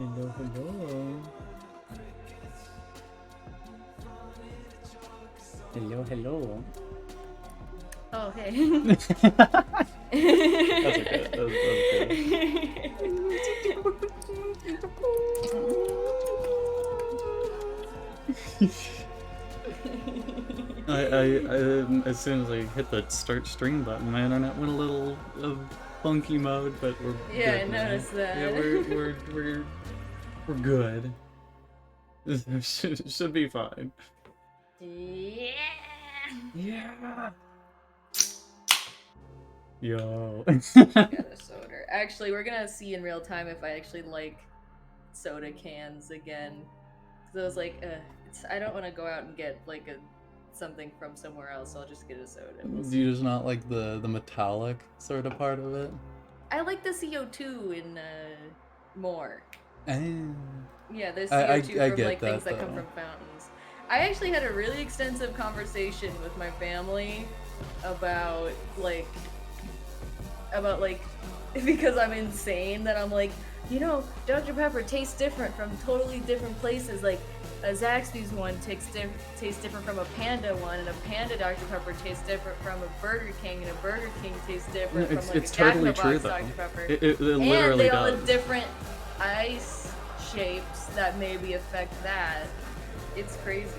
Hello, hello. Hello, hello. Oh, hey. That's okay. That was as soon as I hit the start stream button, my internet went a little funky mode, but we're Yeah, good I now. noticed that. Yeah, we're good. Should be fine. Yeah. Yeah. Yo. Got a soda. Actually, we're gonna see in real time if I actually like soda cans again. Cause I was like, I don't want to go out and get like something from somewhere else. I'll just get a soda. We'll Do see. you just not like the metallic sort of part of it? I like the CO2 in more. Oh. Yeah, there's I CO2 from get like that, things that come though. from fountains. I actually had a really extensive conversation with my family about like because I'm insane that I'm like, Dr. Pepper tastes different from totally different places. Like a Zaxby's one tastes different from a Panda one, and a Panda Dr. Pepper tastes different from a Burger King, and a Burger King tastes different from like It's a Jack in totally the true, Box though. Dr. Pepper. It And literally they all does. have different ice shapes that maybe affect that. It's crazy.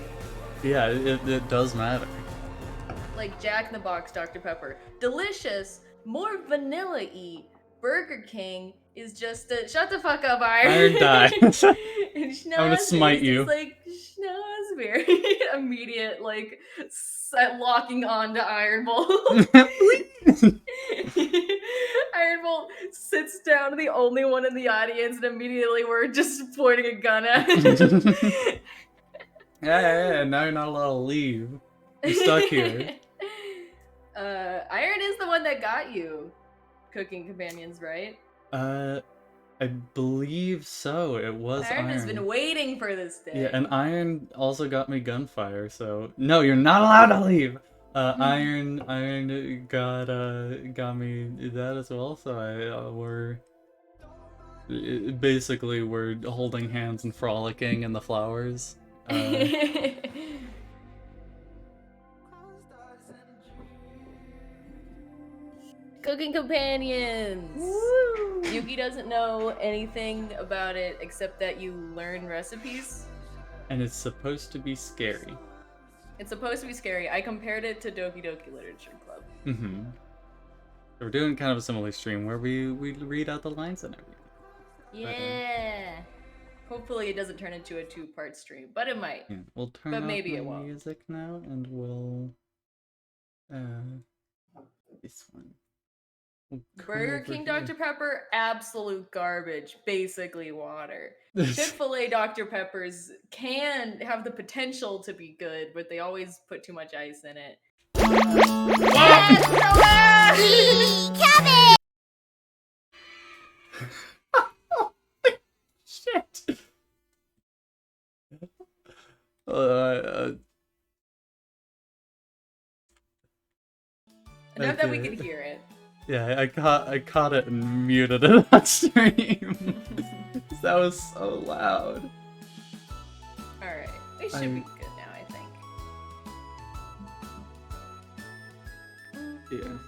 Yeah, it does matter. Like Jack in the Box Dr. Pepper. Delicious, more vanilla-y. Burger King is just a shut the fuck up, Iron die. And I'm gonna smite you. It's like schnozberry. Immediate like locking onto Iron Bolt. Iron Bolt sits down, the only one in the audience, and immediately we're just pointing a gun at him. Yeah, now you're not allowed to leave. You're stuck here. Iron is the one that got you cooking companions, right? I believe so. It was Iron Iron. has been waiting for this day. Yeah, and Iron also got me gunfire, so no, you're not allowed to leave. Iron got me that as well. So we're basically we're holding hands and frolicking in the flowers. Cooking companions. Woo! Yuki doesn't know anything about it except that you learn recipes. And it's supposed to be scary. It's supposed to be scary. I compared it to Doki Doki Literature Club. Mm-hmm. We're doing kind of a similar stream where we read out the lines and everything. Yeah. Hopefully it doesn't turn into a 2-part stream, but it might. Yeah, we'll turn but off maybe my it won't. music now, and we'll this one. Burger King Dr. Pepper, absolute garbage. Basically water. Chick-fil-A Dr. Peppers can have the potential to be good, but they always put too much ice in it. Coming! Shit. Enough that we could hear it. Yeah, I caught it and muted it on stream. That was so loud. Alright, we should be good now, I think. Yeah.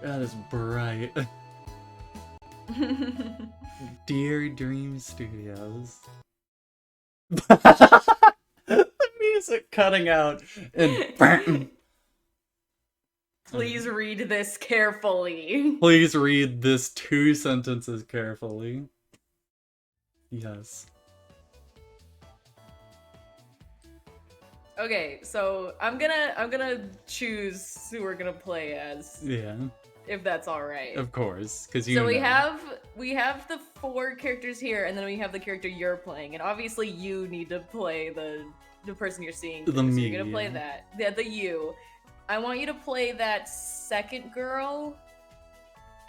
That is bright. Dear Dream Studios. The music cutting out and Please read this carefully. Please read this 2 sentences carefully. Yes. Okay, so I'm gonna choose who we're gonna play as. Yeah. If that's all right. Of course, because you. So we have the 4 characters here, and then we have the character you're playing, and obviously you need to play the person you're seeing. The me. So you're gonna play that. Yeah, the you. I want you to play that second girl,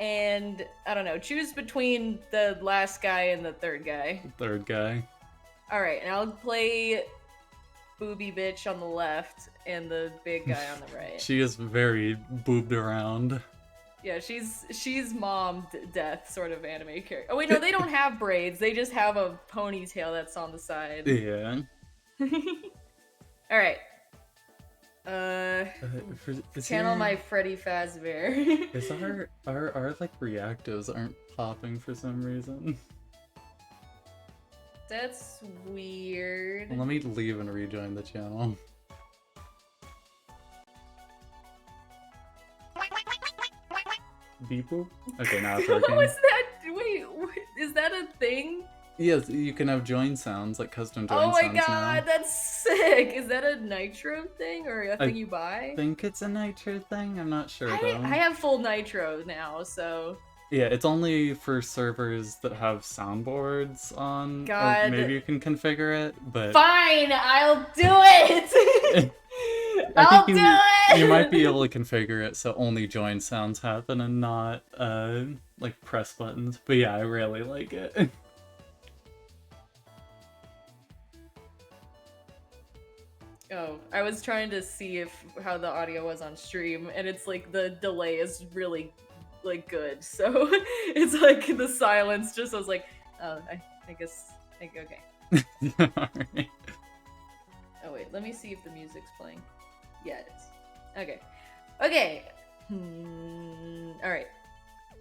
and I don't know. Choose between the last guy and the third guy. Third guy. All right, and I'll play booby bitch on the left and the big guy on the right. She is very boobed around. Yeah, she's mom death sort of anime character. Oh wait, no, they don't have braids. They just have a ponytail that's on the side. Yeah. All right. Is Channel your- my Freddy Fazbear. Is our like reactives aren't popping for some reason? That's weird. Let me leave and rejoin the channel. Beep boop? Okay, now it's working. What was that? Wait, is that a thing? Yes, you can have join sounds, like custom join Oh my sounds god, now. that's sick! Is that a Nitro thing or a thing you buy? I think it's a Nitro thing, I'm not sure I though. have full Nitro now, so... Yeah, it's only for servers that have soundboards on. God. Or maybe you can configure it, but... Fine, I'll do it! I'll do it! You might be able to configure it so only join sounds happen and not, like, press buttons. But yeah, I really like it. Oh, I was trying to see how the audio was on stream, and it's like the delay is really like good. So it's like the silence just was like, oh, I guess okay. Alright. Oh wait, let me see if the music's playing. Yeah, it is. Okay. Okay. Alright.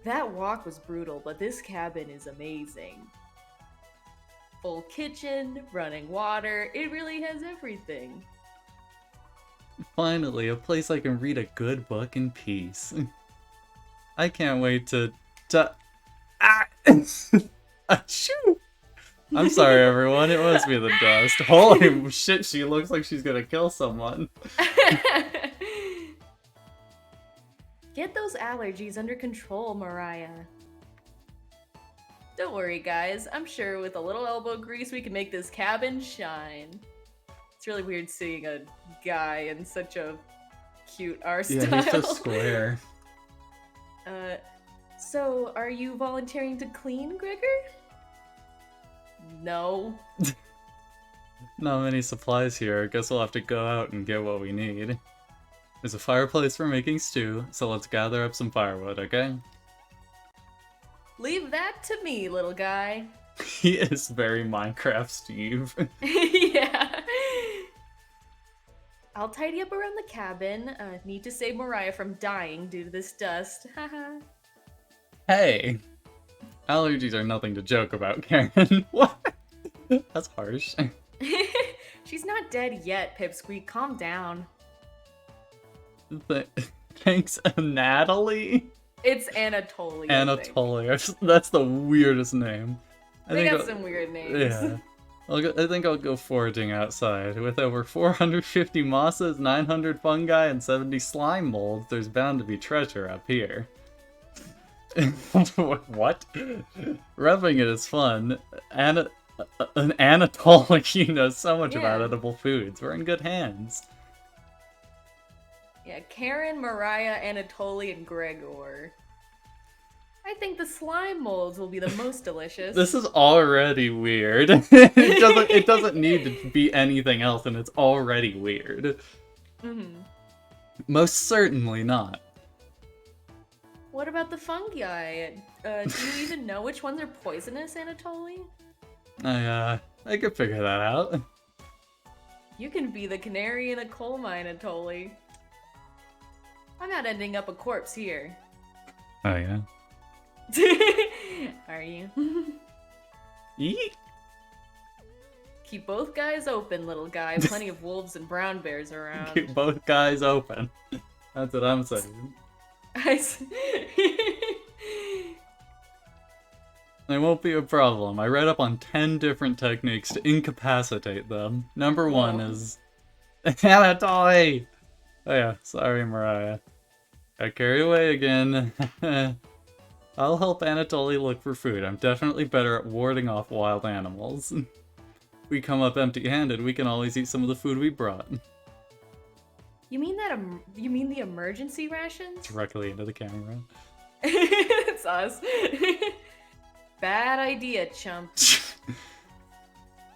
That walk was brutal, but this cabin is amazing. Full kitchen, running water, it really has everything. Finally, a place I can read a good book in peace. I can't wait to... Ah! Achoo! I'm sorry, everyone. It must be the dust. Holy shit, she looks like she's gonna kill someone. Get those allergies under control, Mariah. Don't worry, guys. I'm sure with a little elbow grease, we can make this cabin shine. It's really weird seeing a guy in such a cute art style. Yeah, he's so square. So are you volunteering to clean, Gregor? No. Not many supplies here. Guess we'll have to go out and get what we need. There's a fireplace for making stew, so let's gather up some firewood, okay? Leave that to me, little guy. He is very Minecraft Steve. Yeah. I'll tidy up around the cabin. Need to save Mariah from dying due to this dust. Haha. Hey! Allergies are nothing to joke about, Karen. What? That's harsh. She's not dead yet, Pipsqueak. Calm down. Thanks, Natalie? It's Anatoly. Anatolia. That's the weirdest name. They got some weird names. Yeah. I think I'll go foraging outside. With over 450 mosses, 900 fungi, and 70 slime molds, there's bound to be treasure up here. What? Revving it is fun. An Anatoly knows so much about edible foods. We're in good hands. Yeah, Karen, Mariah, Anatoly, and Gregor. I think the slime molds will be the most delicious. This is already weird. It doesn't need to be anything else, and it's already weird. Mm-hmm. Most certainly not. What about the fungi? Do you even know which ones are poisonous, Anatoly? I could figure that out. You can be the canary in a coal mine, Anatoly. I'm not ending up a corpse here. Oh yeah? Are you? Eek! Keep both guys open, little guy. Plenty of wolves and brown bears around. Keep both guys open. That's what I'm saying. They won't be a problem. I read up on 10 different techniques to incapacitate them. Number one is... Anatoly! Oh yeah, sorry Mariah. Got carried away again. I'll help Anatoly look for food. I'm definitely better at warding off wild animals. If we come up empty-handed, we can always eat some of the food we brought. You mean that? You mean the emergency rations? Directly into the camera. It's us. Bad idea, chump.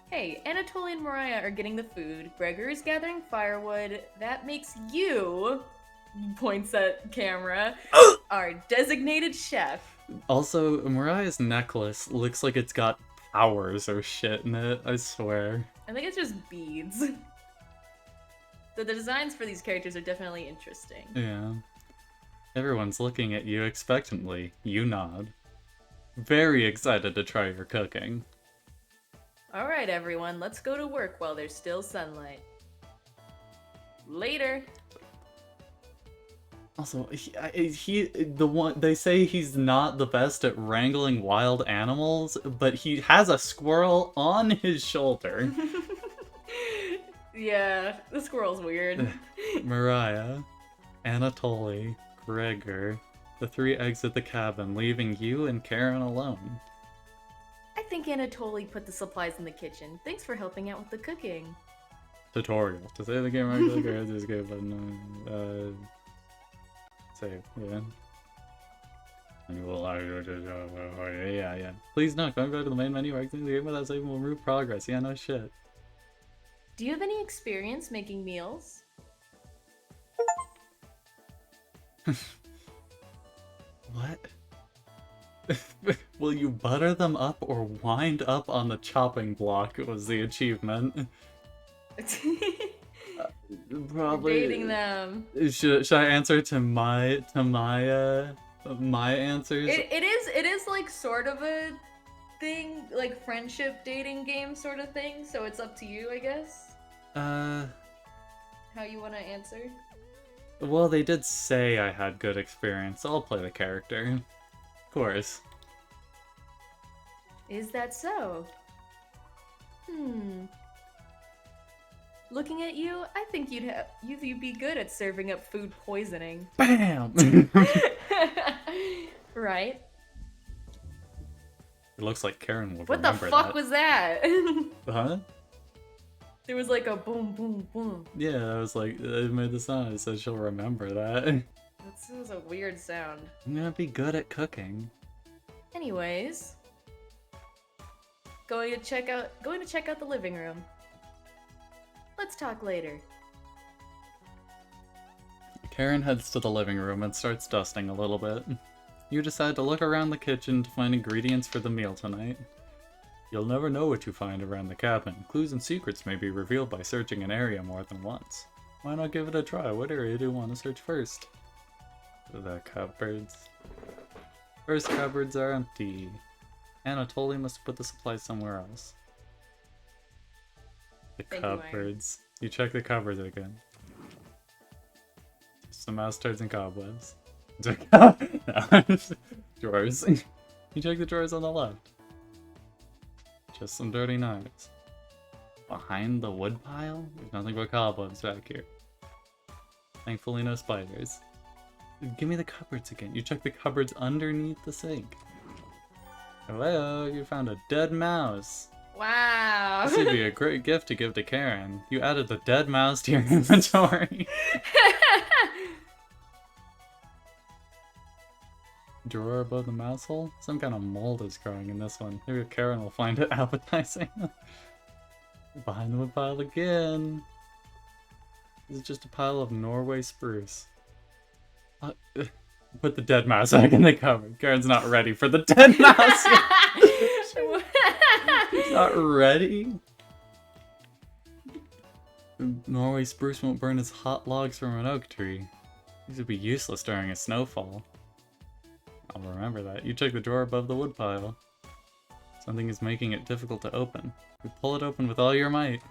Hey, Anatoly and Mariah are getting the food. Gregor is gathering firewood. That makes you Points at camera. Our designated chef. Also, Mariah's necklace looks like it's got powers or shit in it, I swear. I think it's just beads. The designs for these characters are definitely interesting. Yeah. Everyone's looking at you expectantly. You nod. Very excited to try your cooking. Alright everyone, let's go to work while there's still sunlight. Later! Also, they say he's not the best at wrangling wild animals, but he has a squirrel on his shoulder. Yeah, the squirrel's weird. Mariah, Anatoly, Gregor, the three exit the cabin, leaving you and Karen alone. I think Anatoly put the supplies in the kitchen. Thanks for helping out with the cooking. Tutorial. To save the game, right click or hit the escape button. Save, yeah. And you will yeah. Please no, going back to the main menu, exiting the game without saving will remove progress. Yeah, no shit. Do you have any experience making meals? What? Will you butter them up or wind up on the chopping block was the achievement. Probably. Dating them. Should I answer to my answers? It is like sort of a thing, like friendship dating game sort of thing, so it's up to you, I guess. How you want to answer? Well, they did say I had good experience, so I'll play the character. Of course. Is that so? Looking at you, I think you'd be good at serving up food poisoning. BAM! Right? It looks like Karen would What the remember fuck that. was that? Huh? There was like a boom, boom, boom. Yeah, I was like, it made the sound. It said she'll remember that. This was a weird sound. I'm gonna be good at cooking. Anyways, going to check out the living room. Let's talk later. Karen heads to the living room and starts dusting a little bit. You decide to look around the kitchen to find ingredients for the meal tonight. You'll never know what you find around the cabin. Clues and secrets may be revealed by searching an area more than once. Why not give it a try? What area do you want to search first? The cupboards. First cupboards are empty. Anatoly must put the supplies somewhere else. The Thank you, Iron. cupboards. You check the cupboards again. Some mouse turds and cobwebs. Drawers. You check the drawers on the left. Just some dirty knives. Behind the wood pile? There's nothing but cobwebs back here. Thankfully no spiders. Give me the cupboards again. You check the cupboards underneath the sink. Hello, you found a dead mouse. Wow. This would be a great gift to give to Karen. You added the dead mouse to your inventory. Drawer above the mouse hole? Some kind of mold is growing in this one. Maybe Karen will find it appetizing. Behind the wood pile again. This is just a pile of Norway spruce. Put the dead mouse back in the cupboard. Karen's not ready for the dead mouse yet. She's not ready. Norway spruce won't burn as hot logs from an oak tree. These would be useless during a snowfall. I'll remember that. You check the drawer above the wood pile. Something is making it difficult to open. You pull it open with all your might.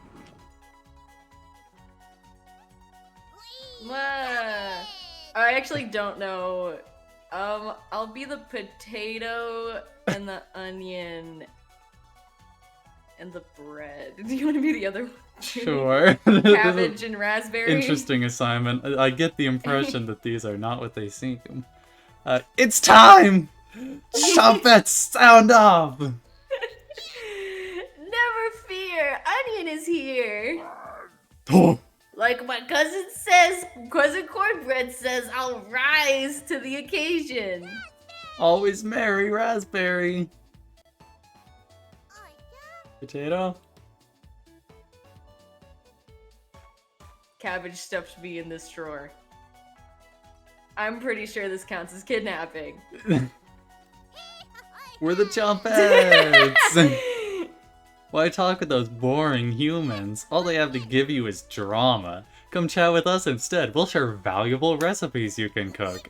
I actually don't know. I'll be the potato and the onion and the bread. Do you want to be the other one? Sure. Cabbage and raspberry. Interesting assignment. I get the impression that these are not what they seem. It's time! Trumpets, sound off! Never fear, Onion is here. Like my cousin Cornbread says, I'll rise to the occasion. Always merry, raspberry. Potato? Cabbage stuffed me in this drawer. I'm pretty sure this counts as kidnapping. We're the Chompettes! Why talk with those boring humans? All they have to give you is drama. Come chat with us instead. We'll share valuable recipes you can cook.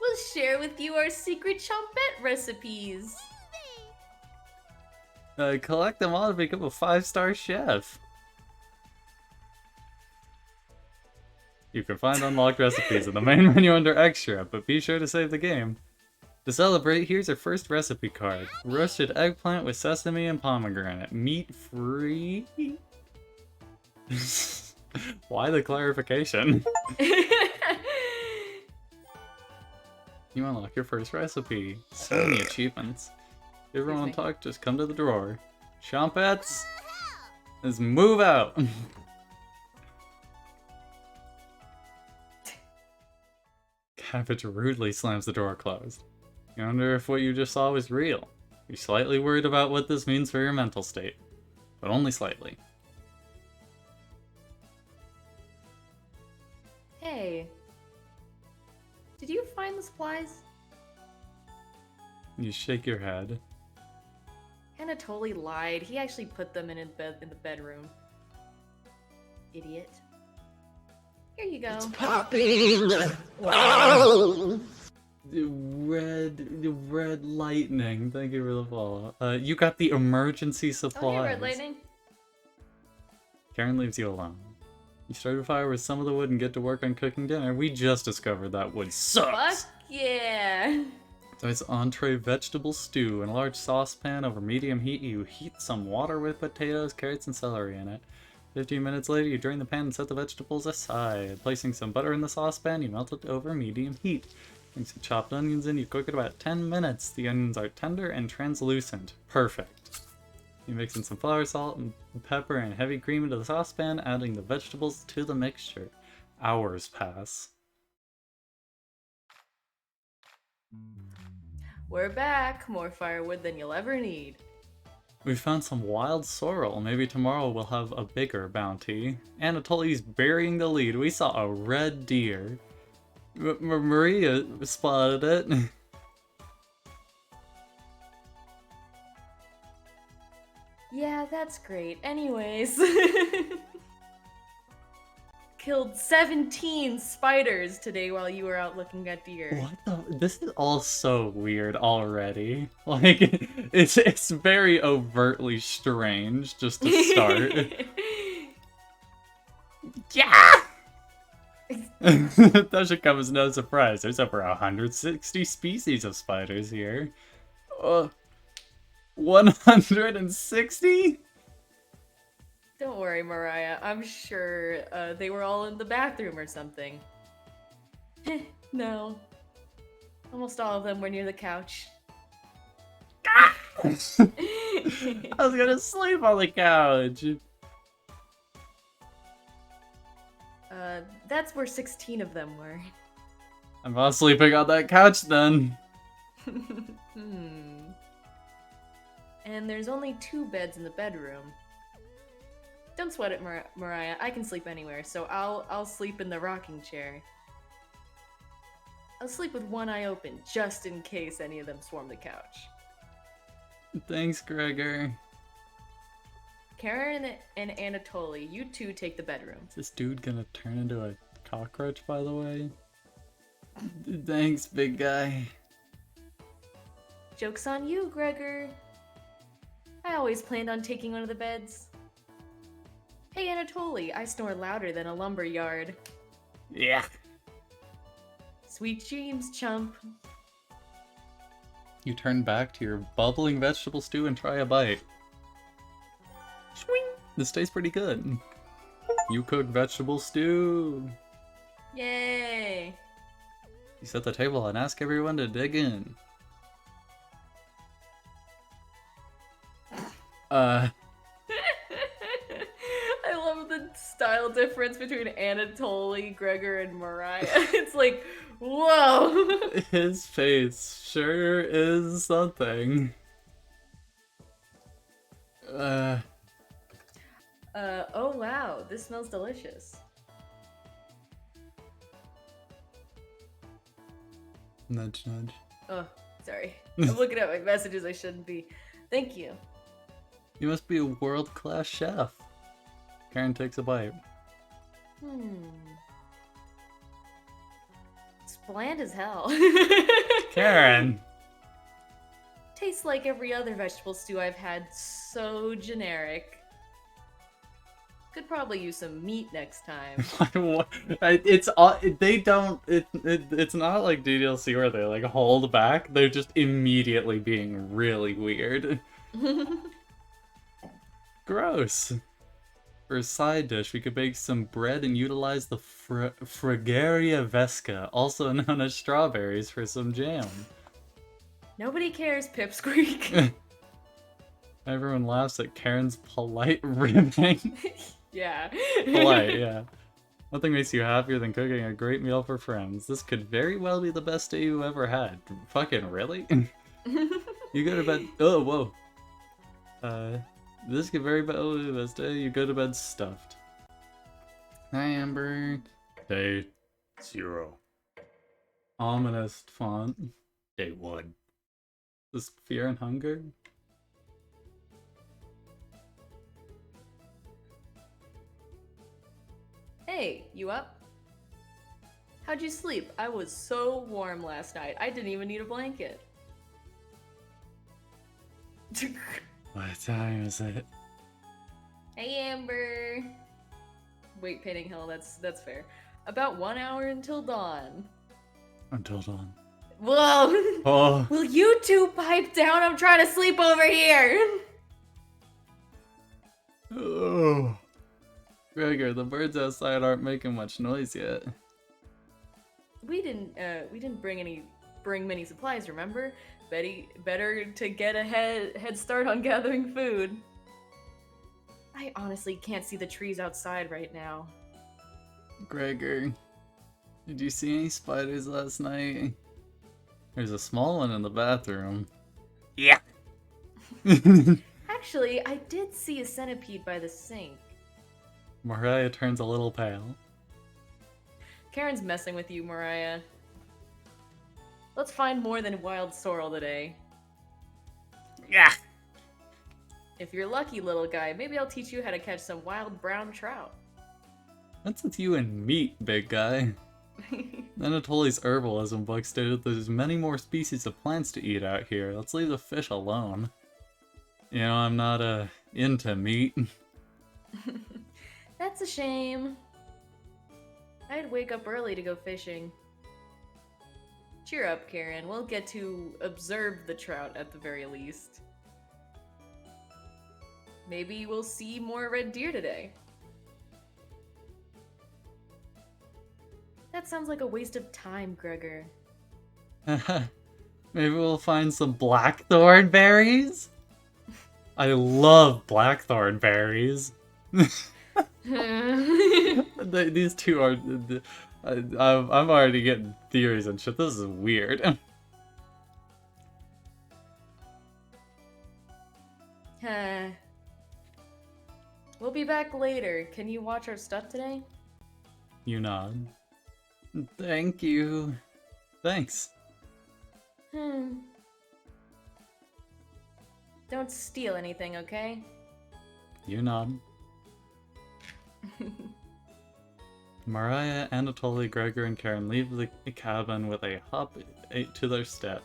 We'll share with you our secret chompette recipes. Collect them all to become a 5-star chef. You can find unlocked recipes in the main menu under Extra, but be sure to save the game. To celebrate, here's your first recipe card. Roasted eggplant with sesame and pomegranate. Meat-free? Why the clarification? You unlock your first recipe. So many achievements. If everyone want to talk, just come to the drawer. Chompettes, let's move out! Cabbage rudely slams the door closed. You wonder if what you just saw was real. You're slightly worried about what this means for your mental state. But only slightly. Hey. Did you find the supplies? You shake your head. Anatoly lied. He actually put them in the bedroom. Idiot. Here you go. It's popping! Wow. The red lightning. Thank you for the follow. You got the emergency supplies. Oh, hey, Red Lightning. Karen leaves you alone. You start a fire with some of the wood and get to work on cooking dinner. We just discovered that wood sucks. Fuck yeah. So it's entree vegetable stew. In a large saucepan over medium heat, you heat some water with potatoes, carrots, and celery in it. 15 minutes later, you drain the pan and set the vegetables aside. Placing some butter in the saucepan, you melt it over medium heat. Bring some chopped onions in, you cook it about 10 minutes. The onions are tender and translucent. Perfect. You mix in some flour, salt, and pepper and heavy cream into the saucepan, adding the vegetables to the mixture. Hours pass. We're back. More firewood than you'll ever need. We found some wild sorrel. Maybe tomorrow we'll have a bigger bounty. Anatoly's burying the lead. We saw a red deer. Maria spotted it. Yeah, that's great. Anyways. Killed 17 spiders today while you were out looking at deer. What the? This is all so weird already. Like, it's very overtly strange just to start. Yeah! That should come as no surprise. There's over 160 species of spiders here. 160? Don't worry, Mariah. I'm sure they were all in the bathroom or something. No. Almost all of them were near the couch. I was gonna sleep on the couch. That's where 16 of them were. I'm not sleeping on that couch then. And there's only 2 beds in the bedroom. Don't sweat it, Mariah. I can sleep anywhere, so I'll sleep in the rocking chair. I'll sleep with one eye open, just in case any of them swarm the couch. Thanks, Gregor. Karen and Anatoly, you two take the bedroom. Is this dude gonna turn into a cockroach, by the way? Thanks, big guy. Joke's on you, Gregor. I always planned on taking one of the beds. Hey, Anatoly, I snore louder than a lumber yard. Yeah. Sweet dreams, chump. You turn back to your bubbling vegetable stew and try a bite. Swing. This tastes pretty good. You cook vegetable stew. Yay! You set the table and ask everyone to dig in. I love the style difference between Anatoly, Gregor, and Mariah. It's like, whoa! His face sure is something. Oh wow, this smells delicious. Nudge, nudge. Oh, sorry. I'm looking at my messages I shouldn't be. Thank you. You must be a world-class chef. Karen takes a bite. It's bland as hell. Karen! Tastes like every other vegetable stew I've had, so generic. Could probably use some meat next time. It's they don't. It's not like DDLC where they like hold back. They're just immediately being really weird. Gross. For a side dish, we could bake some bread and utilize the Fragaria vesca, also known as strawberries, for some jam. Nobody cares, Pipsqueak. Everyone laughs at Karen's polite ribbing. Yeah. Polite, yeah. Nothing makes you happier than cooking a great meal for friends. This could very well be the best day you ever had. Fucking really? You go to bed. Oh, whoa. This could very well be the best day. You go to bed stuffed. Hi, Amber. Day 0. Ominous font. Day 1. This fear and hunger? Hey, you up? How'd you sleep? I was so warm last night. I didn't even need a blanket. What time is it? Hey, Amber. Wait, Painting Hill, that's fair. About 1 hour until dawn. Until dawn. Whoa! Oh. Will you two pipe down? I'm trying to sleep over here! Oh. Gregor, the birds outside aren't making much noise yet. We didn't bring many supplies, remember? Better to get a head start on gathering food. I honestly can't see the trees outside right now. Gregor, did you see any spiders last night? There's a small one in the bathroom. Yeah. Actually, I did see a centipede by the sink. Mariah turns a little pale. Karen's messing with you, Mariah. Let's find more than wild sorrel today. Yeah. If you're lucky, little guy, maybe I'll teach you how to catch some wild brown trout. What's with you and meat, big guy? Anatoly's herbalism book stated there's many more species of plants to eat out here. Let's leave the fish alone. You know, I'm not, into meat. That's a shame. I'd wake up early to go fishing. Cheer up, Karen. We'll get to observe the trout at the very least. Maybe we'll see more red deer today. That sounds like a waste of time, Gregor. Maybe we'll find some blackthorn berries? I love blackthorn berries. These two are... I'm already getting theories and shit. This is weird. We'll be back later. Can you watch our stuff today? You nod. Thank you. Thanks. Don't steal anything, okay? You nod. Mariah, Anatoly, Gregor, and Karen leave the cabin with a hop to their step.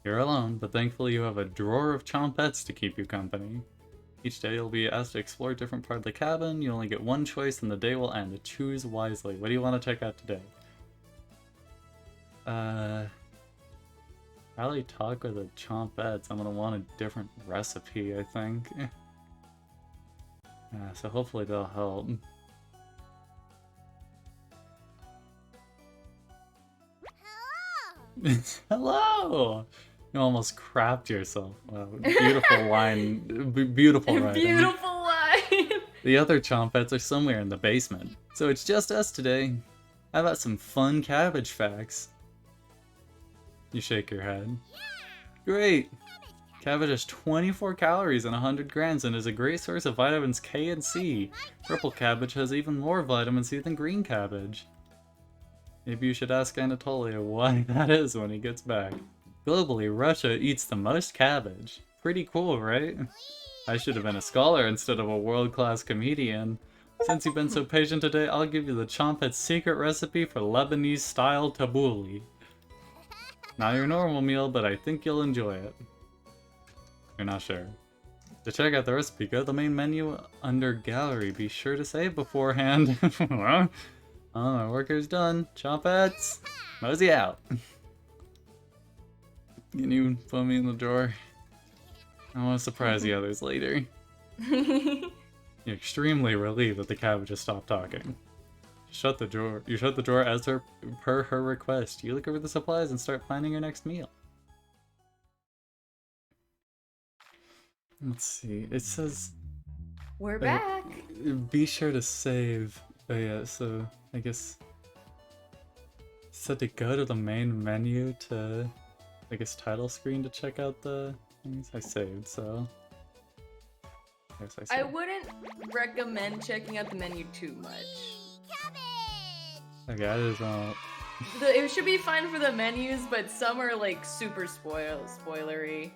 You're alone, but thankfully you have a drawer of chompettes to keep you company. Each day you'll be asked to explore a different part of the cabin. You only get one choice and the day will end. Choose wisely. What do you want to check out today? Probably talk with the chompettes. I'm gonna want a different recipe, I think. So hopefully they'll help. Hello! You almost crapped yourself. Wow, beautiful line. Beautiful writing. Beautiful line! The other chompettes are somewhere in the basement. So it's just us today. How about some fun cabbage facts? You shake your head. Great! Cabbage has 24 calories and 100 grams and is a great source of vitamins K and C. Purple cabbage has even more vitamin C than green cabbage. Maybe you should ask Anatolia why that is when he gets back. Globally, Russia eats the most cabbage. Pretty cool, right? I should have been a scholar instead of a world-class comedian. Since you've been so patient today, I'll give you the Chompet's secret recipe for Lebanese-style tabbouleh. Not your normal meal, but I think you'll enjoy it. You're not sure. To check out the recipe, go to the main menu under Gallery. Be sure to save beforehand. Oh, my worker's done. Chompets, mosey out. Can you put me in the drawer? I want to surprise the others later. You're extremely relieved that the cabbage has stopped talking. Shut the drawer. You shut the drawer as per her request. You look over the supplies and start planning your next meal. Let's see. It says We're back. be sure to save. Oh yeah, so I guess it said to go to the main menu to, I guess, title screen to check out the things. I saved, so I guess I saved. I wouldn't recommend checking out the menu too much. Okay, I just don't. It should be fine for the menus, but some are like super spoilery.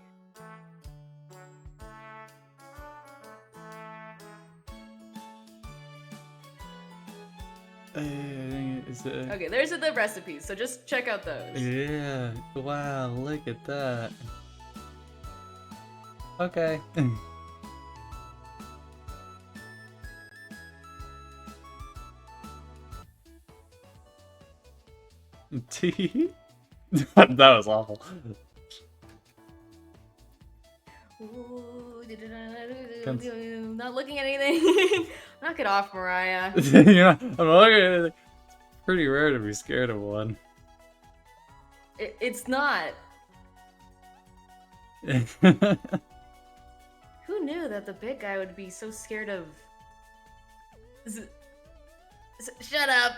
Is it? Okay, there's the recipes, so just check out those. Yeah. Wow, look at that. Okay. Tea? That was awful. Ooh, not looking at anything. Knock it off, Mariah. Yeah, I'm looking at it. It's pretty rare to be scared of one. It's not. Who knew that the big guy would be so scared of... Shut up!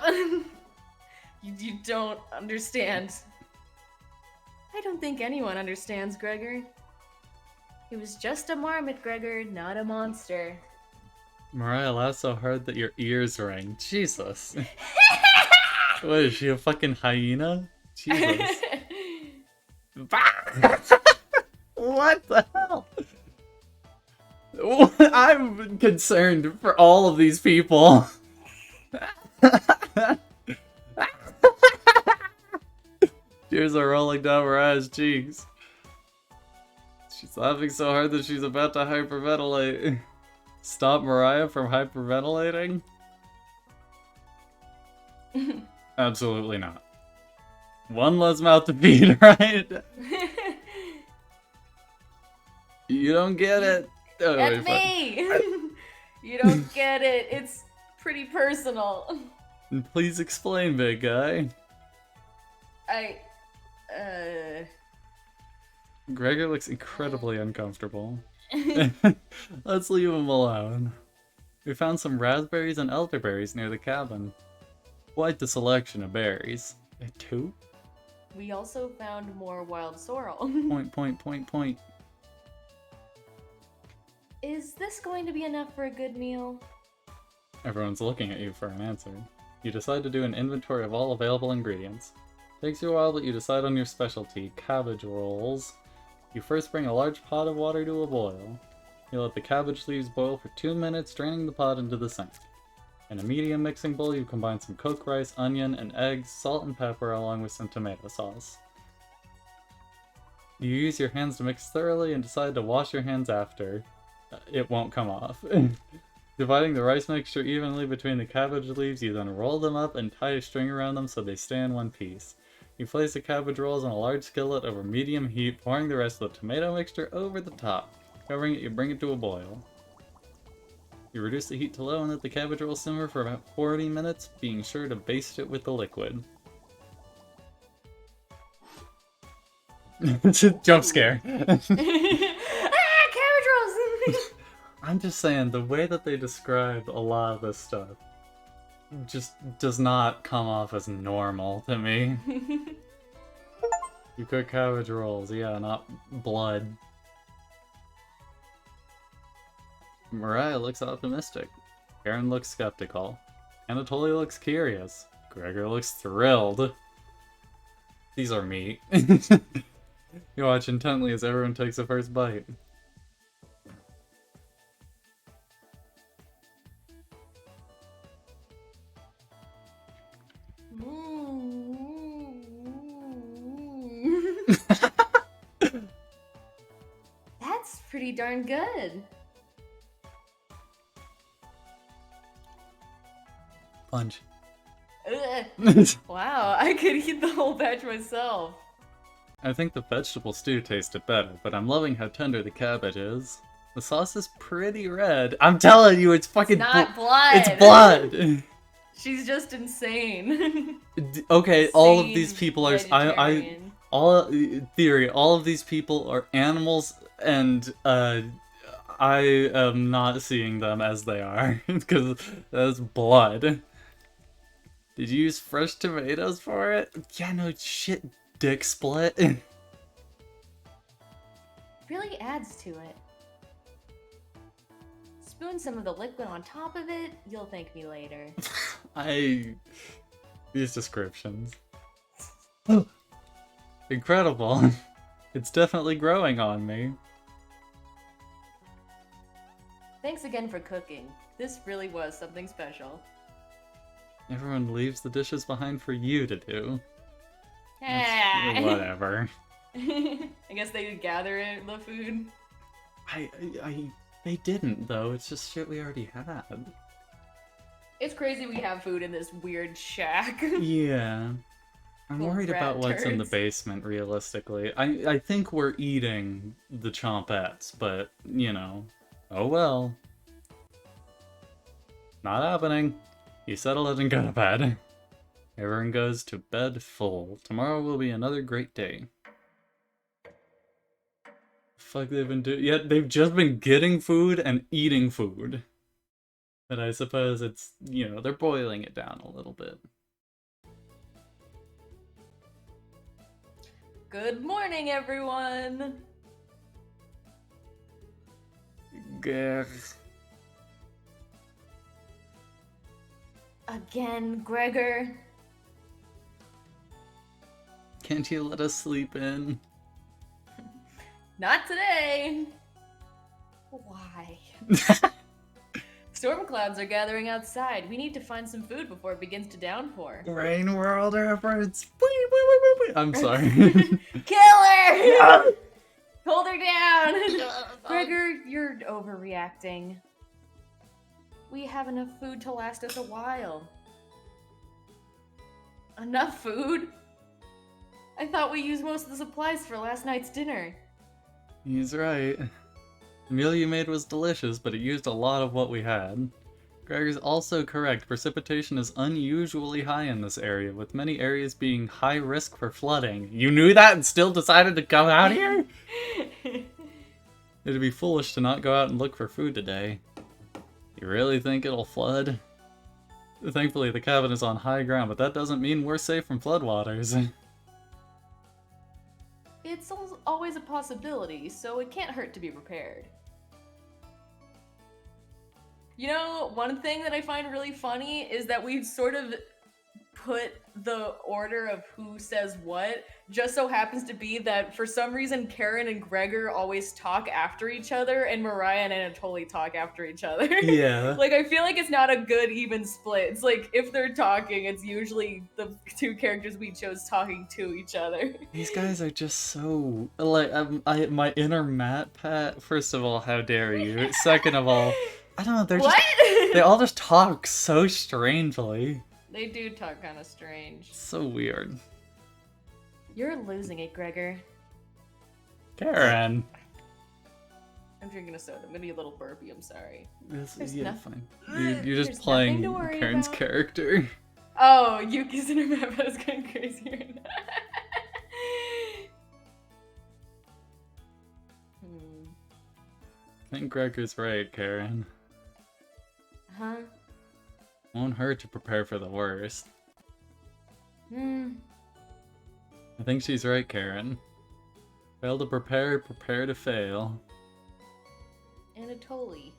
You don't understand. I don't think anyone understands, Gregor. He was just a marmot, Gregor, not a monster. Mariah laughed so hard that your ears rang. Jesus. What, is she a fucking hyena? Jesus. What the hell? I'm concerned for all of these people. Tears are rolling down Mariah's cheeks. She's laughing so hard that she's about to hyperventilate. Stop Mariah from hyperventilating? Absolutely not. One less mouth to feed, right? You don't get it. Oh, That's me! You don't get it. It's pretty personal. Please explain, big guy. Gregor looks incredibly uncomfortable. Let's leave him alone. We found some raspberries and elderberries near the cabin. Quite the selection of berries. 2? We also found more wild sorrel. Point. Is this going to be enough for a good meal? Everyone's looking at you for an answer. You decide to do an inventory of all available ingredients. Takes you a while, but you decide on your specialty, cabbage rolls. You first bring a large pot of water to a boil. You let the cabbage leaves boil for 2 minutes, draining the pot into the sink. In a medium mixing bowl, you combine some cooked rice, onion, and eggs, salt and pepper, along with some tomato sauce. You use your hands to mix thoroughly and decide to wash your hands after. It won't come off. Dividing the rice mixture evenly between the cabbage leaves, you then roll them up and tie a string around them so they stay in one piece. You place the cabbage rolls on a large skillet over medium heat, pouring the rest of the tomato mixture over the top. Covering it, you bring it to a boil. You reduce the heat to low and let the cabbage roll simmer for about 40 minutes, being sure to baste it with the liquid. Jump scare. Cabbage rolls! I'm just saying, the way that they describe a lot of this stuff just does not come off as normal to me. You cook cabbage rolls, yeah, not blood. Mariah looks optimistic. Karen looks skeptical. Anatolia looks curious. Gregor looks thrilled. These are meat. You watch intently as everyone takes a first bite. That's pretty darn good. Punch. Ugh. Wow, I could eat the whole batch myself. I think the vegetable stew tasted better, but I'm loving how tender the cabbage is. The sauce is pretty red. I'm telling you, it's fucking It's not blood. It's blood. She's just insane. Okay, all of these people are vegetarian. all of these people are animals, and I am not seeing them as they are because that's blood. Did you use fresh tomatoes for it? Yeah, no shit, dick split. Really adds to it. Spoon some of the liquid on top of it, you'll thank me later. These descriptions. Oh, incredible. It's definitely growing on me. Thanks again for cooking. This really was something special. Everyone leaves the dishes behind for you to do. Ah. Whatever. I guess they gather the food. They didn't though. It's just shit we already had. It's crazy we have food in this weird shack. Yeah. I'm Little worried rat about what's in the turds. basement, realistically. I think we're eating the chompettes, but, you know, oh well. Not happening. You settle it and go to bed. Everyone goes to bed full. Tomorrow will be another great day. Fuck they've been doing? Yeah, they've just been getting food and eating food. But I suppose it's, you know, they're boiling it down a little bit. Good morning, everyone! Grr. Again, Gregor. Can't you let us sleep in? Not today! Why? Storm clouds are gathering outside. We need to find some food before it begins to downpour. Rain world efforts. I'm sorry. Kill her! Hold her down! Gregor, you're overreacting. We have enough food to last us a while. Enough food? I thought we used most of the supplies for last night's dinner. He's right. The meal you made was delicious, but it used a lot of what we had. Gregor's also correct. Precipitation is unusually high in this area, with many areas being high risk for flooding. You knew that and still decided to come out here? It'd be foolish to not go out and look for food today. You really think it'll flood? Thankfully, the cabin is on high ground, but that doesn't mean we're safe from floodwaters. It's always a possibility, so it can't hurt to be prepared. You know, one thing that I find really funny is that we've sort of put the order of who says what just so happens to be that for some reason Karen and Gregor always talk after each other and Mariah and Anatoly talk after each other. Yeah. Like, I feel like it's not a good even split. It's like if they're talking, it's usually the two characters we chose talking to each other. These guys are just so... like, my inner Matt Pat, first of all, how dare you? Second of all, I don't know, they're What? just... They all just talk so strangely. They do talk kind of strange. So weird. You're losing it, Gregor. Karen! I'm drinking a soda. I'm gonna be a little burpy. I'm sorry. This There's is, yeah, nothing- fine. You're There's just nothing playing to worry Karen's about. character. Oh, Yuki's in her map is going crazy right now. I think Gregor's right, Karen. Huh? Won't hurt to prepare for the worst. Hmm. I think she's right, Karen. Fail to prepare, prepare to fail. Anatoly.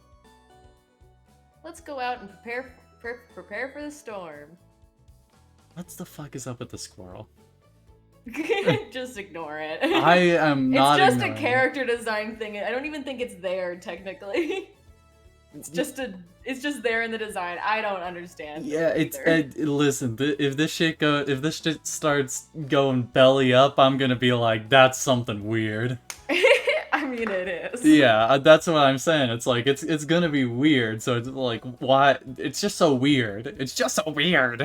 Let's go out and prepare for the storm. What the fuck is up with the squirrel? Just ignore it. I am not It's just ignoring a character design thing. I don't even think it's there technically. It's just there in the design. I don't understand. Yeah, it's either. listen. If this shit starts going belly up, I'm gonna be like, that's something weird. I mean, it is. Yeah, that's what I'm saying. It's like it's gonna be weird. So it's like, why? It's just so weird. It's just so weird.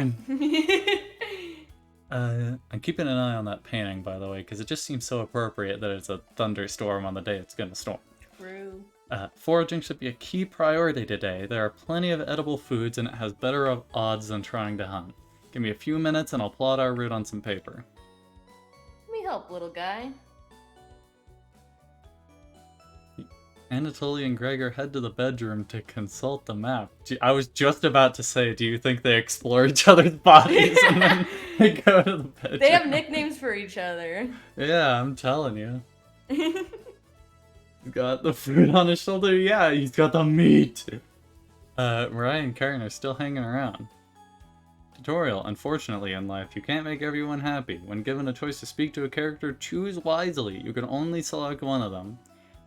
I'm keeping an eye on that painting, by the way, because it just seems so appropriate that it's a thunderstorm on the day it's gonna storm. True. Foraging should be a key priority today. There are plenty of edible foods and it has better odds than trying to hunt. Give me a few minutes and I'll plot our route on some paper. Let me help, little guy. Anatoly and Gregor head to the bedroom to consult the map. I was just about to say, do you think they explore each other's bodies and then they go to the bedroom? They have nicknames for each other. Yeah, I'm telling you. He's got the fruit on his shoulder. Yeah, he's got the meat. Mariah and Karen are still hanging around. Tutorial. Unfortunately, in life, you can't make everyone happy. When given a choice to speak to a character, choose wisely. You can only select one of them.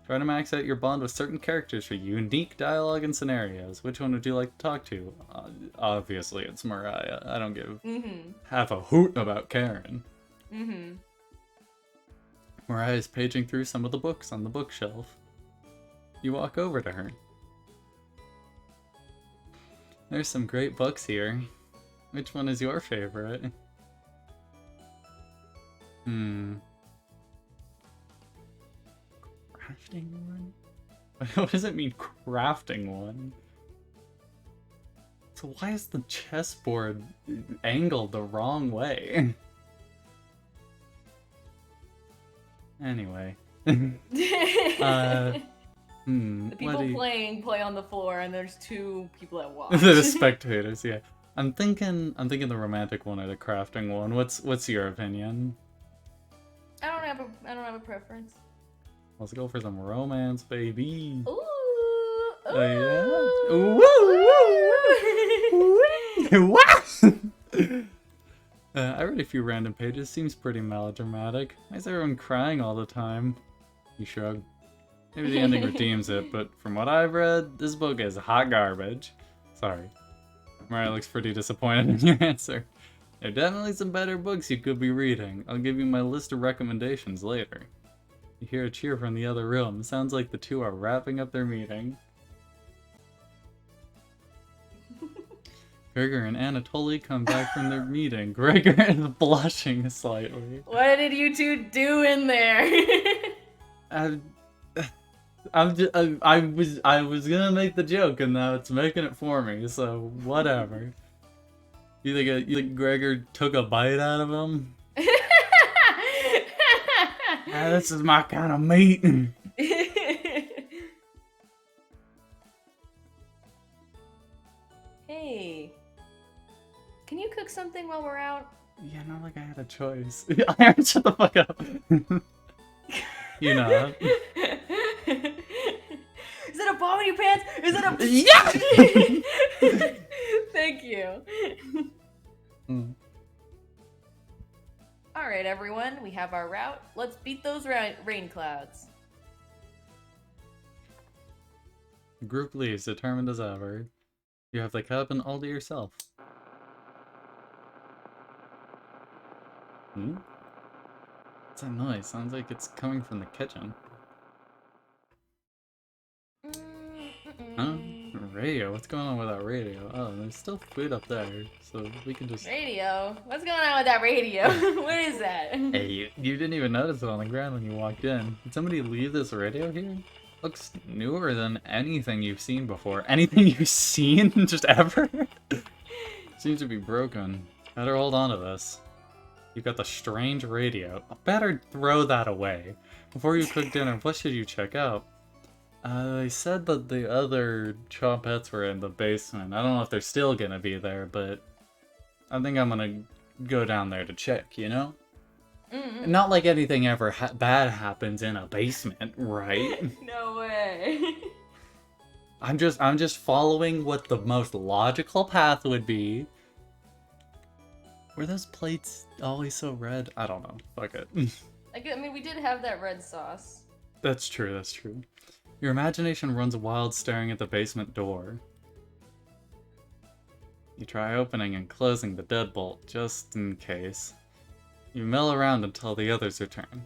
Try to max out your bond with certain characters for unique dialogue and scenarios. Which one would you like to talk to? Obviously, it's Mariah. I don't give half a hoot about Karen. Mariah is paging through some of the books on the bookshelf. You walk over to her. There's some great books here. Which one is your favorite? Crafting one? What does it mean, crafting one? So why is the chessboard angled the wrong way? Anyway. The people what playing play on the floor, and there's two people that watch. The spectators, yeah. I'm thinking the romantic one or the crafting one. What's your opinion? I don't have a preference. Let's go for some romance, baby. Ooh. Oh yeah. Ooh. I read a few random pages. Seems pretty melodramatic. Why is everyone crying all the time? You shrug. Maybe the ending redeems it, but from what I've read, this book is hot garbage. Sorry. Mariah looks pretty disappointed in your answer. There are definitely some better books you could be reading. I'll give you my list of recommendations later. You hear a cheer from the other room. Sounds like the two are wrapping up their meeting. Gregor and Anatoly come back from their meeting. Gregor is blushing slightly. What did you two do in there? I was gonna make the joke and now it's making it for me, so whatever. You think Gregor took a bite out of him? This is my kind of meat. Hey, can you cook something while we're out? Yeah, not like I had a choice. Aaron, shut the fuck up. You know. Is that a bomb in your pants? Is that a... Yeah! Thank you. Alright, everyone. We have our route. Let's beat those rain clouds. The group leaves, determined as ever. You have the cabin all to yourself. What's that noise? Sounds like it's coming from the kitchen. Huh? Radio? What's going on with that radio? Oh, there's still food up there, so we can just... Radio? What's going on with that radio? What is that? Hey, you didn't even notice it on the ground when you walked in. Did somebody leave this radio here? Looks newer than anything you've seen before. Anything you've seen just ever? Seems to be broken. Better hold on to this. You've got the strange radio. Better throw that away. Before you cook dinner, what should you check out? They said that the other chopettes were in the basement. I don't know if they're still gonna be there, but I think I'm gonna go down there to check, you know? Not like anything ever bad happens in a basement, right? No way. I'm just following what the most logical path would be. Were those plates always so red? I don't know. Fuck it. I mean, we did have that red sauce. That's true, that's true. Your imagination runs wild staring at the basement door. You try opening and closing the deadbolt, just in case. You mill around until the others return.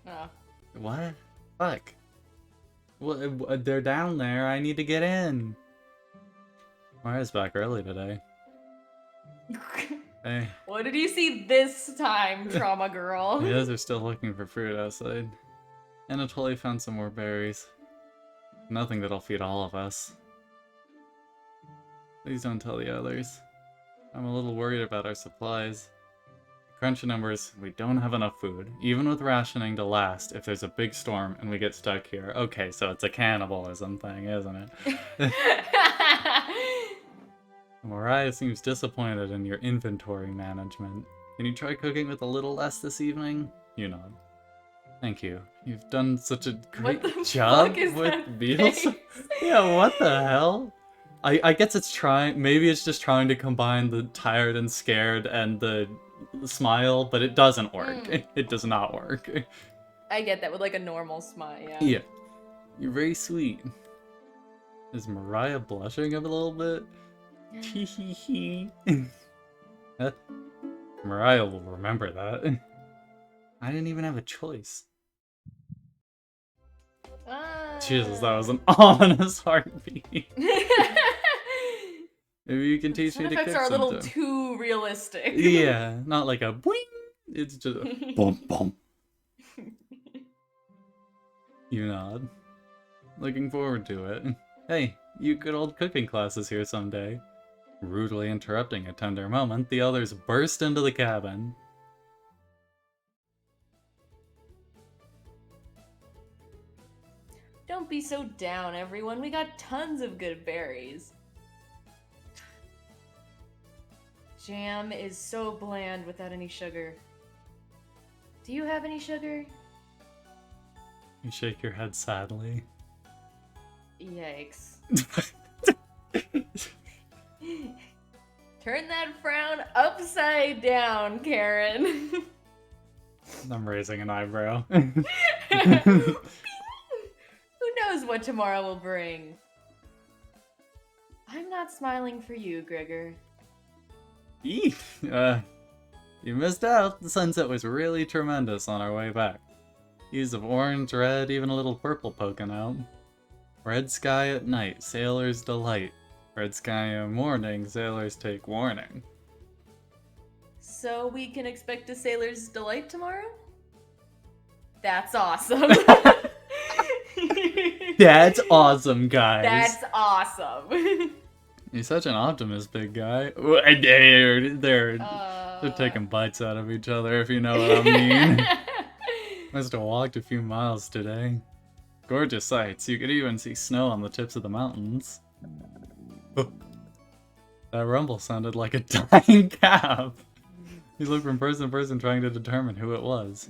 Oh. What? Fuck. What, they're down there, I need to get in. Mariah's back early today. Hey. What did you see this time, trauma girl? The others are still looking for fruit outside. Anatoly found some more berries. Nothing that'll feed all of us. Please don't tell the others. I'm a little worried about our supplies. Crunch numbers, we don't have enough food, even with rationing to last if there's a big storm and we get stuck here. Okay, so it's a cannibalism thing, isn't it? Mariah seems disappointed in your inventory management. Can you try cooking with a little less this evening? You nod. Thank you. You've done such a great job with meals. Yeah, what the hell? I guess it's trying, maybe it's just trying to combine the tired and scared and the smile, but it doesn't work. It does not work. I get that with like a normal smile, yeah. Yeah. You're very sweet. Is Mariah blushing a little bit? Hee hee hee. Mariah will remember that. I didn't even have a choice. Jesus, that was an ominous heartbeat. Maybe you can teach me to cook effects are a little sometime. too realistic. Yeah, not like a boing. It's just a bum bum. You nod. Looking forward to it. Hey, you could hold cooking classes here someday. Rudely interrupting a tender moment, the others burst into the cabin. Don't be so down, everyone. We got tons of good berries. Jam is so bland without any sugar. Do you have any sugar? You shake your head sadly. Yikes. Turn that frown upside down, Karen. I'm raising an eyebrow. Who knows what tomorrow will bring? I'm not smiling for you, Gregor. Eek. You missed out. The sunset was really tremendous on our way back. Hues of orange, red, even a little purple poking out. Red sky at night, sailors delight. Red sky in morning, sailors take warning. So we can expect a sailor's delight tomorrow? That's awesome. That's awesome, guys. That's awesome. You're such an optimist, big guy. They're taking bites out of each other, if you know what I mean. Must have walked a few miles today. Gorgeous sights. You could even see snow on the tips of the mountains. Oh. That rumble sounded like a dying calf. He looked from person to person trying to determine who it was.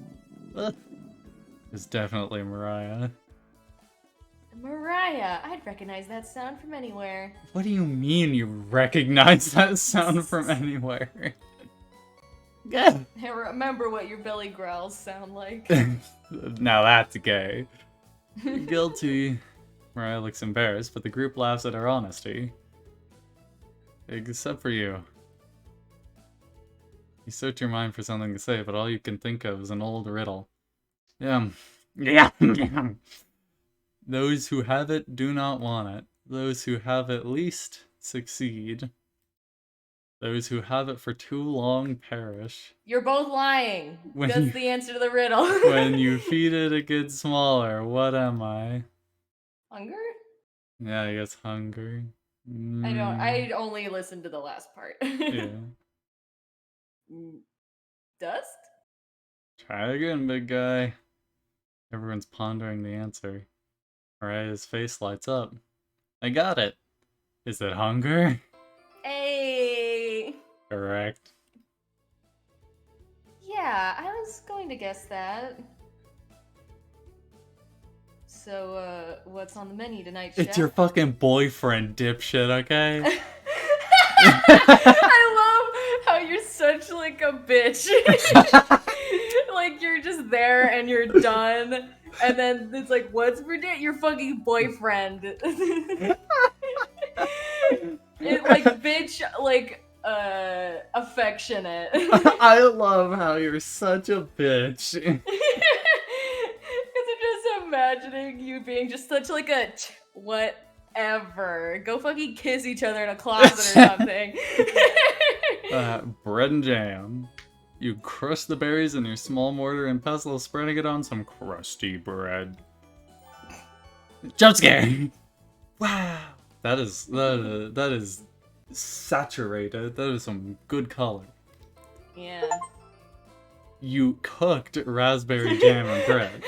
It's definitely Mariah. Mariah, I'd recognize that sound from anywhere. What do you mean you recognize that sound from anywhere? Yeah. I remember what your belly growls sound like. Now that's gay. Guilty. Mariah looks embarrassed, but the group laughs at her honesty. Except for you. You search your mind for something to say, but all you can think of is an old riddle. Yeah. Those who have it do not want it. Those who have at least succeed. Those who have it for too long perish. You're both lying. When That's you- the answer to the riddle. When you feed it, it gets smaller. What am I? Hunger? Yeah, I guess hunger. I only listened to the last part. Yeah. Dust? Try again, big guy. Everyone's pondering the answer. Mariah's face lights up. I got it. Is it hunger? Hey. Correct. Yeah, I was going to guess that. So, what's on the menu tonight, Chef? It's your fucking boyfriend, dipshit, okay? I love how You're such like a bitch. Like you're just there and you're done, and then it's like, what's for dinner? Your fucking boyfriend. It like bitch like affectionate. I love how you're such a bitch. Because I'm just imagining you being just such like a whatever. Go fucking kiss each other in a closet or something. Bread and jam. You crush the berries in your small mortar and pestle, spreading it on some crusty bread. Jump scare! Wow! That is saturated. That is some good color. Yeah. You cooked raspberry jam and bread.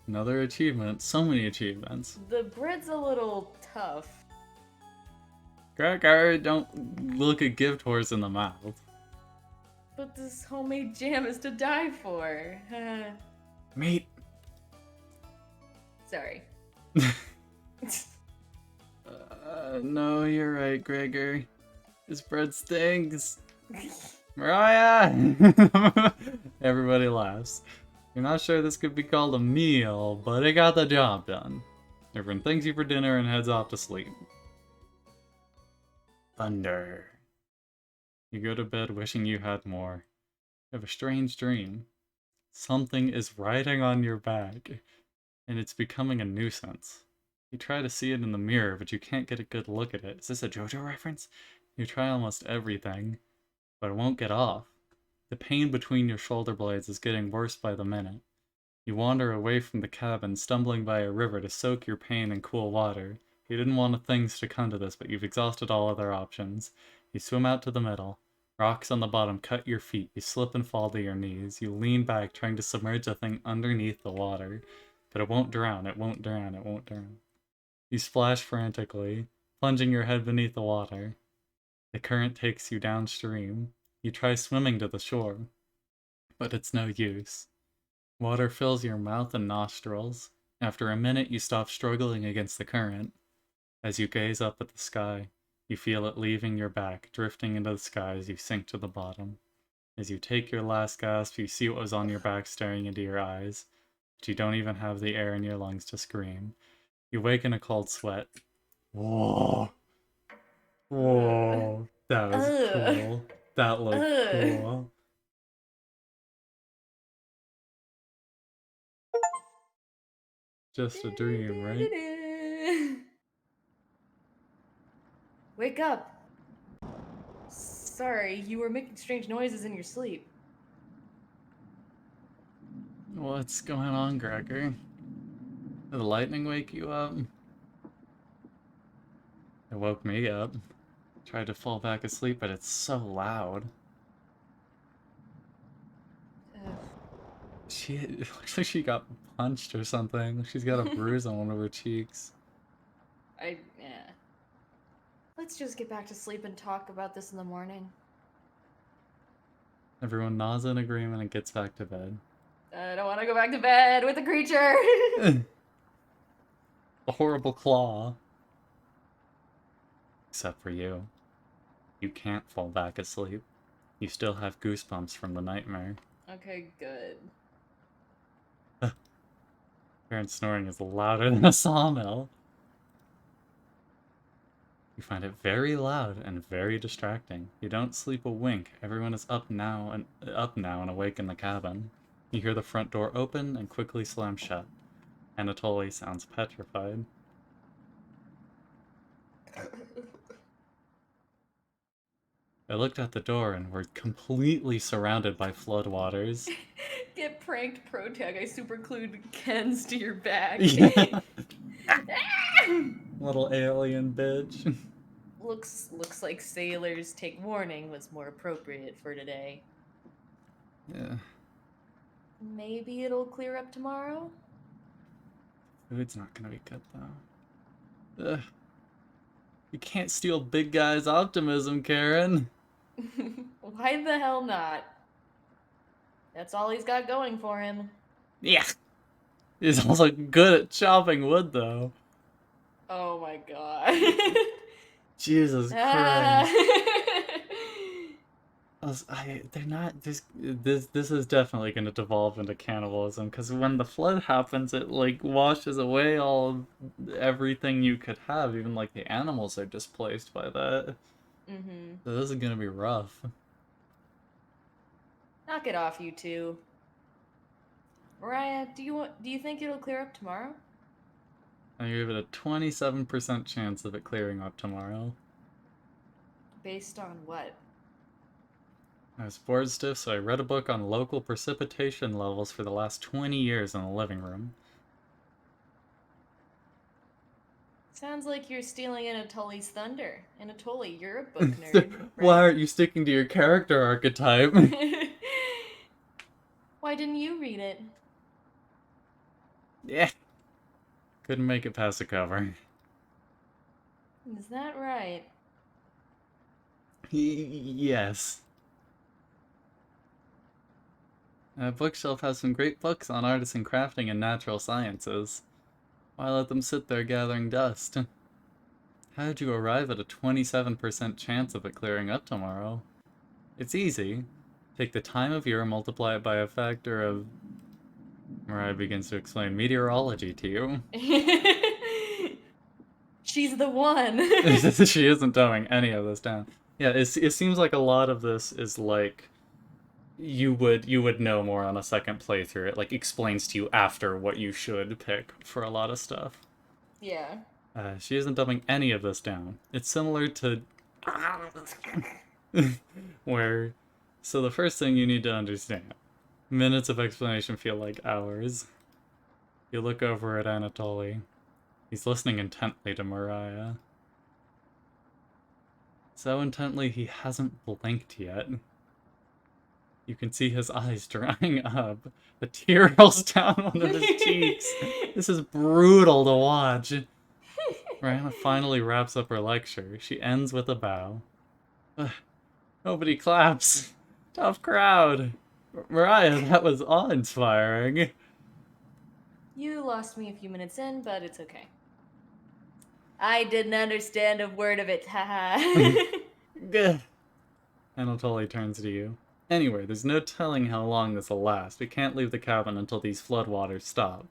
Another achievement. So many achievements. The bread's a little tough. Gregor, don't look a gift horse in the mouth. But this homemade jam is to die for. Mate. Sorry. No, you're right, Gregor. This bread stinks. Mariah! Everybody laughs. You're not sure this could be called a meal, but it got the job done. Everyone thanks you for dinner and heads off to sleep. Thunder. You go to bed wishing you had more. You have a strange dream. Something is riding on your back, and it's becoming a nuisance. You try to see it in the mirror, but you can't get a good look at it. Is this a JoJo reference? You try almost everything, but it won't get off. The pain between your shoulder blades is getting worse by the minute. You wander away from the cabin, stumbling by a river to soak your pain in cool water. You didn't want things to come to this, but you've exhausted all other options. You swim out to the middle. Rocks on the bottom cut your feet. You slip and fall to your knees. You lean back, trying to submerge the thing underneath the water. But it won't drown, it won't drown, it won't drown. You splash frantically, plunging your head beneath the water. The current takes you downstream. You try swimming to the shore, but it's no use. Water fills your mouth and nostrils. After a minute, you stop struggling against the current. As you gaze up at the sky, you feel it leaving your back, drifting into the sky as you sink to the bottom. As you take your last gasp, you see what was on your back staring into your eyes, but you don't even have the air in your lungs to scream. You wake in a cold sweat. Whoa. Whoa. That was cool. That looked cool. Just a dream, right? Wake up. Sorry, you were making strange noises in your sleep. What's going on, Gregor? Did the lightning wake you up? It woke me up. Tried to fall back asleep, but it's so loud. It looks like she got punched or something. She's got a bruise on one of her cheeks. Yeah. Let's just get back to sleep and talk about this in the morning. Everyone nods in agreement and gets back to bed. I don't want to go back to bed with the creature. A horrible claw. Except for you. You can't fall back asleep. You still have goosebumps from the nightmare. Okay, good. Parents' snoring is louder than a sawmill. You find it very loud and very distracting. You don't sleep a wink. Everyone is up now and awake in the cabin. You hear the front door open and quickly slam shut. Anatoly sounds petrified. I looked at the door and we're completely surrounded by floodwaters. Get pranked, pro tag. I super glued KENZ to your back. Yeah. Little alien bitch. Looks like sailors take warning was more appropriate for today. Yeah. Maybe it'll clear up tomorrow? Food's not gonna be good though. Ugh. You can't steal big guy's optimism, Karen. Why the hell not? That's all he's got going for him. Yeah. He's also good at chopping wood though. Oh my god. Jesus Christ. They're not this is definitely going to devolve into cannibalism because when the flood happens, it like washes away everything you could have. Even like the animals are displaced by that. So this is going to be rough. Knock it off, you two. Mariah, do you think it'll clear up tomorrow? I give it a 27% chance of it clearing up tomorrow. Based on what? I was bored stiff, so I read a book on local precipitation levels for the last 20 years in the living room. Sounds like you're stealing Anatoly's thunder. Anatoly, you're a book nerd. Why aren't you sticking to your character archetype? Why didn't you read it? Yeah. Couldn't make it past the cover. Is that right? Yes. That bookshelf has some great books on artisan crafting and natural sciences. Why let them sit there gathering dust? How did you arrive at a 27% chance of it clearing up tomorrow? It's easy. Take the time of year and multiply it by a factor of... Mariah begins to explain meteorology to you. She's the one. She isn't dumbing any of this down. Yeah, it seems like a lot of this is like... You would know more on a second playthrough. It like explains to you after what you should pick for a lot of stuff. Yeah. She isn't dumbing any of this down. It's similar to... where... So the first thing you need to understand. Minutes of explanation feel like hours. You look over at Anatoly. He's listening intently to Mariah. So intently he hasn't blinked yet. You can see his eyes drying up. A tear rolls down one of his cheeks. This is brutal to watch. Rihanna finally wraps up her lecture. She ends with a bow. Nobody claps. Tough crowd. Mariah, that was awe-inspiring. You lost me a few minutes in, but it's okay. I didn't understand a word of it, haha. Anatoly turns to you. Anyway, there's no telling how long this will last. We can't leave the cabin until these floodwaters stop.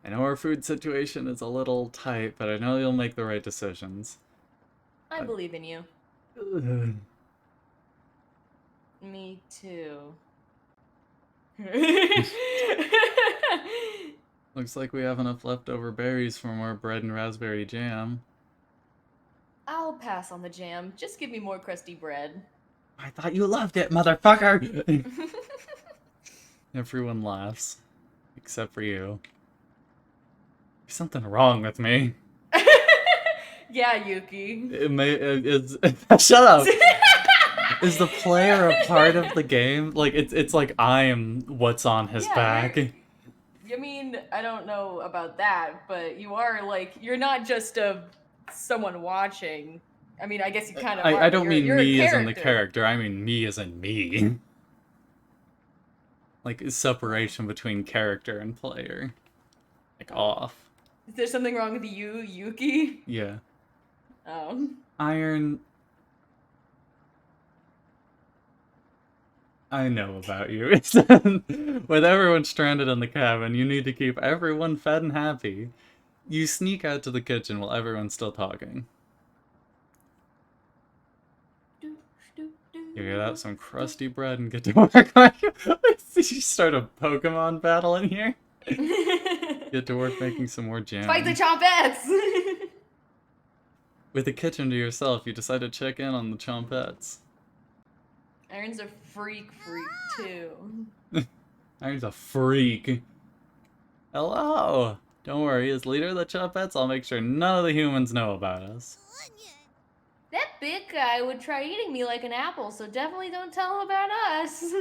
I know our food situation is a little tight, but I know you'll make the right decisions. I believe in you. Me too. Looks like we have enough leftover berries for more bread and raspberry jam. I'll pass on the jam. Just give me more crusty bread. I thought you loved it, motherfucker! Everyone laughs. Except for you. There's something wrong with me. Yeah, Yuki. Shut up! Is the player a part of the game? Like, it's like I am what's on his back. I mean, I don't know about that, but you are, like, you're not just someone watching. I mean, I guess you kind of are. I don't mean you're me as in the character, I mean me as in me. Like, separation between character and player. Like, off. Is there something wrong with you, Yuki? Yeah. Oh. Iron... I know about you. With everyone stranded in the cabin, you need to keep everyone fed and happy. You sneak out to the kitchen while everyone's still talking. You get out some crusty bread and get to work. You start a Pokemon battle in here? Get to work making some more jam. Fight the Chompettes! With the kitchen to yourself, you decide to check in on the Chompettes. Iron's a freak too. Iron's a freak. Hello! Don't worry, as leader of the Chompettes, I'll make sure none of the humans know about us. That big guy would try eating me like an apple, so definitely don't tell him about us.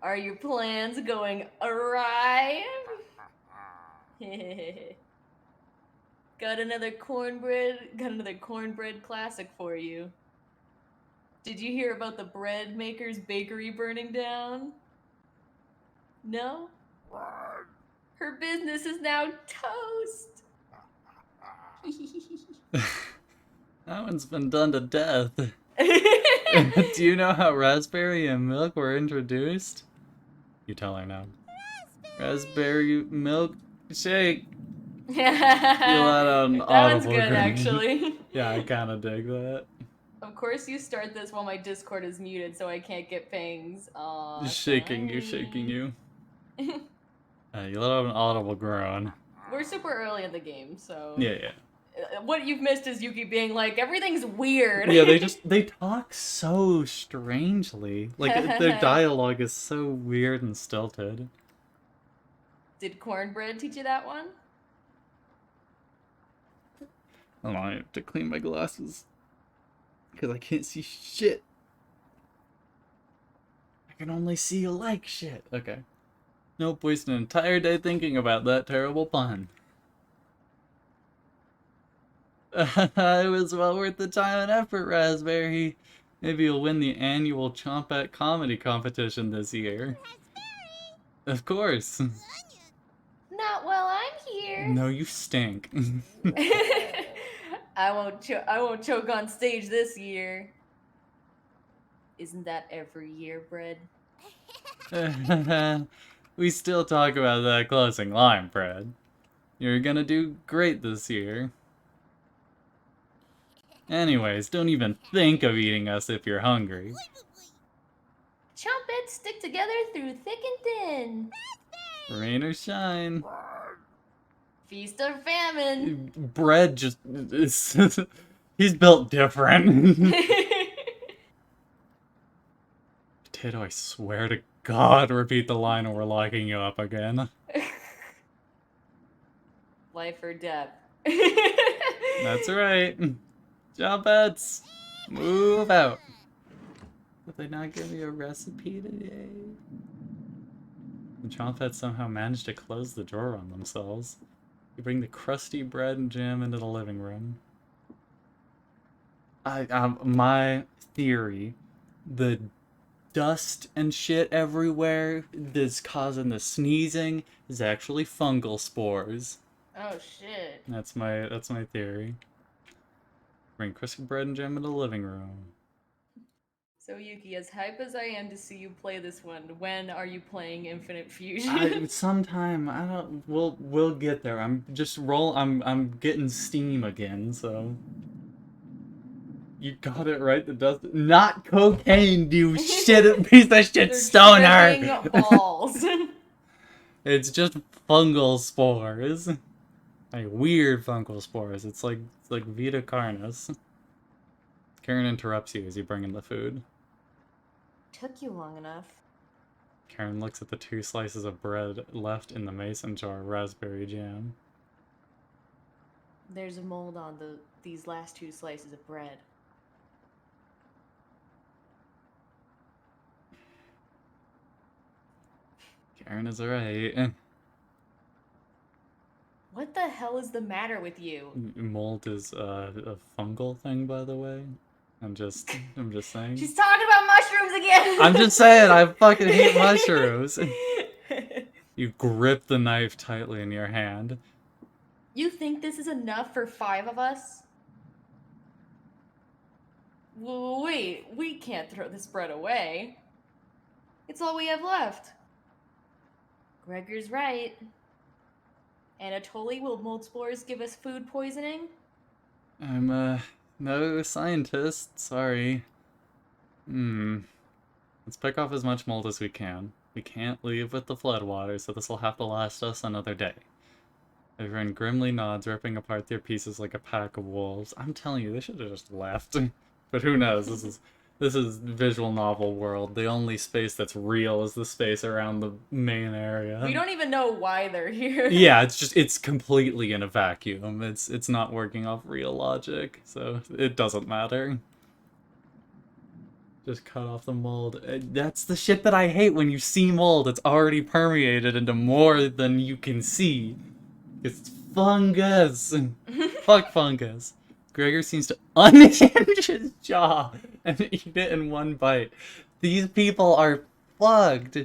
Are your plans going awry? Got another cornbread classic for you. Did you hear about the bread maker's bakery burning down? No? Her business is now toast. That one's been done to death. Do you know how raspberry and milk were introduced? You tell her now. Raspberry milk shake. You let out an That one's audible good, groan. actually. Yeah, I kind of dig that. Of course, you start this while my Discord is muted, so I can't get pings. Aw, Shaking you. You let out an audible groan. We're super early in the game, so Yeah. what you've missed is Yuki being like, everything's weird. Yeah, they talk so strangely. Like, their dialogue is so weird and stilted. Did Cornbread teach you that one? Hold on, I have to clean my glasses. Because I can't see shit. I can only see like shit. Okay. Nope, waste an entire day thinking about that terrible pun. It was well worth the time and effort, Raspberry. Maybe you'll win the annual Chompette Comedy Competition this year. Of course. Not while I'm here. No, you stink. I won't choke on stage this year. Isn't that every year, Bread? We still talk about that closing line, Fred. You're gonna do great this year. Anyways, don't even think of eating us if you're hungry. Chompettes stick together through thick and thin. Rain or shine. Feast or famine. Bread just... he's built different. Potato, I swear to God, repeat the line or we're locking you up again. Life or death. That's right. Chompets, move out. Did they not give me a recipe today? The Chompets somehow managed to close the drawer on themselves. You bring the crusty bread and jam into the living room. My theory, the dust and shit everywhere that's causing the sneezing is actually fungal spores. Oh shit. That's my theory. Bring crusty bread and jam into the living room. So Yuki, as hype as I am to see you play this one, when are you playing Infinite Fusion? Sometime, I don't. We'll get there. I'm getting Steam again, so. You got it right. The dust, not cocaine, you shit piece of shit stoner. Tripping balls. It's just fungal spores. Like weird fungal spores. It's like Vita Carnis. Karen interrupts you as you bring in the food. Took you long enough. Karen looks at the 2 slices of bread left in the mason jar of raspberry jam. There's a mold on these last 2 slices of bread. Karen is alright. What the hell is the matter with you? Mold is a fungal thing, by the way. I'm just saying. She's talking about mushrooms again! I'm just saying, I fucking hate mushrooms. You grip the knife tightly in your hand. You think this is enough for 5 of us? Wait, we can't throw this bread away. It's all we have left. Gregor's right. Anatoly, will mold spores give us food poisoning? I'm, no scientist, sorry. Let's pick off as much mold as we can. We can't leave with the floodwater, so this will have to last us another day. Everyone grimly nods, ripping apart their pieces like a pack of wolves. I'm telling you, they should have just left. But who knows, this is visual novel world. The only space that's real is the space around the main area. We don't even know why they're here. Yeah, it's completely in a vacuum. It's not working off real logic, so it doesn't matter. Just cut off the mold. That's the shit that I hate when you see mold. It's already permeated into more than you can see. It's fungus. Fuck fungus. Gregor seems to unhinge his jaw and eat it in one bite. These people are fucked.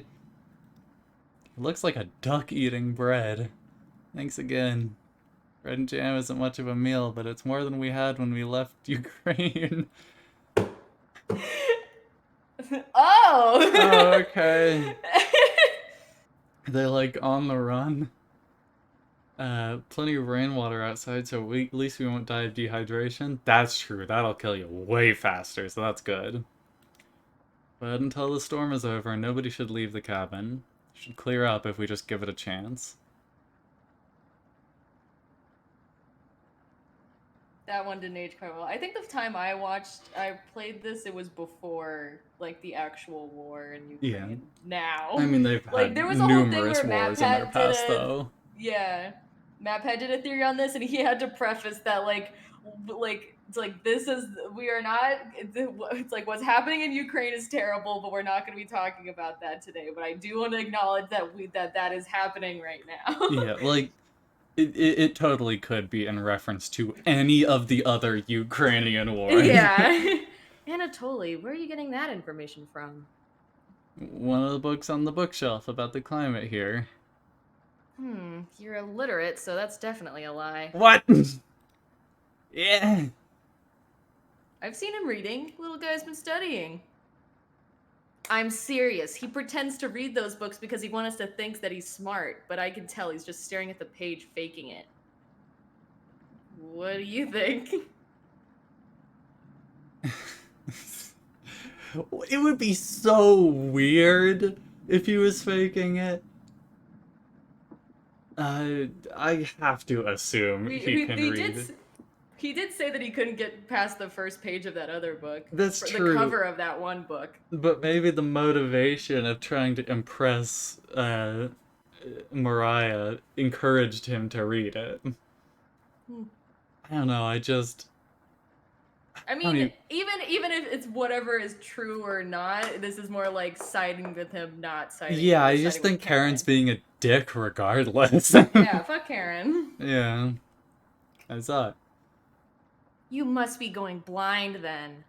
It looks like a duck eating bread. Thanks again. Bread and jam isn't much of a meal, but it's more than we had when we left Ukraine. Oh! Oh, okay. They're like on the run. Plenty of rainwater outside, so at least we won't die of dehydration. That's true. That'll kill you way faster, so that's good. But until the storm is over, nobody should leave the cabin. It should clear up if we just give it a chance. That one didn't age quite well. I think the time I played this, it was before, like, the actual war in Ukraine. Yeah. Now. I mean, they've like, had there was a whole thing numerous where wars in their MapHat past, did a, though. Yeah. MapHat did a theory on this, and he had to preface that, it's like, this is, we are not, it's like, what's happening in Ukraine is terrible, but we're not going to be talking about that today. But I do want to acknowledge that that is happening right now. Yeah, like, it totally could be in reference to any of the other Ukrainian wars. Yeah. Anatoly, where are you getting that information from? One of the books on the bookshelf about the climate here. You're illiterate, so that's definitely a lie. What? Yeah. I've seen him reading. Little guy's been studying. I'm serious. He pretends to read those books because he wants us to think that he's smart, but I can tell he's just staring at the page, faking it. What do you think? It would be so weird if he was faking it. I have to assume he can read. He did say that he couldn't get past the first page of that other book. That's true. The cover of that one book. But maybe the motivation of trying to impress Mariah encouraged him to read it. I don't know, I mean, even if it's whatever is true or not, this is more like siding with him, not siding. Yeah, I just think Karen's being a dick regardless. Yeah, fuck Karen. Yeah. I saw it. You must be going blind then.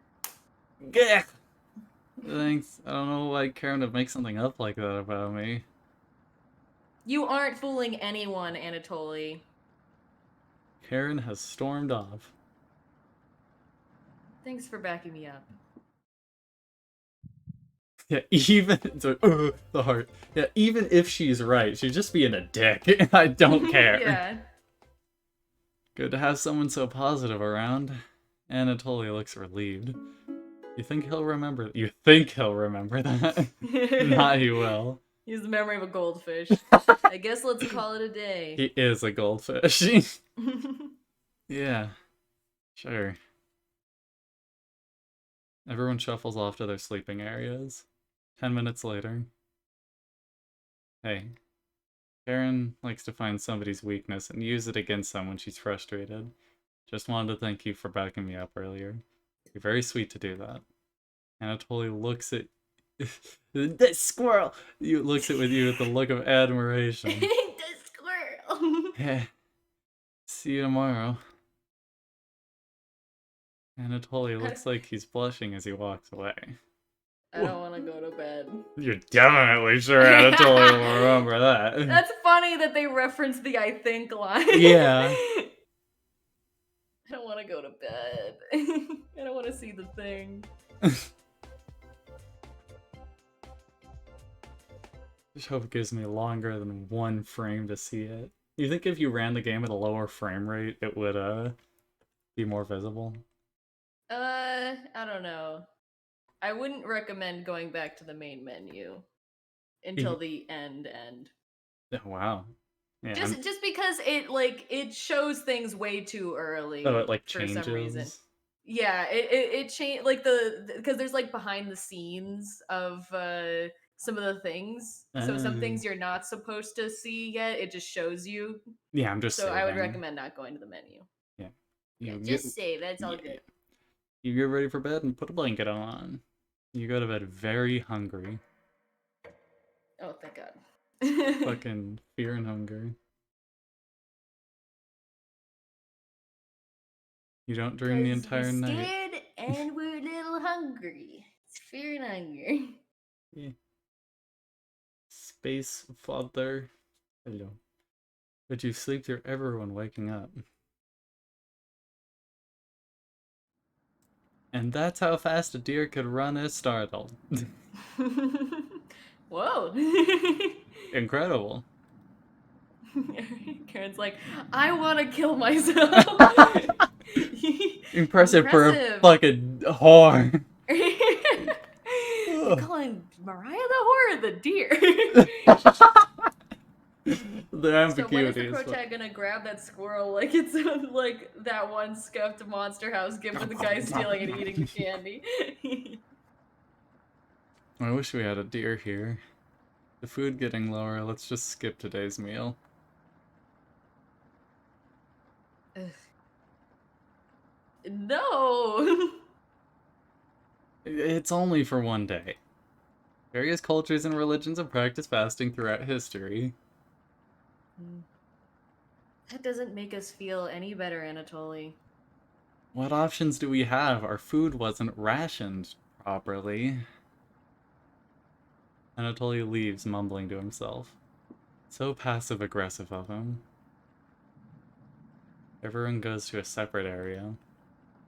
Gah! Thanks. I don't know why Karen would make something up like that about me. You aren't fooling anyone, Anatoly. Karen has stormed off. Thanks for backing me up. Yeah, even the heart. Yeah, even if she's right, she's just being a dick. I don't care. Yeah. Good to have someone so positive around. Anatoly looks relieved. You think he'll remember? You think he'll remember that? Not he will. He has the memory of a goldfish. I guess let's call it a day. He is a goldfish. Yeah, sure. Everyone shuffles off to their sleeping areas. 10 minutes later. Hey. Karen likes to find somebody's weakness and use it against them when she's frustrated. Just wanted to thank you for backing me up earlier. You're very sweet to do that. Anatoly looks at... That squirrel! Looks at you with a look of admiration. The squirrel! Yeah. See you tomorrow. Anatoly looks like he's blushing as he walks away. I don't want to go to bed. You're definitely sure Anatoly will remember that. That's funny that they reference the I think line. Yeah. I don't want to go to bed. I don't want to see the thing. Just hope it gives me longer than one frame to see it. You think if you ran the game at a lower frame rate, it would be more visible? I don't know. I wouldn't recommend going back to the main menu until the end. Oh, wow. Yeah, just because it shows things way too early. Oh, it for changes. some reason. Yeah, it changed because there's behind the scenes of some of the things. So some things you're not supposed to see yet. It just shows you. Yeah, I'm just. So saving. I would recommend not going to the menu. Yeah. Just save. That's all good. You get ready for bed and put a blanket on. You go to bed very hungry. Oh, thank God. Fucking fear and hunger. You don't dream the entire night. We're scared and we're a little hungry. It's fear and hunger. Yeah. Space Father. Hello. But you sleep through everyone waking up. And that's how fast a deer could run if startled. Whoa. Incredible. Karen's like, I want to kill myself. Impressive for a fucking whore. You calling Mariah the whore or the deer? The ambiguity So when is the Crotag gonna grab that squirrel like it's like that one scuffed Monster House gift to the guy stealing and eating the candy? I wish we had a deer here. The food getting lower, let's just skip today's meal. No! It's only for one day. Various cultures and religions have practiced fasting throughout history. That doesn't make us feel any better, Anatoly. What options do we have? Our food wasn't rationed properly. Anatoly leaves, mumbling to himself. So passive-aggressive of him. Everyone goes to a separate area.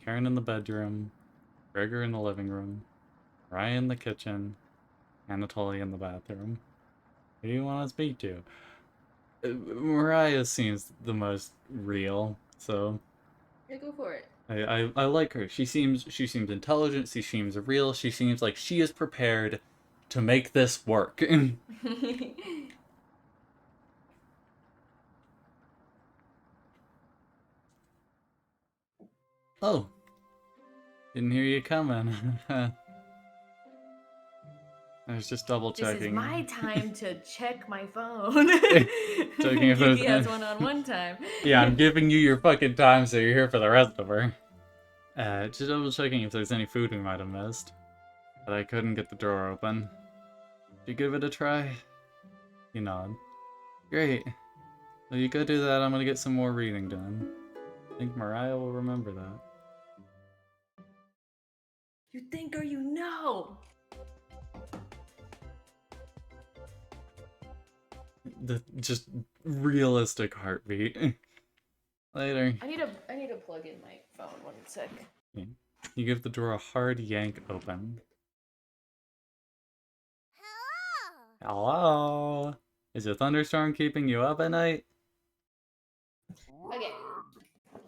Karen in the bedroom, Gregor in the living room, Ryan in the kitchen, Anatoly in the bathroom. Who do you want to speak to? Mariah seems the most real, so... Yeah, go for it. I like her. She seems intelligent, she seems real, she seems like she is prepared to make this work. Oh. Didn't hear you coming. I was just double checking. This is my time to check my phone. Checking if Yuki has one-on-one time. Yeah, I'm giving you your fucking time so you're here for the rest of her. Just double checking if there's any food we might have missed. But I couldn't get the door open. Did you give it a try? You nod. Great. Well, you go do that, I'm gonna get some more reading done. I think Mariah will remember that. You think or you know? The just realistic heartbeat. Later. I need to plug in my phone 1 sec. You give the door a hard yank open. Hello? Is a thunderstorm keeping you up at night? Okay.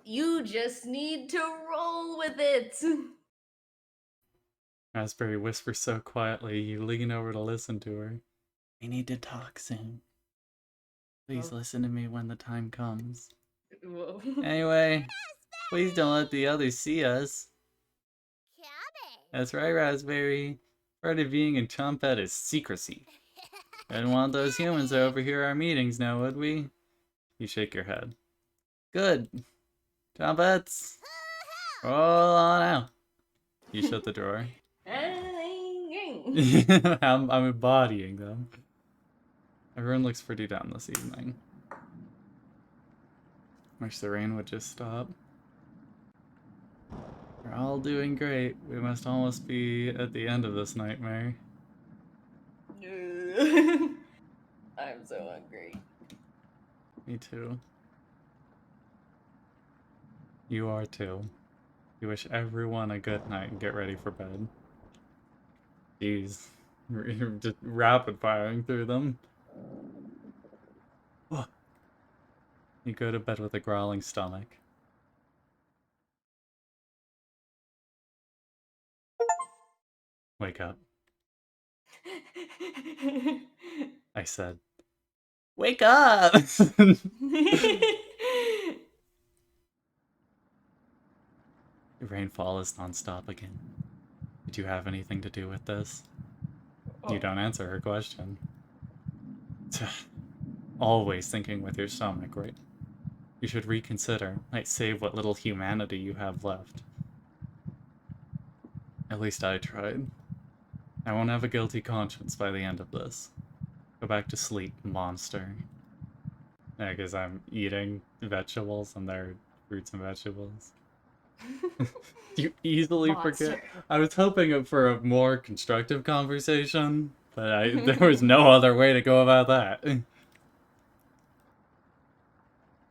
You just need to roll with it. Raspberry whispers so quietly, you lean over to listen to her. We need to talk soon. Please listen to me when the time comes. Whoa. Anyway, please don't let the others see us. That's right, Raspberry. Part of being a Chompet is secrecy. Didn't want those humans to overhear our meetings now, would we? You shake your head. Good. Chompets! Roll on out. You shut the door. I'm embodying them. Everyone looks pretty down this evening. Wish the rain would just stop. We're all doing great. We must almost be at the end of this nightmare. I'm so hungry. Me too. You are too. You wish everyone a good night and get ready for bed. Jeez. You're just rapid firing through them. You go to bed with a growling stomach. Wake up. I said, wake up! The rainfall is non-stop again. Did you have anything to do with this? Oh. You don't answer her question. Always thinking with your stomach, right? You should reconsider. Might save what little humanity you have left. At least I tried. I won't have a guilty conscience by the end of this. Go back to sleep, monster. Yeah, because I'm eating vegetables and they're fruits and vegetables. You easily forget. I was hoping for a more constructive conversation, but there was no other way to go about that. You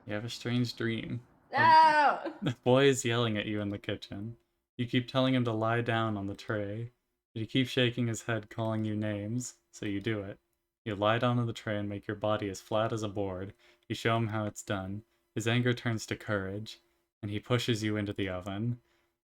have a strange dream. No! The boy is yelling at you in the kitchen. You keep telling him to lie down on the tray, but he keeps shaking his head calling you names, so you do it. You lie down on the tray and make your body as flat as a board. You show him how it's done. His anger turns to courage, and he pushes you into the oven.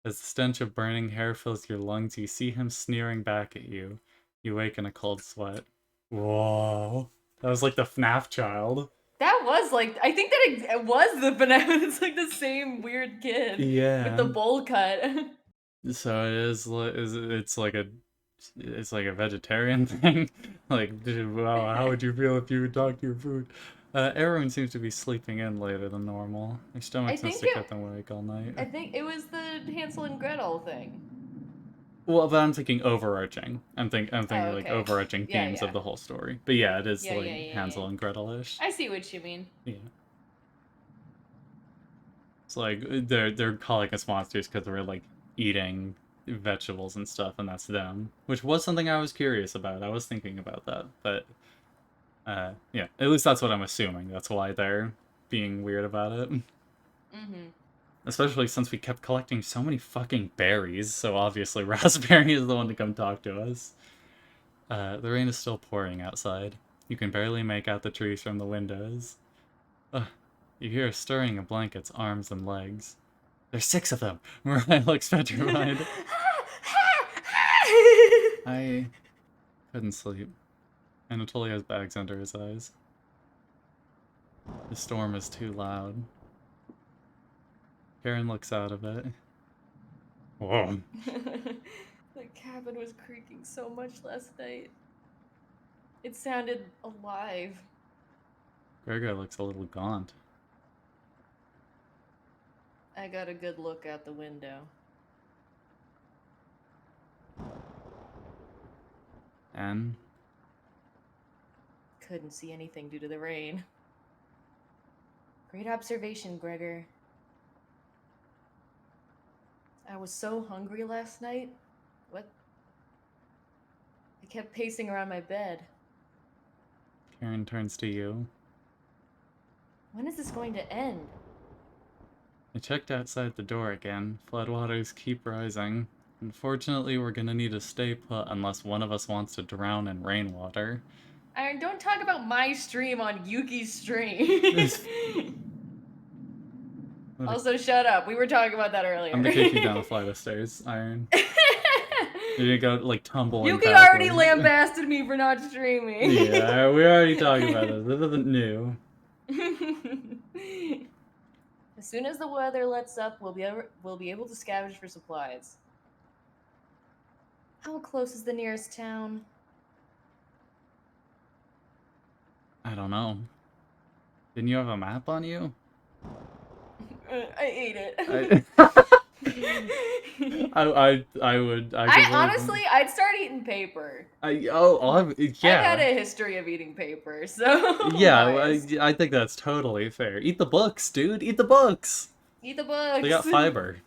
As the stench of burning hair fills your lungs, you see him sneering back at you. You wake in a cold sweat. Whoa. That was like the FNAF child. That was like, I think that it was the banana. It's like the same weird kid. Yeah. With the bowl cut. So it is, it's like a vegetarian thing. Like, wow, how would you feel if you would talk to your food? Everyone seems to be sleeping in later than normal. Their stomachs must have kept them awake all night. I think it was the Hansel and Gretel thing. Well, but I'm thinking overarching. I'm thinking okay. like overarching themes of the whole story. But yeah, it is Hansel and Gretel-ish. I see what you mean. Yeah. It's like they're calling us monsters because we're like eating vegetables and stuff, and that's them. Which was something I was curious about. I was thinking about that, but yeah, at least that's what I'm assuming. That's why they're being weird about it. Mm-hmm. Especially since we kept collecting so many fucking berries, so obviously Raspberry is the one to come talk to us. The rain is still pouring outside. You can barely make out the trees from the windows. You hear a stirring of blankets, arms, and legs. There's 6 of them! Mariah looks petrified. I couldn't sleep. Anatoly has bags under his eyes. The storm is too loud. Karen looks out of it. Whoa. The cabin was creaking so much last night. It sounded alive. Gregor looks a little gaunt. I got a good look out the window. And? Couldn't see anything due to the rain. Great observation, Gregor. I was so hungry last night. What? I kept pacing around my bed. Karen turns to you. When is this going to end? I checked outside the door again. Floodwaters keep rising. Unfortunately, we're gonna need to stay put unless one of us wants to drown in rainwater. Iron, don't talk about my stream on Yuki's stream. Also, shut up. We were talking about that earlier. I'm gonna take you down a flight of stairs, Iron. You're gonna go, like, tumbling Yuki backwards. already lambasted me for not streaming. Yeah, we already talked about this. This isn't new. As soon as the weather lets up, we'll be able to scavenge for supplies. How close is the nearest town? I don't know. Didn't you have a map on you? I ate it. Honestly, I'd start eating paper. Yeah. I've had a history of eating paper, so. Yeah, I think that's totally fair. Eat the books, dude. Eat the books. Eat the books. They got fiber.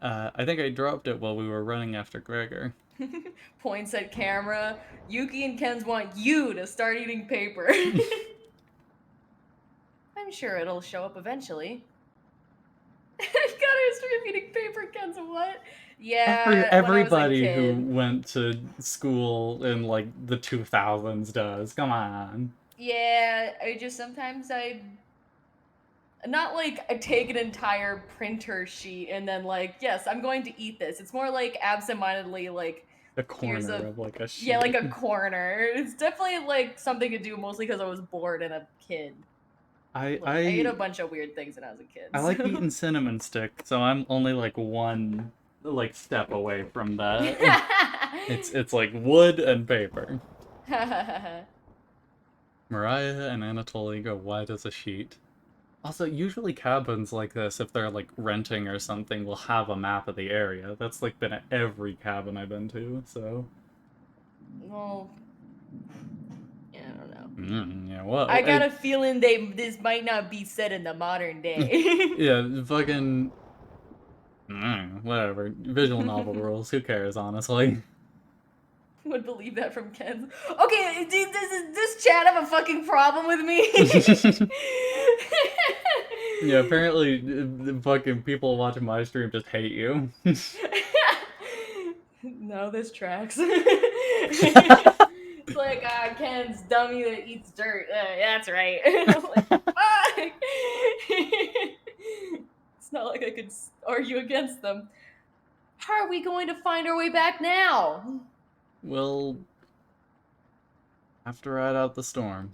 I think I dropped it while we were running after Gregor. Points at camera. Yuki and KENZ want you to start eating paper. I'm sure it'll show up eventually. I got a history of eating paper, KENZ. What? Yeah. Everybody who went to school in like the 2000s does. Come on. Yeah, sometimes not like I take an entire printer sheet and then like, yes, I'm going to eat this. It's more like absentmindedly like a corner of like a sheet. Yeah, like a corner. It's definitely like something to do mostly because I was bored and a kid. I ate a bunch of weird things when I was a kid. I like eating cinnamon stick, so I'm only like one step away from that. It's like wood and paper. Mariah and Anatoly go white as a sheet. Also, usually cabins like this, if they're like renting or something, will have a map of the area. That's like been at every cabin I've been to, so. Well, yeah, I don't know. Yeah, well. I got a feeling this might not be set in the modern day. Yeah, fucking. Whatever. Visual novel rules. Who cares, honestly? would believe that from KENZ. Okay, does this chat have a fucking problem with me? Yeah, apparently the fucking people watching my stream just hate you. No, this tracks. It's like, KENZ dummy that eats dirt. That's right. I'm like, fuck! It's not like I could argue against them. How are we going to find our way back now? We'll have to ride out the storm.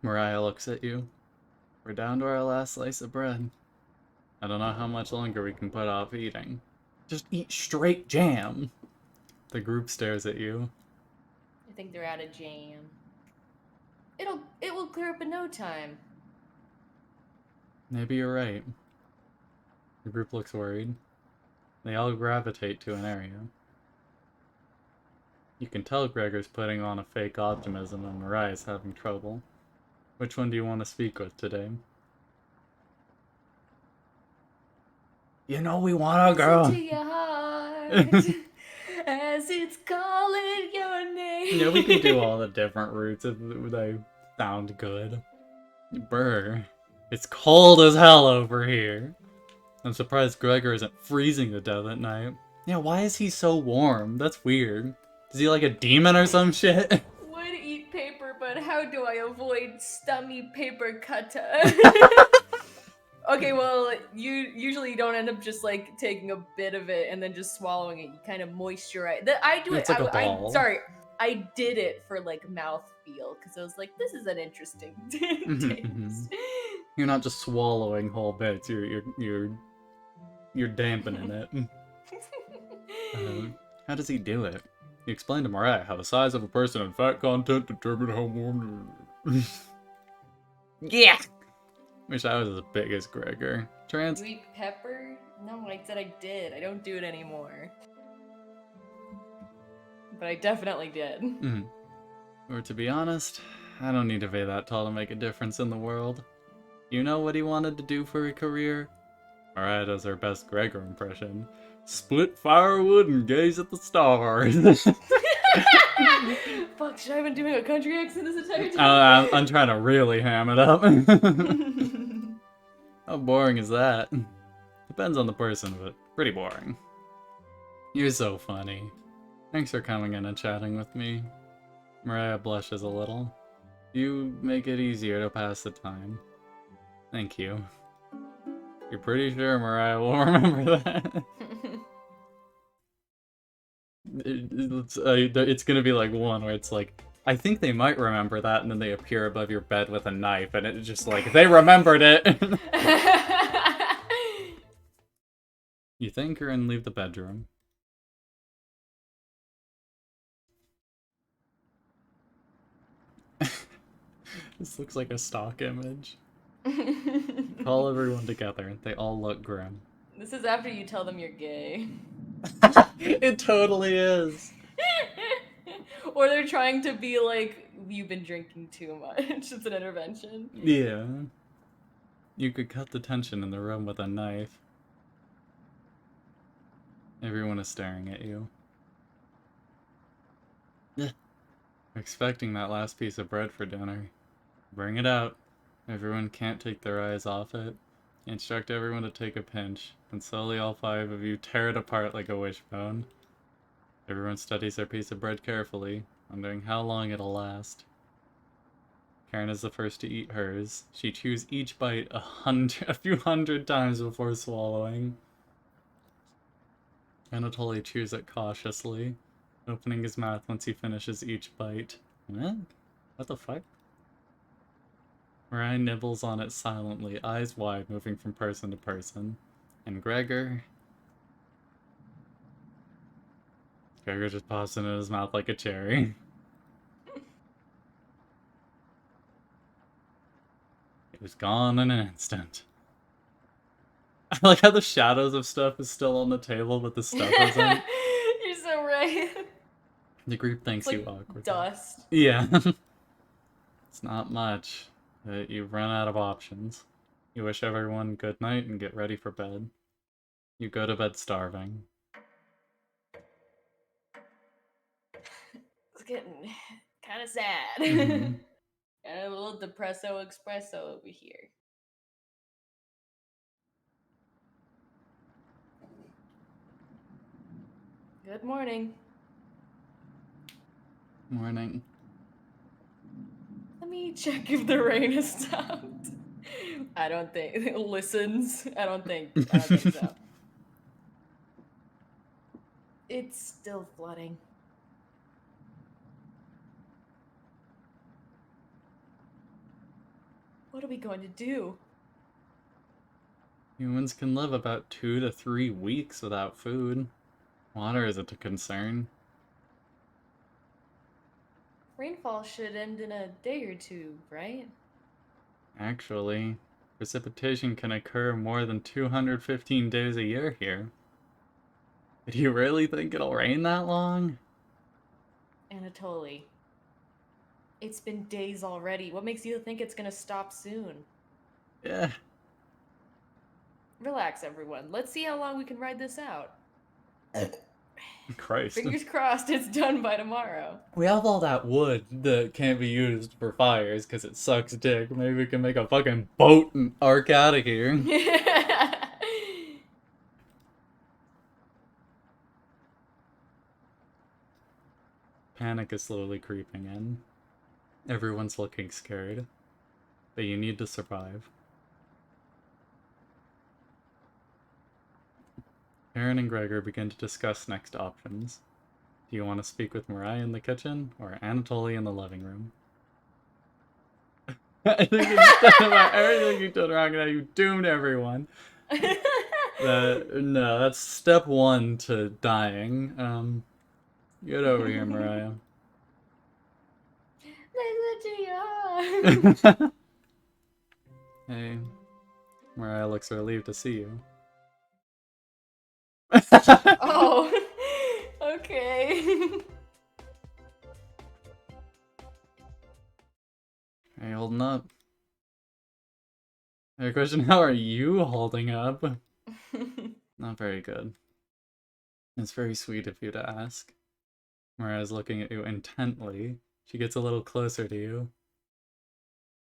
Mariah looks at you. We're down to our last slice of bread. I don't know how much longer we can put off eating. Just eat straight jam. The group stares at you. I think they're out of jam. It will clear up in no time. Maybe you're right. The group looks worried. They all gravitate to an area. You can tell Gregor's putting on a fake optimism and Mariah's having trouble. Which one do you want to speak with today? You know we want to go. Listen to your heart as it's calling your name. Yeah, we can do all the different routes if they sound good. Brr. It's cold as hell over here. I'm surprised Gregor isn't freezing to death at night. Yeah, why is he so warm? That's weird. Is he like a demon or some shit? Would eat paper, but how do I avoid stummy paper cutter? Okay, well, you usually don't end up just like taking a bit of it and then just swallowing it. You kind of moisturize. I do It's it. like a ball. Sorry, I did it for like mouthfeel because I was like, this is an interesting taste. You're not just swallowing whole bits. You're dampening it. How does he do it? He explained to Mariah how the size of a person and fat content determine how warm. Yeah. Wish I was as big as Gregor. Trans. Sweet pepper? No, I said I did. I don't do it anymore. But I definitely did. Or to be honest, I don't need to be that tall to make a difference in the world. You know what he wanted to do for a career? Mariah does her best Gregor impression. Split firewood and gaze at the stars. Fuck, should I have been doing a country accent this entire time? I'm trying to really ham it up. How boring is that? Depends on the person, but pretty boring. You're so funny. Thanks for coming in and chatting with me. Mariah blushes a little. You make it easier to pass the time. Thank you. You're pretty sure Mariah will remember that? It's gonna be like one where it's like, I think they might remember that, and then they appear above your bed with a knife, and it's just like, they remembered it! You thank her and leave the bedroom. This looks like a stock image. Call everyone together. They all look grim. This is after you tell them you're gay. It totally is. Or they're trying to be like, you've been drinking too much. It's an intervention. Yeah. You could cut the tension in the room with a knife. Everyone is staring at you. Yeah. Expecting that last piece of bread for dinner. Bring it out. Everyone can't take their eyes off it. Instruct everyone to take a pinch, and slowly all 5 of you tear it apart like a wishbone. Everyone studies their piece of bread carefully, wondering how long it'll last. Karen is the first to eat hers. She chews each bite a few hundred times before swallowing. Anatoly chews it cautiously, opening his mouth once he finishes each bite. Eh? What the fuck? Mariah nibbles on it silently, eyes wide, moving from person to person. And Gregor just pops it in his mouth like a cherry. It was gone in an instant. I like how the shadows of stuff is still on the table, but the stuff isn't. You're so right. The group thanks It's you like awkwardly. dust. Yeah. It's not much, but you've run out of options. You wish everyone good night and get ready for bed. You go to bed starving. getting kind of sad. Mhm. And a little depresso espresso over here. Good morning. Morning. Let me check if the rain has stopped. I don't think it listens. I don't think so. It's still flooding. What are we going to do? Humans can live about 2 to 3 weeks without food. Water isn't a concern. Rainfall should end in a day or two, right? Actually, precipitation can occur more than 215 days a year here. Do you really think it'll rain that long? Anatoly. It's been days already. What makes you think it's gonna stop soon? Yeah. Relax, everyone. Let's see how long we can ride this out. Christ. Fingers crossed it's done by tomorrow. We have all that wood that can't be used for fires because it sucks dick. Maybe we can make a fucking boat and arc out of here. Panic is slowly creeping in. Everyone's looking scared. But you need to survive. Aaron and Gregor begin to discuss next options. Do you want to speak with Mariah in the kitchen, or Anatoly in the living room? I think about everything you did wrong, and you doomed everyone. No, that's step 1 to dying. Get over here, Mariah. Hey, Mariah looks relieved to see you. Oh, okay. Hey, holding up? Hey, question, how are you holding up? Not very good. It's very sweet of you to ask. Mariah's looking at you intently. She gets a little closer to you.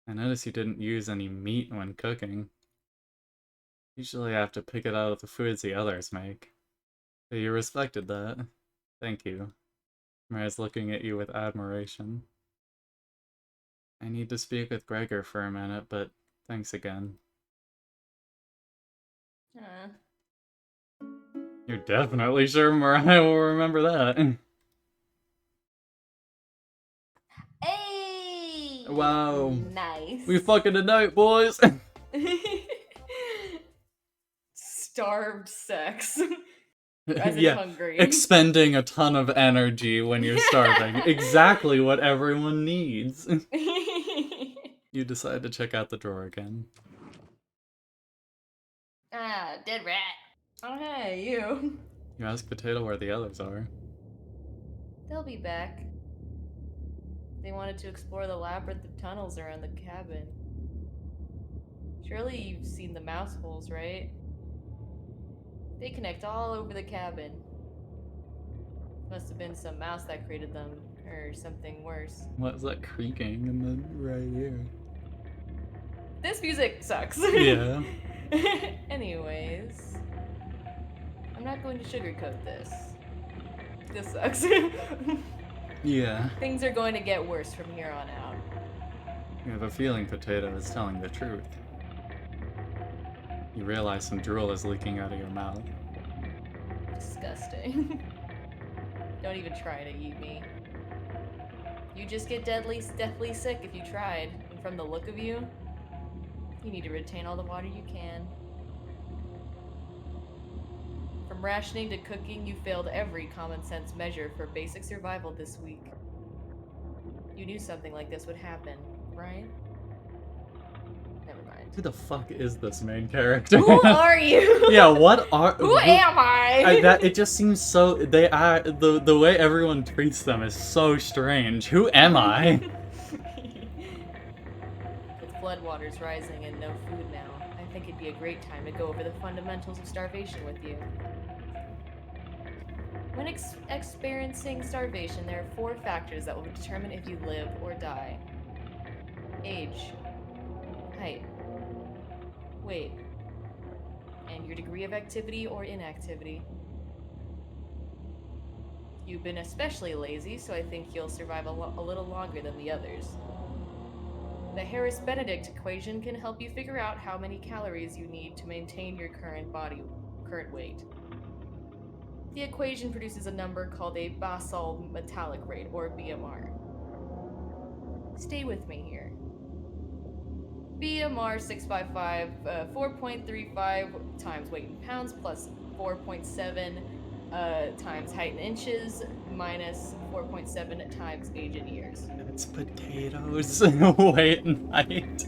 I notice you didn't use any meat when cooking. Usually I have to pick it out of the foods the others make. But you respected that. Thank you. Mariah's looking at you with admiration. I need to speak with Gregor for a minute, but thanks again. You're definitely sure Mariah will remember that. Hey! Wow. Nice. We fucking tonight, boys! Starved sex. As in Yeah, hungry. expending a ton of energy when you're starving. Exactly what everyone needs. You decide to check out the drawer again. Ah, dead rat. Oh, hey, you. You ask Potato where the others are. They'll be back. They wanted to explore the labyrinth of tunnels around the cabin. Surely you've seen the mouse holes, right? They connect all over the cabin. Must have been some mouse that created them, or something worse. What's that creaking in the right ear? This music sucks. Yeah. Anyways, I'm not going to sugarcoat this. This sucks. Yeah. Things are going to get worse from here on out. You have a feeling Potato is telling the truth. You realize some drool is leaking out of your mouth. Disgusting. Don't even try to eat me. You just get deathly sick if you tried. And from the look of you, you need to retain all the water you can. From rationing to cooking, you failed every common sense measure for basic survival this week. You knew something like this would happen, right? Never mind. Who the fuck is this main character? Who are you? Yeah, what are... Who am I? It just seems so... They are... The way everyone treats them is so strange. Who am I? With floodwaters rising and no food now, I think it'd be a great time to go over the fundamentals of starvation with you. When experiencing starvation, there are 4 factors that will determine if you live or die. Age, height, weight, and your degree of activity or inactivity. You've been especially lazy, so I think you'll survive a little longer than the others. The Harris-Benedict equation can help you figure out how many calories you need to maintain your current weight. The equation produces a number called a basal metallic rate, or BMR. Stay with me here. BMR 655, 4.35 times weight in pounds plus 4.7 times height in inches minus 4.7 times age in years. It's potatoes. Weight and height.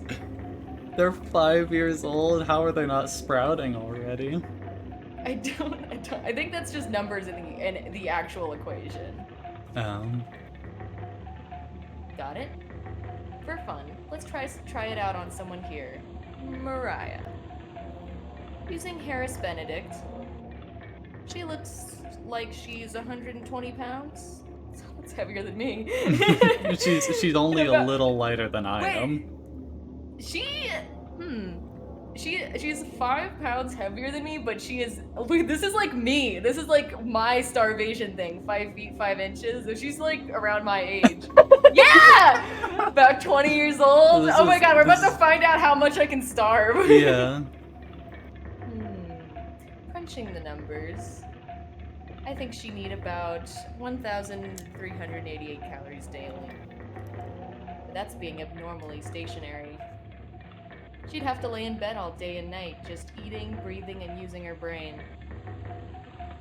They're 5 years old. How are they not sprouting already? I think that's just numbers in the actual equation. Got it? For fun, let's try it out on someone here. Mariah. Using Harris-Benedict, she looks like she's 120 pounds. It's heavier than me. she's only a little lighter than I am. She's 5 pounds heavier than me, but she is. This is like me. This is like my starvation thing. 5 feet 5 inches. So she's like around my age. Yeah, about 20 years old. Oh my god, we're about to find out how much I can starve. Yeah. Crunching the numbers, I think she need about 1,388 calories daily. But that's being abnormally stationary. She'd have to lay in bed all day and night, just eating, breathing, and using her brain.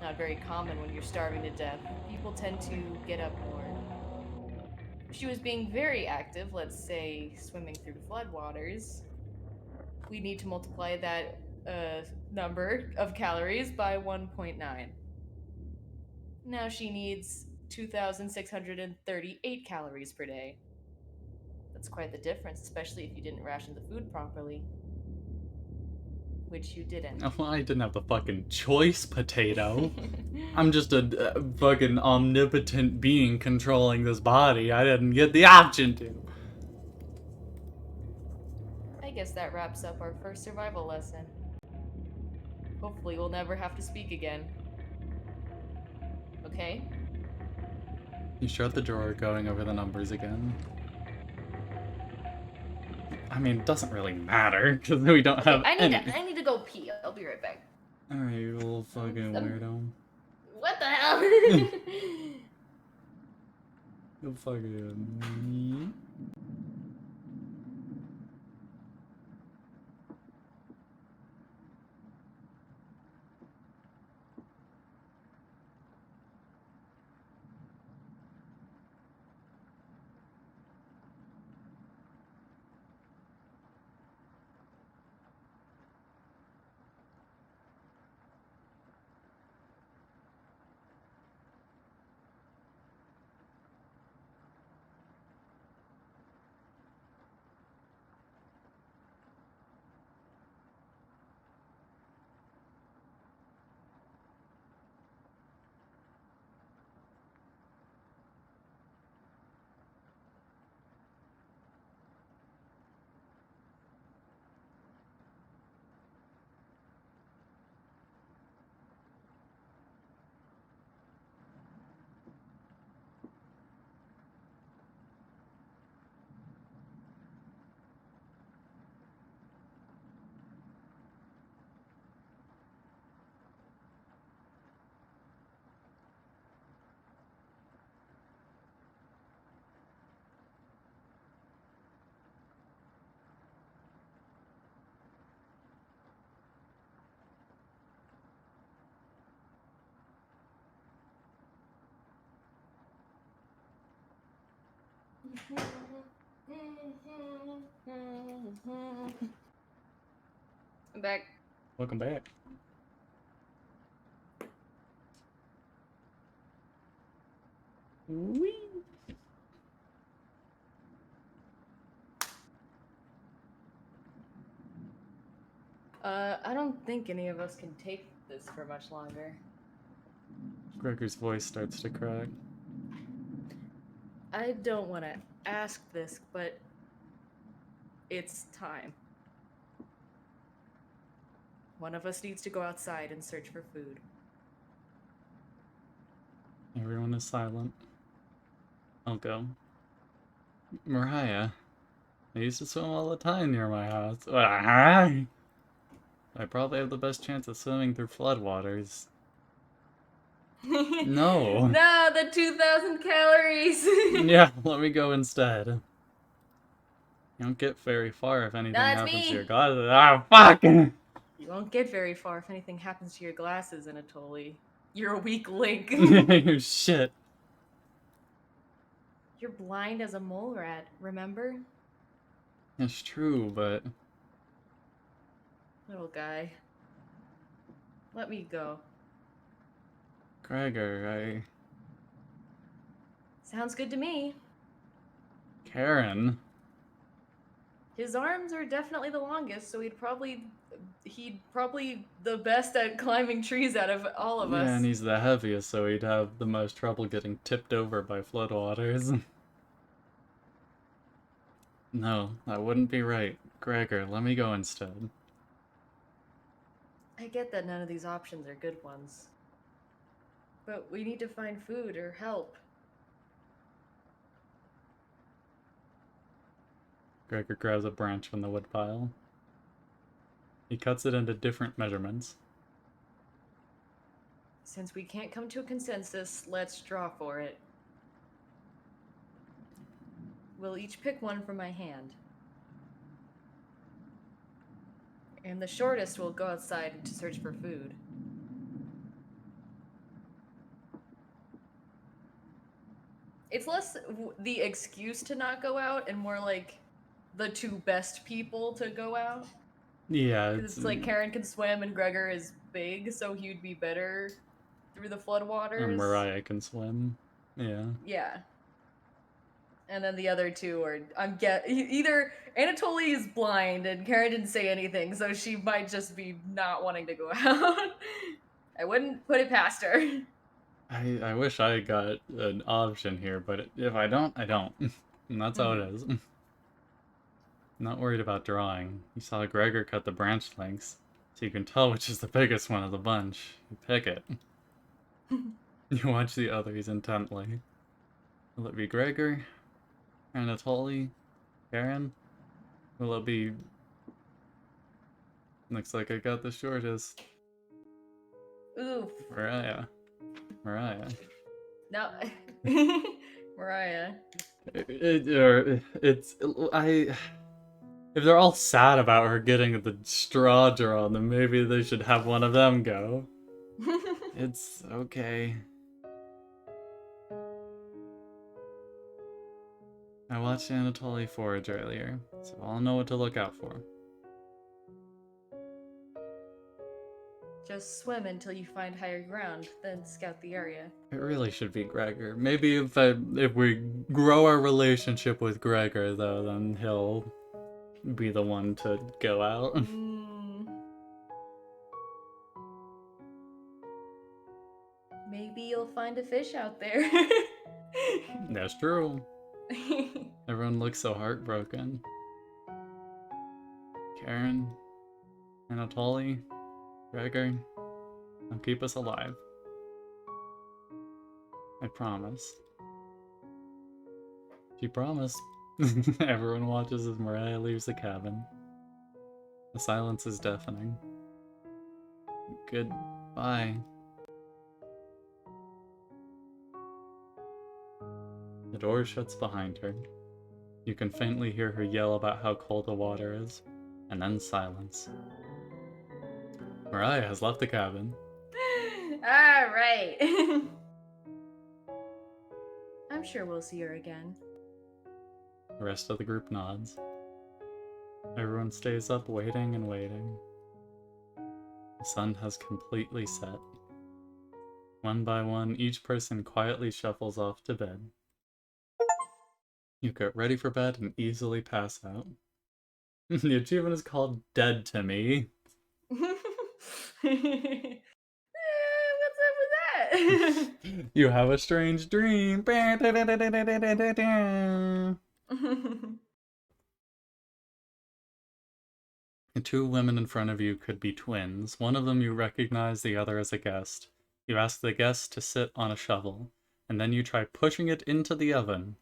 Not very common when you're starving to death. People tend to get up more. If she was being very active, let's say swimming through floodwaters, we need to multiply that number of calories by 1.9. Now she needs 2,638 calories per day. That's quite the difference, especially if you didn't ration the food properly. Which you didn't. Well, I didn't have the fucking choice, potato. I'm just a fucking omnipotent being controlling this body. I didn't get the option to. I guess that wraps up our first survival lesson. Hopefully we'll never have to speak again. Okay? You shut the drawer going over the numbers again. I mean, it doesn't really matter, because we don't have I any. need to go pee. I'll be right back. Alright, you little fucking weirdo. What the hell? You fucking... I'm back. Welcome back. Whee! I don't think any of us can take this for much longer. Gregor's voice starts to crack. I don't want to ask this, but it's time. One of us needs to go outside and search for food. Everyone is silent. I'll go. Mariah, I used to swim all the time near my house. I probably have the best chance of swimming through floodwaters. No. No, the 2,000 calories. Yeah, let me go instead. You don't get very far if anything That's happens me. to your glasses. Ah, fuck! You won't get very far if anything happens to your glasses, Anatoly. You're a weak link. You shit. You're blind as a mole rat, remember? It's true, but... Little guy. Let me go. Gregor, Sounds good to me. Karen. His arms are definitely the longest, so he'd probably the best at climbing trees out of all of us. Yeah, and he's the heaviest, so he'd have the most trouble getting tipped over by floodwaters. No, that wouldn't be right. Gregor, let me go instead. I get that none of these options are good ones. But we need to find food or help. Gregor grabs a branch from the woodpile. He cuts it into different measurements. Since we can't come to a consensus, let's draw for it. We'll each pick one from my hand. And the shortest will go outside to search for food. It's less the excuse to not go out and more like the two best people to go out. Yeah, It's like Karen can swim and Gregor is big, so he'd be better through the floodwaters. And Mariah can swim. Yeah. Yeah. And then the other two are, either Anatoly is blind and Karen didn't say anything, so she might just be not wanting to go out. I wouldn't put it past her. I wish I got an option here, but if I don't, I don't. And that's how it is. I'm not worried about drawing. You saw Gregor cut the branch lengths, so you can tell which is the biggest one of the bunch. You pick it. You watch the others intently. Will it be Gregor? Anatoly? Karen? Will it be... Looks like I got the shortest. Oof. Mariah. Mariah. No. Mariah. If they're all sad about her getting the straw drawn, then maybe they should have one of them go. It's okay. I watched Anatoly forage earlier, so I'll know what to look out for. Just swim until you find higher ground, then scout the area. It really should be Gregor. Maybe if we grow our relationship with Gregor, though, then he'll be the one to go out. Maybe you'll find a fish out there. That's true. Everyone looks so heartbroken. Karen, Anatoly, Gregor, they'll keep us alive. I promise. She promised. Everyone watches as Mariah leaves the cabin. The silence is deafening. Goodbye. The door shuts behind her. You can faintly hear her yell about how cold the water is, and then silence. Mariah has left the cabin. Alright. I'm sure we'll see her again. The rest of the group nods. Everyone stays up waiting and waiting. The sun has completely set. One by one, each person quietly shuffles off to bed. You get ready for bed and easily pass out. The achievement is called Dead to Me. What's up with that? You have a strange dream. The two women in front of you could be twins. One of them you recognize, the other as a guest. You ask the guest to sit on a shovel, and then you try pushing it into the oven.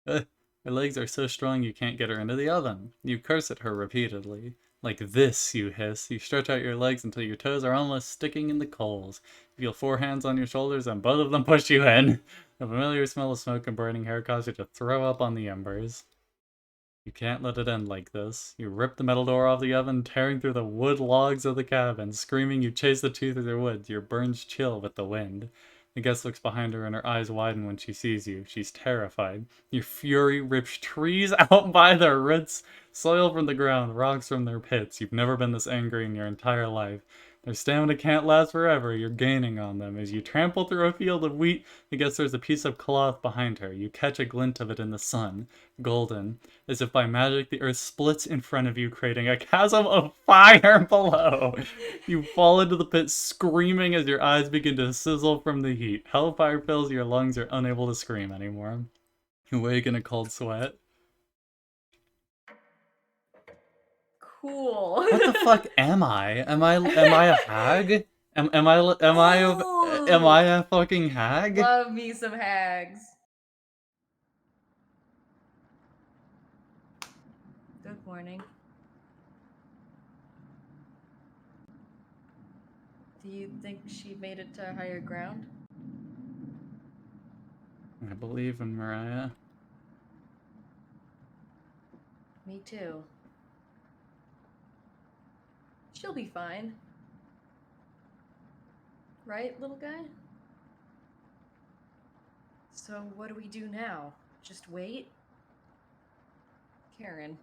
Her legs are so strong you can't get her into the oven. You curse at her repeatedly. Like this, you hiss. You stretch out your legs until your toes are almost sticking in the coals. You feel 4 hands on your shoulders and both of them push you in. The familiar smell of smoke and burning hair causes you to throw up on the embers. You can't let it end like this. You rip the metal door off the oven, tearing through the wood logs of the cabin. Screaming, you chase the two through the woods. Your burns chill with the wind. The guest looks behind her and her eyes widen when she sees you. She's terrified. Your fury rips trees out by their roots, soil from the ground, rocks from their pits. You've never been this angry in your entire life. Their stamina can't last forever. You're gaining on them. As you trample through a field of wheat, the guest there's a piece of cloth behind her. You catch a glint of it in the sun. Golden. As if by magic, the earth splits in front of you, creating a chasm of fire below. You fall into the pit screaming as your eyes begin to sizzle from the heat. Hellfire fills your lungs, you're unable to scream anymore. You wake in a cold sweat. Cool. What the fuck am I? Am I a hag? Am I a fucking hag? Love me some hags. Good morning. Do you think she made it to higher ground? I believe in Mariah. Me too. She'll be fine. Right, little guy? So what do we do now? Just wait? Karen.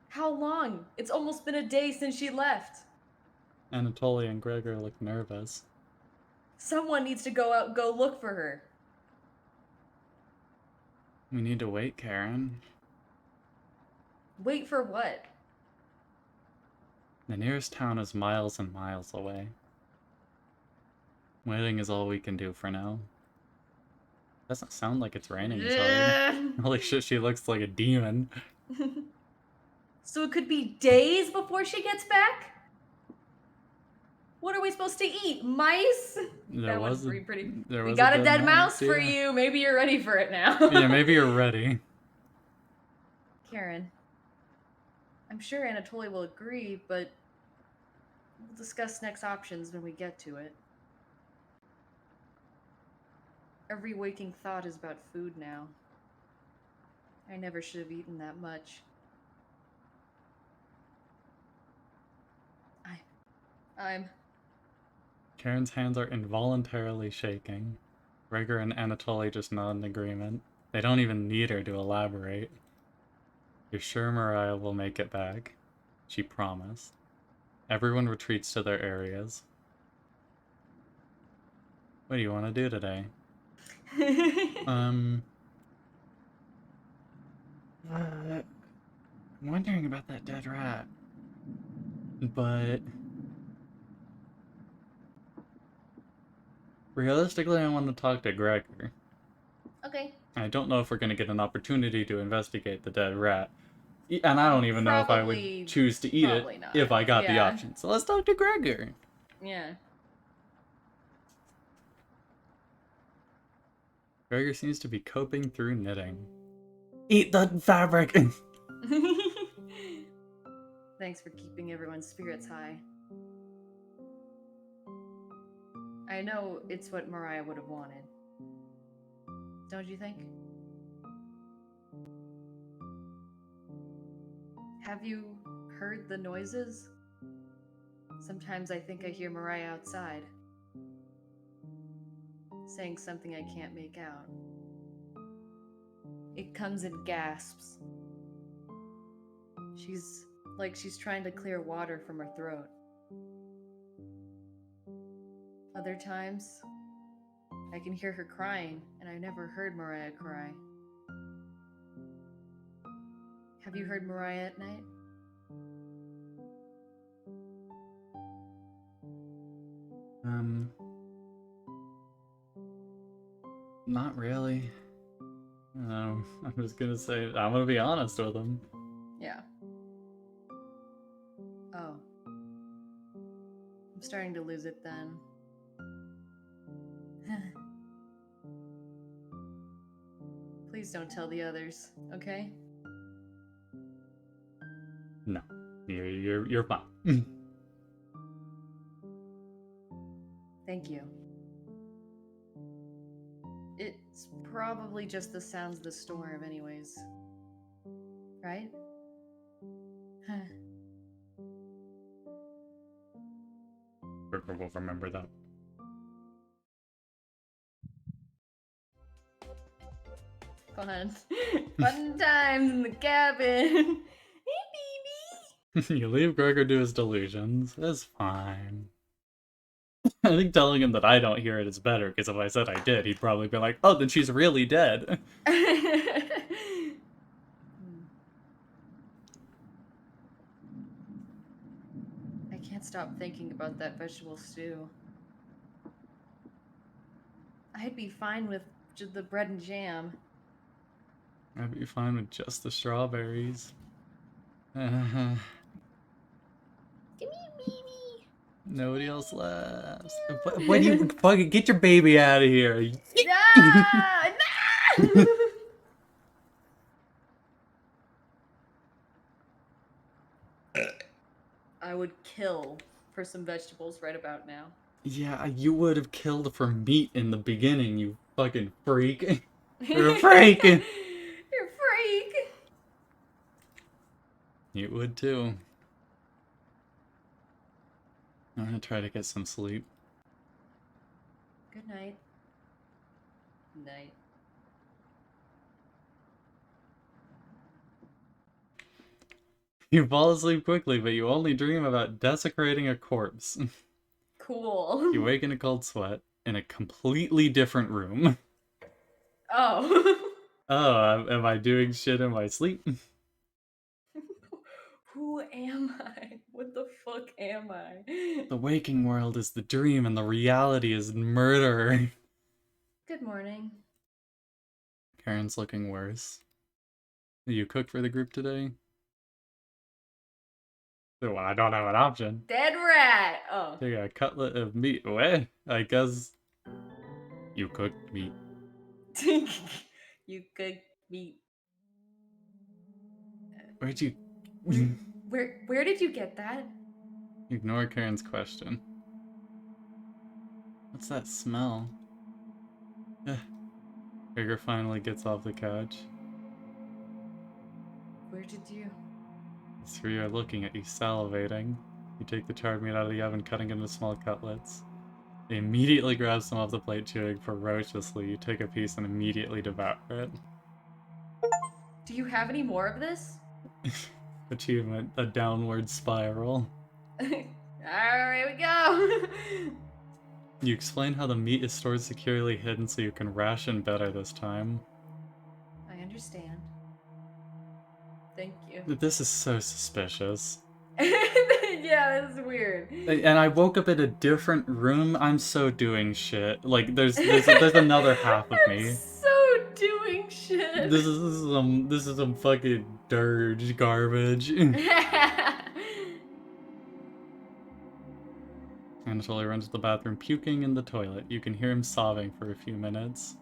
How long? It's almost been a day since she left. Anatoly and Gregor look nervous. Someone needs to go out and go look for her. We need to wait, Karen. Wait for what? The nearest town is miles and miles away. Waiting is all we can do for now. Doesn't sound like it's raining as hard. Holy shit, she looks like a demon. So it could be days before she gets back? What are we supposed to eat? Mice? That one's pretty. We got a dead mouse for you. Maybe you're ready for it now. Yeah, maybe you're ready. Karen, I'm sure Anatoly will agree, but we'll discuss next options when we get to it. Every waking thought is about food now. I never should have eaten that much. I'm... Karen's hands are involuntarily shaking. Gregor and Anatoly just nod in agreement. They don't even need her to elaborate. You're sure Mariah will make it back? She promised. Everyone retreats to their areas. What do you want to do today? I'm wondering about that dead rat. But realistically, I want to talk to Gregor. Okay. I don't know if we're going to get an opportunity to investigate the dead rat. And I don't even know if I would choose to eat it if I got the option. So let's talk to Gregor. Yeah. Gregor seems to be coping through knitting. Eat the fabric! Thanks for keeping everyone's spirits high. I know it's what Mariah would have wanted. Don't you think? Have you heard the noises? Sometimes I think I hear Mariah outside, saying something I can't make out. It comes in gasps. She's trying to clear water from her throat. Other times, I can hear her crying, and I never heard Mariah cry. Have you heard Mariah at night? Not really. I'm just gonna say, I'm gonna be honest with him. Yeah. Oh. I'm starting to lose it then. Please don't tell the others, okay? No, you're fine. Thank you. It's probably just the sounds of the storm anyways. Right? We'll remember that. Fun. Fun times in the cabin. Hey, baby. You leave Gregor to his delusions. It's fine. I think telling him that I don't hear it is better, because if I said I did, he'd probably be like, oh, then she's really dead. I can't stop thinking about that vegetable stew. I'd be fine with just the bread and jam. I'd be fine with just the strawberries. Give me a baby. Nobody else laughs. What do you fucking get your baby out of here? Ah, no! I would kill for some vegetables right about now. Yeah, you would have killed for meat in the beginning, you fucking freak. You're a freak! You're a freak! You would too. I'm gonna try to get some sleep. Good night. Night. You fall asleep quickly, but you only dream about desecrating a corpse. Cool. You wake in a cold sweat in a completely different room. Oh. Oh, am I doing shit in my sleep? Who am I? What the fuck am I? The waking world is the dream and the reality is murder. Good morning. Karen's looking worse. You cook for the group today? Well, I don't have an option. Dead rat! Oh. Take a cutlet of meat. What? I guess you cooked meat. You could be. Where'd you... Where did you get that? Ignore Karen's question. What's that smell? Gregor finally gets off the couch. Where did you? The three are looking at you, salivating. You take the charred meat out of the oven, cutting into small cutlets. They immediately grab some off the plate, chewing ferociously. You take a piece and immediately devour it. Do you have any more of this? Achievement, a downward spiral. Alright, we go! You explain how the meat is stored securely hidden so you can ration better this time. I understand. Thank you. This is so suspicious. Yeah, this is weird. And I woke up in a different room. I'm so doing shit. Like there's another half of me. I'm so doing shit. This is some fucking dirge garbage. Anatoly runs to the bathroom, puking in the toilet. You can hear him sobbing for a few minutes.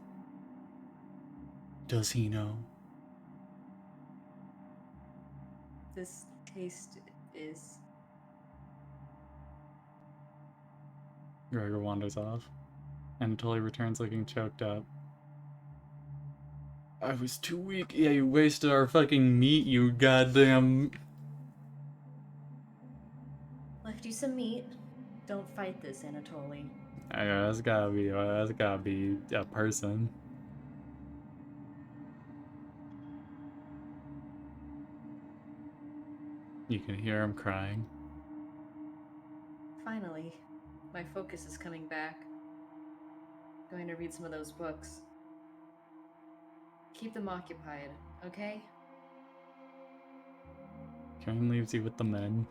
Does he know? This taste is... Gregor wanders off. Anatoly returns looking choked up. I was too weak. Yeah, you wasted our fucking meat, you goddamn... Left you some meat. Don't fight this, Anatoly. Yeah, that's gotta be a person. You can hear him crying. Finally, my focus is coming back. Going to read some of those books. Keep them occupied, okay? Karen leaves you with the men.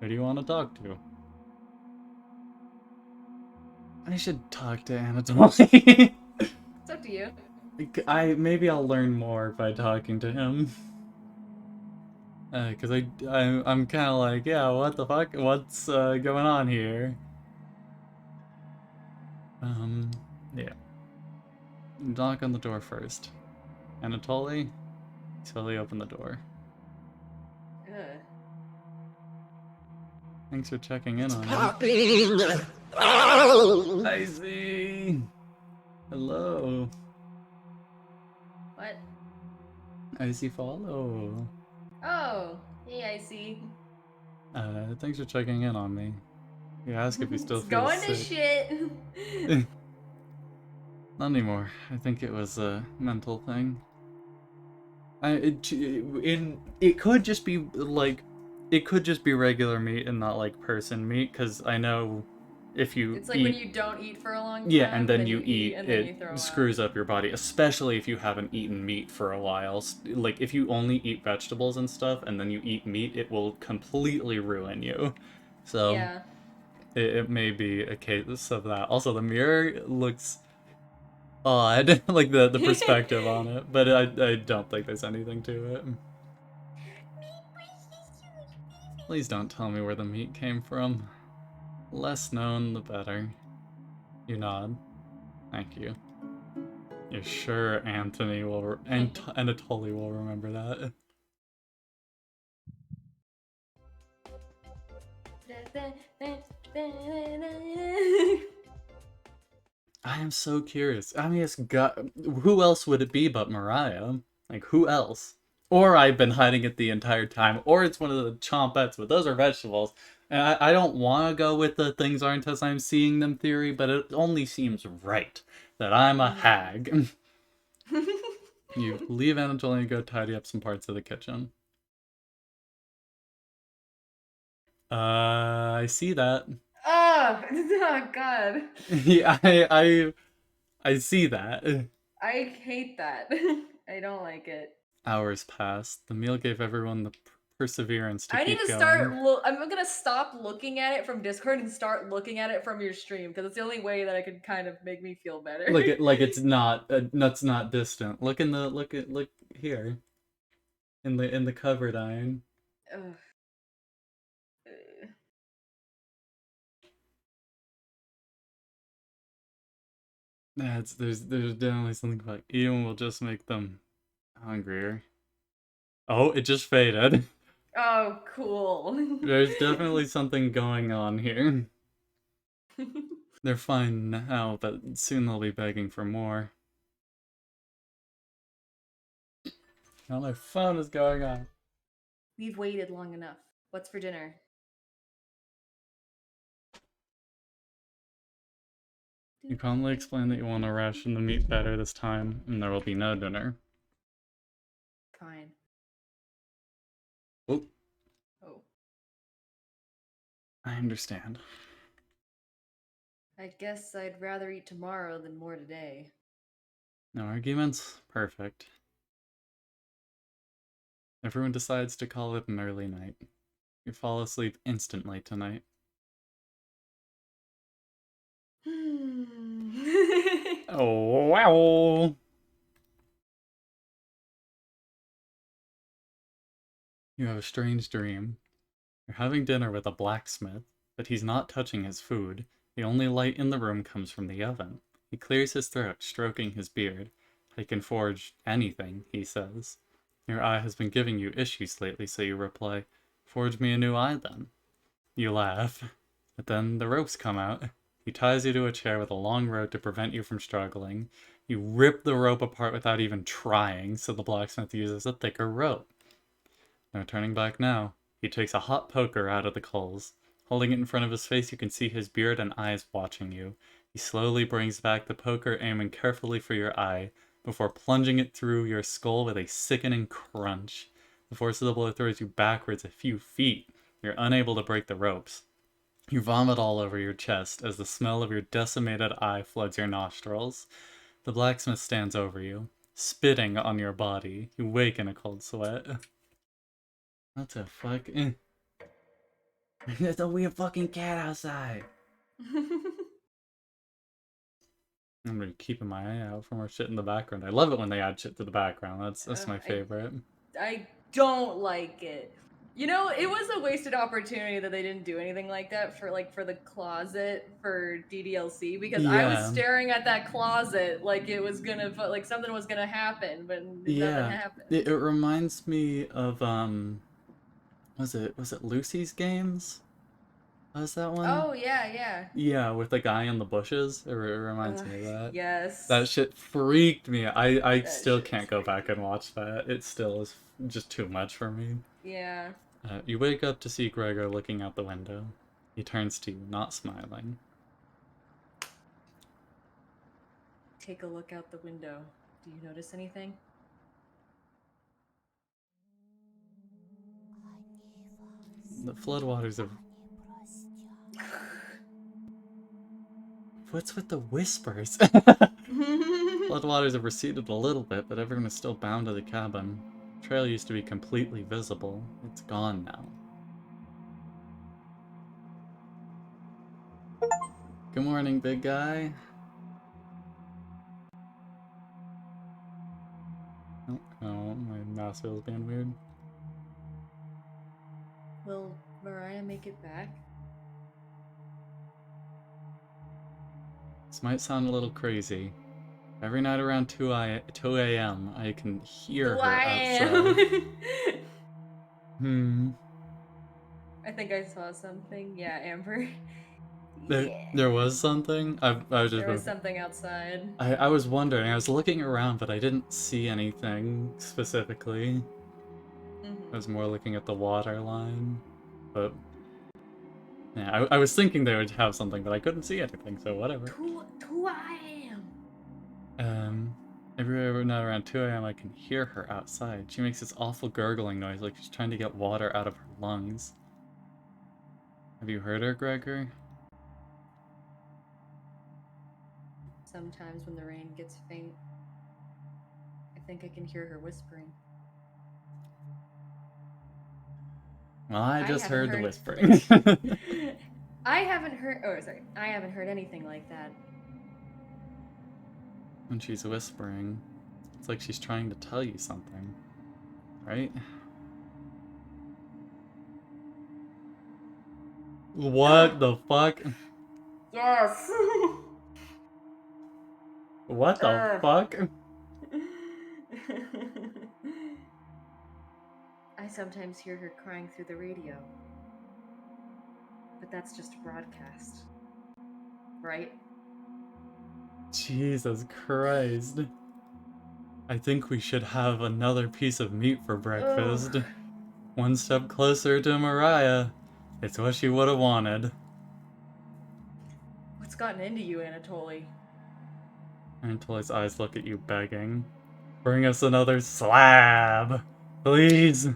Who do you want to talk to? I should talk to Anatoly. It's up to to you. Maybe I'll learn more by talking to him. Cause I'm kind of like, yeah, what the fuck? What's going on here? Yeah. Knock on the door first. Anatoly, slowly open the door. Ugh. Thanks for checking in on me. Popping. I see. Hello. What? I see follow. Oh, hey, I see. Thanks for checking in on me. You ask if you still It's feel going to sick. shit. Not anymore. I think it was a mental thing. It could just be like, it could just be regular meat and not like person meat, because I know if you It's like eat, when you don't eat for a long time, yeah, and then you eat, eat, and then it you throw screws up. up your body, especially if you haven't eaten meat for a while. Like, if you only eat vegetables and stuff, and then you eat meat, it will completely ruin you. So, Yeah. it may be a case of that. Also, the mirror looks odd, like the perspective on it, but I don't think there's anything to it. Please don't tell me where the meat came from. Less known, the better. You nod. Thank you. You're sure Anthony will, Anatoly will remember that. I am so curious. I mean, who else would it be but Mariah? Like, who else? Or I've been hiding it the entire time, or it's one of the chompettes, but those are vegetables. And I don't want to go with the things aren't as I'm seeing them theory, but it only seems right that I'm a hag. You leave Anatoly and go tidy up some parts of the kitchen. I see that. Oh, oh God. Yeah, I see that. I hate that. I don't like it. Hours passed. The meal gave everyone the perseverance to I need keep to start going. I'm gonna stop looking at it from Discord and start looking at it from your stream because it's the only way that I could kind of make me feel better. Like it's not that's not distant. Look in the look here in the covered iron. Ugh. That's there's definitely something about eating will just make them hungrier. Oh, it just faded. Oh, cool. There's definitely something going on here. They're fine now, but soon they'll be begging for more. Now my phone is going on. We've waited long enough. What's for dinner? You calmly explain that you want to ration the meat better this time, and there will be no dinner. Fine. Oh, Oh. I understand. I guess I'd rather eat tomorrow than more today. No arguments? Perfect. Everyone decides to call it an early night. You fall asleep instantly tonight. Oh, wow! You have a strange dream. You're having dinner with a blacksmith, but he's not touching his food. The only light in the room comes from the oven. He clears his throat, stroking his beard. I can forge anything, he says. Your eye has been giving you issues lately, so you reply, forge me a new eye then. You laugh. But then the ropes come out. He ties you to a chair with a long rope to prevent you from struggling. You rip the rope apart without even trying, so the blacksmith uses a thicker rope. No turning back now. He takes a hot poker out of the coals. Holding it in front of his face, you can see his beard and eyes watching you. He slowly brings back the poker, aiming carefully for your eye, before plunging it through your skull with a sickening crunch. The force of the blow throws you backwards a few feet. You're unable to break the ropes. You vomit all over your chest as the smell of your decimated eye floods your nostrils. The blacksmith stands over you, spitting on your body. You wake in a cold sweat. What the fuck? There's a weird fucking cat outside. I'm gonna be keeping my eye out for more shit in the background. I love it when they add shit to the background. That's my favorite. I don't like it. You know, it was a wasted opportunity that they didn't do anything like that for the closet for DDLC, because I was Yeah. staring at that closet like it was gonna like something was gonna happen, but nothing Yeah. happened. It reminds me of was it Lucy's Games? Was that one? Oh yeah, yeah. Yeah, with the guy in the bushes. It reminds Ugh, me of that. That yes. shit freaked me. I That still shit was can't go back freaky. and watch that. It still is just too much for me. Yeah. You wake up to see Gregor looking out the window. He turns to you, not smiling. Take a look out the window. Do you notice anything? The floodwaters have... What's with the whispers? Floodwaters have receded a little bit, but everyone is still bound to the cabin. The trail used to be completely visible. It's gone now. Good morning, big guy. Oh, my mouse wheel's being weird. Will Mariah make it back? This might sound a little crazy. Every night around 2 a.m., I can hear Who her I outside. am. I think I saw something. Yeah, Amber. There was something? I was just... There was something outside. I was wondering, I was looking around, but I didn't see anything specifically. I was more looking at the water line. But yeah, I was thinking they would have something, but I couldn't see anything, so whatever. Who I am. Every night around 2 a.m. I can hear her outside. She makes this awful gurgling noise like she's trying to get water out of her lungs. Have you heard her, Gregor? Sometimes when the rain gets faint, I think I can hear her whispering. Well, I just haven't heard the whispering. I haven't heard. Oh, sorry. I haven't heard anything like that. When she's whispering, it's like she's trying to tell you something, right? What the fuck? Yes. What the fuck? I sometimes hear her crying through the radio. But that's just a broadcast. Right? Jesus Christ. I think we should have another piece of meat for breakfast. Ugh. One step closer to Mariah. It's what she would have wanted. What's gotten into you, Anatoly? Anatoly's eyes look at you begging. Bring us another slab! Please!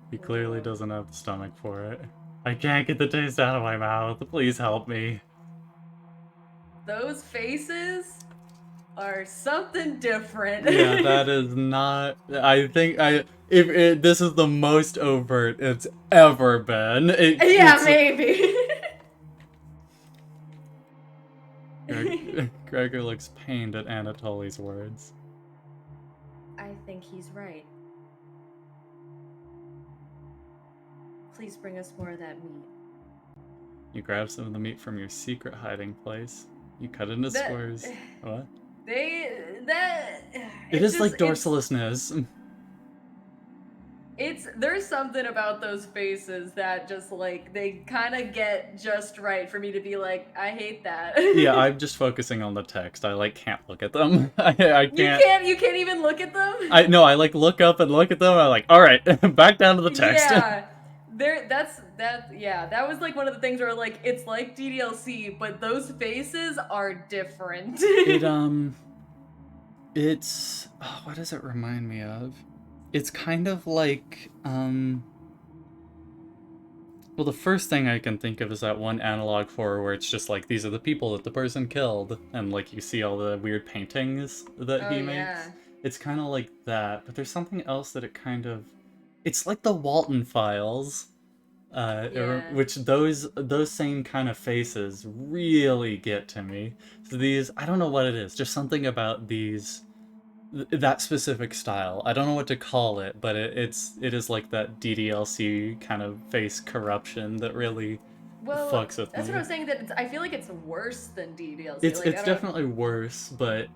He clearly doesn't have the stomach for it. I can't get the taste out of my mouth. Please help me. Those faces are something different. Yeah, that is not... I think this is the most overt it's ever been. Yeah, maybe. Gregor looks pained at Anatoly's words. I think he's right. Please bring us more of that meat. You grab some of the meat from your secret hiding place. You cut it into squares. What? It is like dorsalessness. There's something about those faces that just like they kind of get just right for me to be like, I hate that. Yeah, I'm just focusing on the text. I can't look at them. I can't. You can't even look at them. I look up and look at them. I'm like, all right, back down to the text. Yeah, that was like one of the things where like it's like DDLC, but those faces are different. It's what does it remind me of? It's kind of like well, the first thing I can think of is that one analog horror where it's just like these are the people that the person killed, and like you see all the weird paintings that he makes. Yeah. It's kind of like that, but there's something else that it's like the Walton Files. Yeah. which those same kind of faces really get to me. So these, I don't know what it is, just something about these, that specific style. I don't know what to call it, but it is like that DDLC kind of face corruption that really Well, fucks with that's what me. I was saying. That I feel like it's worse than DDLC. It's Like it's I don't. definitely worse, but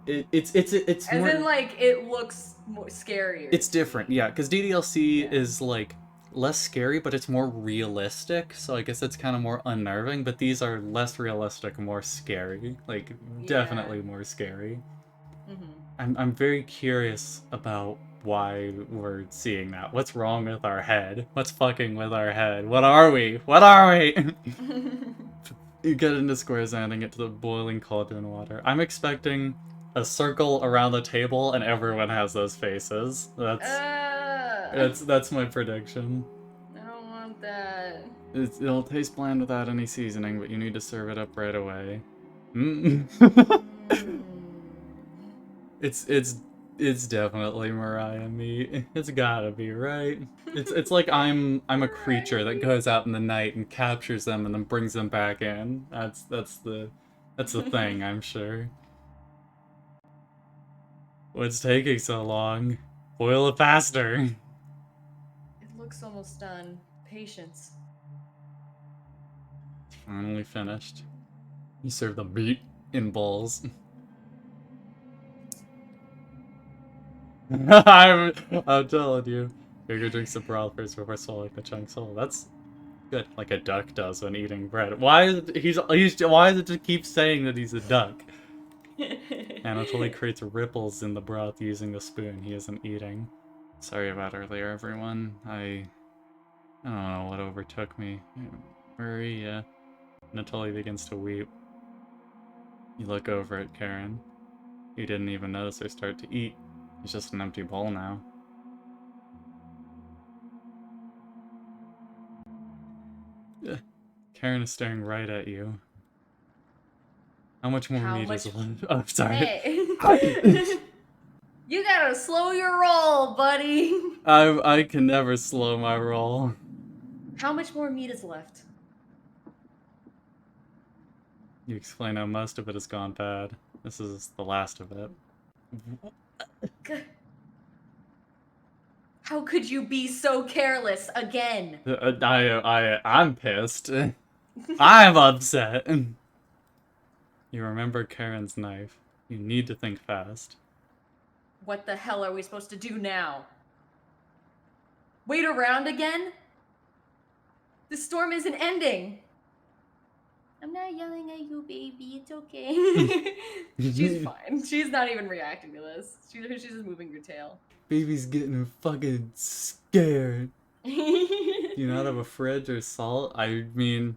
it's As more. in, like it looks more scarier. It's to different, me. yeah, because DDLC Yeah. is like less scary, but it's more realistic. So I guess it's kind of more unnerving. But these are less realistic, more scary. Like Yeah. definitely more scary. Mm-hmm. I'm very curious about why we're seeing that. What's wrong with our head? What's fucking with our head? What are we? What are we? You get into squares and get to the boiling cauldron water. I'm expecting a circle around the table and everyone has those faces. I That's my prediction. don't want that. It'll taste bland without any seasoning, but you need to serve it up right away. Mm. Mm. It's definitely Mariah meat. It's gotta be, right? It's like I'm a creature that goes out in the night and captures them and then brings them back in. That's the thing, I'm sure. What's taking so long? Boil it faster. It looks almost done. Patience. It's finally finished. You serve the meat in bowls. I'm telling you. You're gonna drink some broth first before swallowing the chunks whole. That's good, like a duck does when eating bread. Why is it, why does it just keep saying that he's a duck? Anatoly creates ripples in the broth using the spoon he isn't eating. Sorry about earlier, everyone. I don't know what overtook me. Maria. Anatoly begins to weep. You look over at Karen. You didn't even notice her start to eat. It's just an empty bowl now. Karen is staring right at you. How much more How meat is much? left? Oh, sorry. Hey. You gotta slow your roll, buddy. I can never slow my roll. How much more meat is left? You explain how most of it has gone bad. This is the last of it. How could you be so careless again? I'm pissed. I'm upset. You remember Karen's knife. You need to think fast. What the hell are we supposed to do now? Wait around again? The storm isn't ending. I'm not yelling at you, baby. It's okay. She's fine. She's not even reacting to this. She's just moving her tail. Baby's getting fucking scared. Do you not have a fridge or salt? I mean,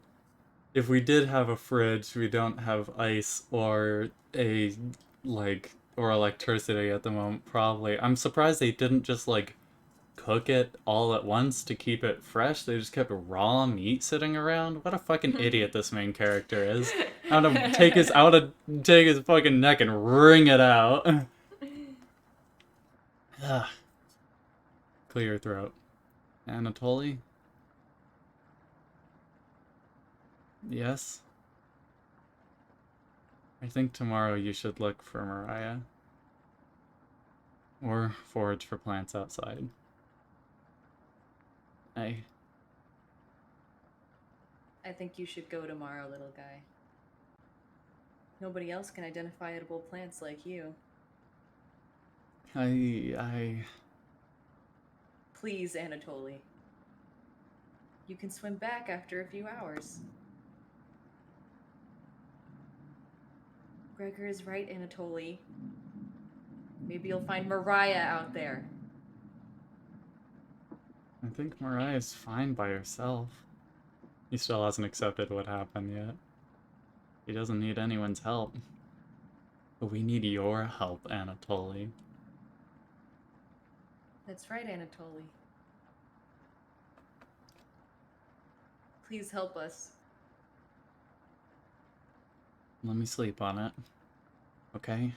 if we did have a fridge, we don't have ice or or electricity at the moment, probably. I'm surprised they didn't just, like, cook it all at once to keep it fresh. They just kept raw meat sitting around. What a fucking idiot this main character is. I want to take his fucking neck and wring it out. Ugh. Clear your throat. Anatoly? Yes? I think tomorrow you should look for Mariah. Or forage for plants outside. I think you should go tomorrow, little guy. Nobody else can identify edible plants like you. Please, Anatoly. You can swim back after a few hours. Gregor is right, Anatoly. Maybe you'll find Mariah out there. I think Mariah's fine by herself. He still hasn't accepted what happened yet. He doesn't need anyone's help. But we need your help, Anatoly. That's right, Anatoly. Please help us. Let me sleep on it. Okay?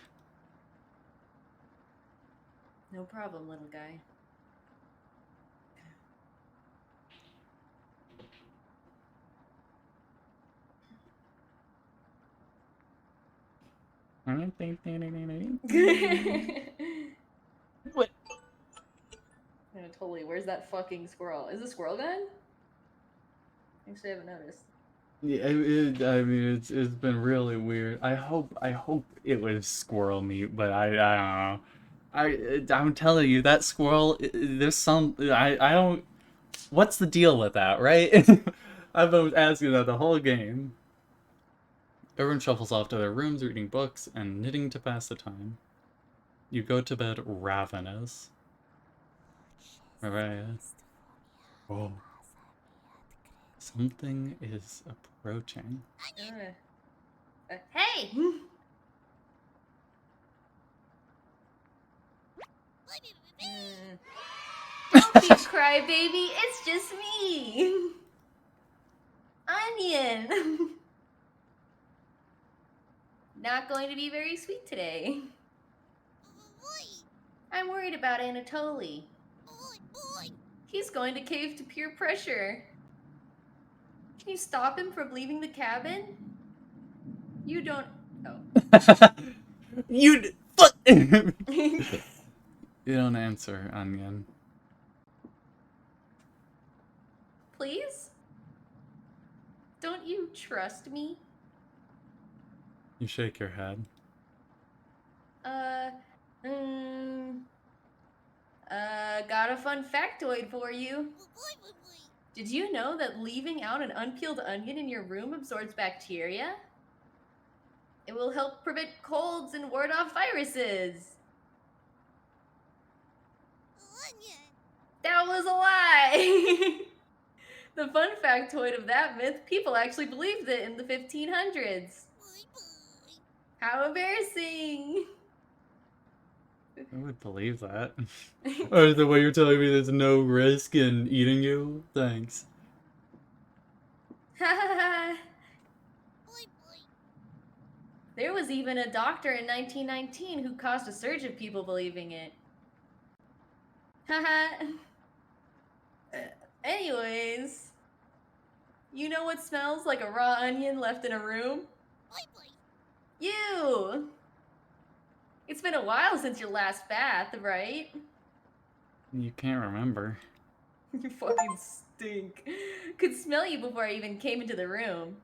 No problem, little guy. What? Totally. Where's that fucking squirrel? Is it a squirrel gun? Actually, I haven't noticed. Yeah, I mean, it's been really weird. I hope it was squirrel meat, but I don't know. I'm telling you, that squirrel. There's some. I don't. What's the deal with that, right? I've been asking that the whole game. Everyone shuffles off to their rooms, reading books and knitting to pass the time. You go to bed ravenous. Mariah. Oh. Something is approaching. Hey! Don't you cry, baby. It's just me. Onion. Not going to be very sweet today. I'm worried about Anatoly. He's going to cave to peer pressure. Can you stop him from leaving the cabin? You don't... Oh. You don't answer, Onion. Please? Don't you trust me? You shake your head. Got a fun factoid for you. Did you know that leaving out an unpeeled onion in your room absorbs bacteria? It will help prevent colds and ward off viruses. That was a lie! The fun factoid of that myth, people actually believed it in the 1500s. How embarrassing! I would believe that. Or the way you're telling me there's no risk in eating you? Thanks. There was even a doctor in 1919 who caused a surge of people believing it. Haha. Anyways, you know what smells like a raw onion left in a room? You! It's been a while since your last bath, right? You can't remember. You fucking stink. Could smell you before I even came into the room.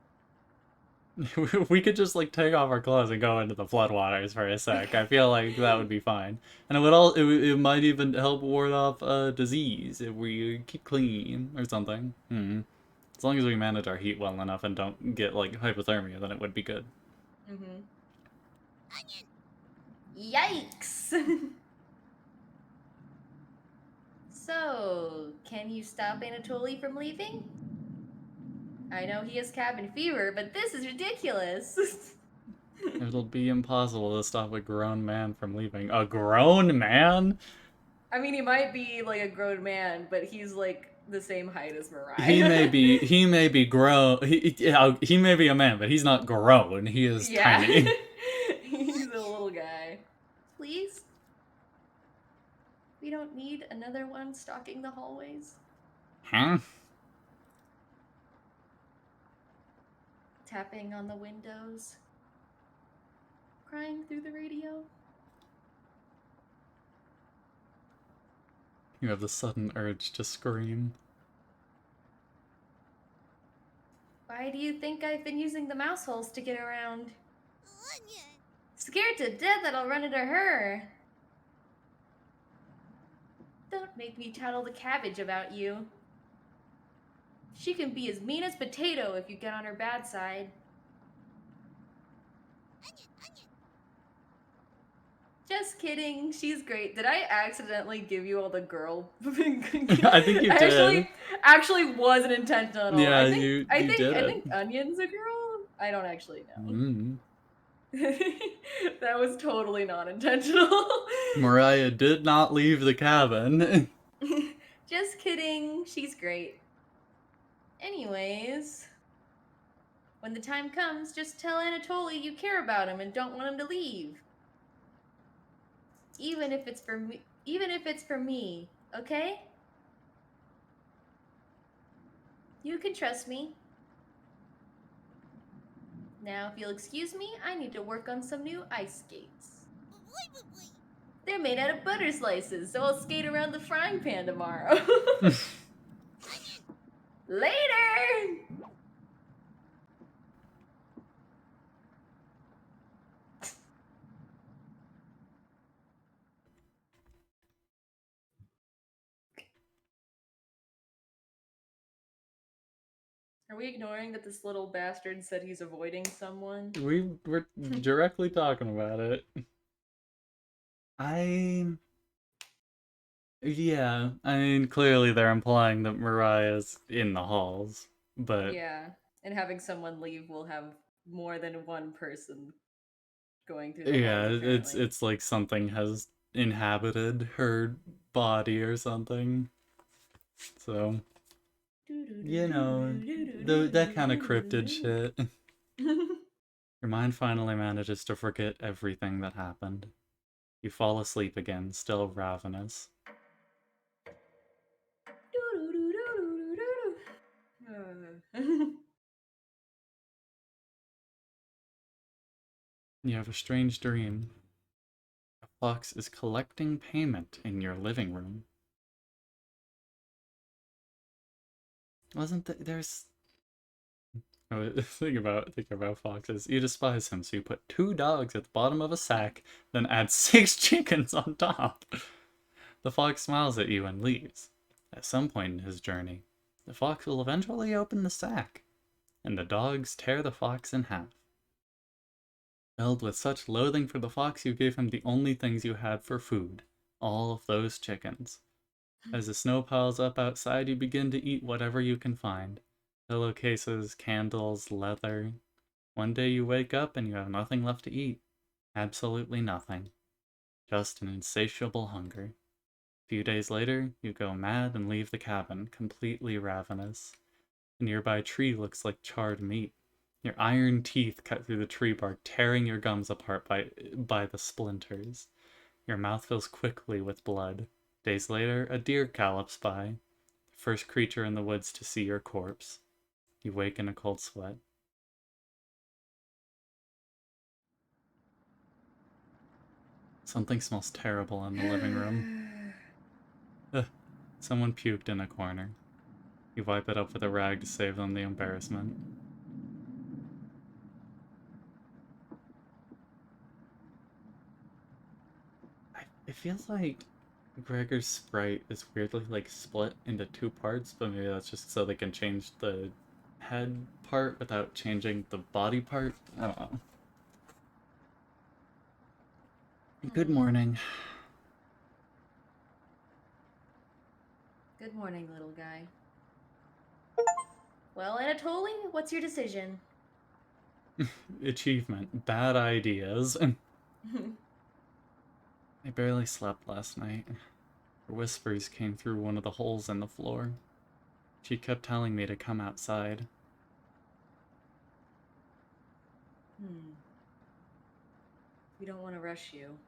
We could just like take off our clothes and go into the floodwaters for a sec. I feel like that would be fine, and it might even help ward off disease if we keep clean or something. As long as we manage our heat well enough and don't get like hypothermia, then it would be good. Yikes! So, can you stop Anatoly from leaving? I know he has cabin fever, but this is ridiculous. It'll be impossible to stop a grown man from leaving. A grown man? I mean, he might be like a grown man, but he's like the same height as Mariah. He may be grown. He may be a man, but he's not grown. He is tiny. He's a little guy. Please? We don't need another one stalking the hallways. Huh? Tapping on the windows. Crying through the radio. You have the sudden urge to scream. Why do you think I've been using the mouse holes to get around? Scared to death that I'll run into her. Don't make me tattle the cabbage about you. She can be as mean as potato if you get on her bad side. Just kidding. She's great. Did I accidentally give you all the girl? I think you did. Actually wasn't intentional. Yeah, I did think Onion's a girl. I don't actually know. That was totally not intentional. Mariah did not leave the cabin. Just kidding. She's great. Anyways, when the time comes, just tell Anatoly you care about him and don't want him to leave. Even if it's for me, okay? You can trust me. Now, if you'll excuse me, I need to work on some new ice skates. They're made out of butter slices, so I'll skate around the frying pan tomorrow. Later! Are we ignoring that this little bastard said he's avoiding someone? We're directly talking about it. Yeah, I mean, clearly they're implying that Mariah's in the halls, but Yeah, and having someone leave will have more than one person going through the yeah, halls, apparently. it's like something has inhabited her body or something. So, you know, that kind of cryptid shit. Your mind finally manages to forget everything that happened. You fall asleep again, still ravenous. You have a strange dream. A fox is collecting payment in your living room. Wasn't there's oh, think about foxes. You despise him, so you put 2 dogs at the bottom of a sack, then add 6 chickens on top. The fox smiles at you and leaves. At some point in his journey, the fox will eventually open the sack, and the dogs tear the fox in half. Filled with such loathing for the fox, you gave him the only things you had for food, all of those chickens. As the snow piles up outside, you begin to eat whatever you can find. Pillowcases, candles, leather. One day you wake up and you have nothing left to eat. Absolutely nothing. Just an insatiable hunger. A few days later, you go mad and leave the cabin, completely ravenous. A nearby tree looks like charred meat. Your iron teeth cut through the tree bark, tearing your gums apart by the splinters. Your mouth fills quickly with blood. Days later, a deer gallops by, the first creature in the woods to see your corpse. You wake in a cold sweat. Something smells terrible in the living room. Ugh. Someone puked in a corner. You wipe it up with a rag to save them the embarrassment. It feels like Gregor's sprite is weirdly like split into 2 parts, but maybe that's just so they can change the head part without changing the body part. I don't know. Good morning. Good morning, little guy. Well, Anatoly, what's your decision? Achievement. Bad ideas. I barely slept last night. Her whispers came through one of the holes in the floor. She kept telling me to come outside. We don't want to rush you.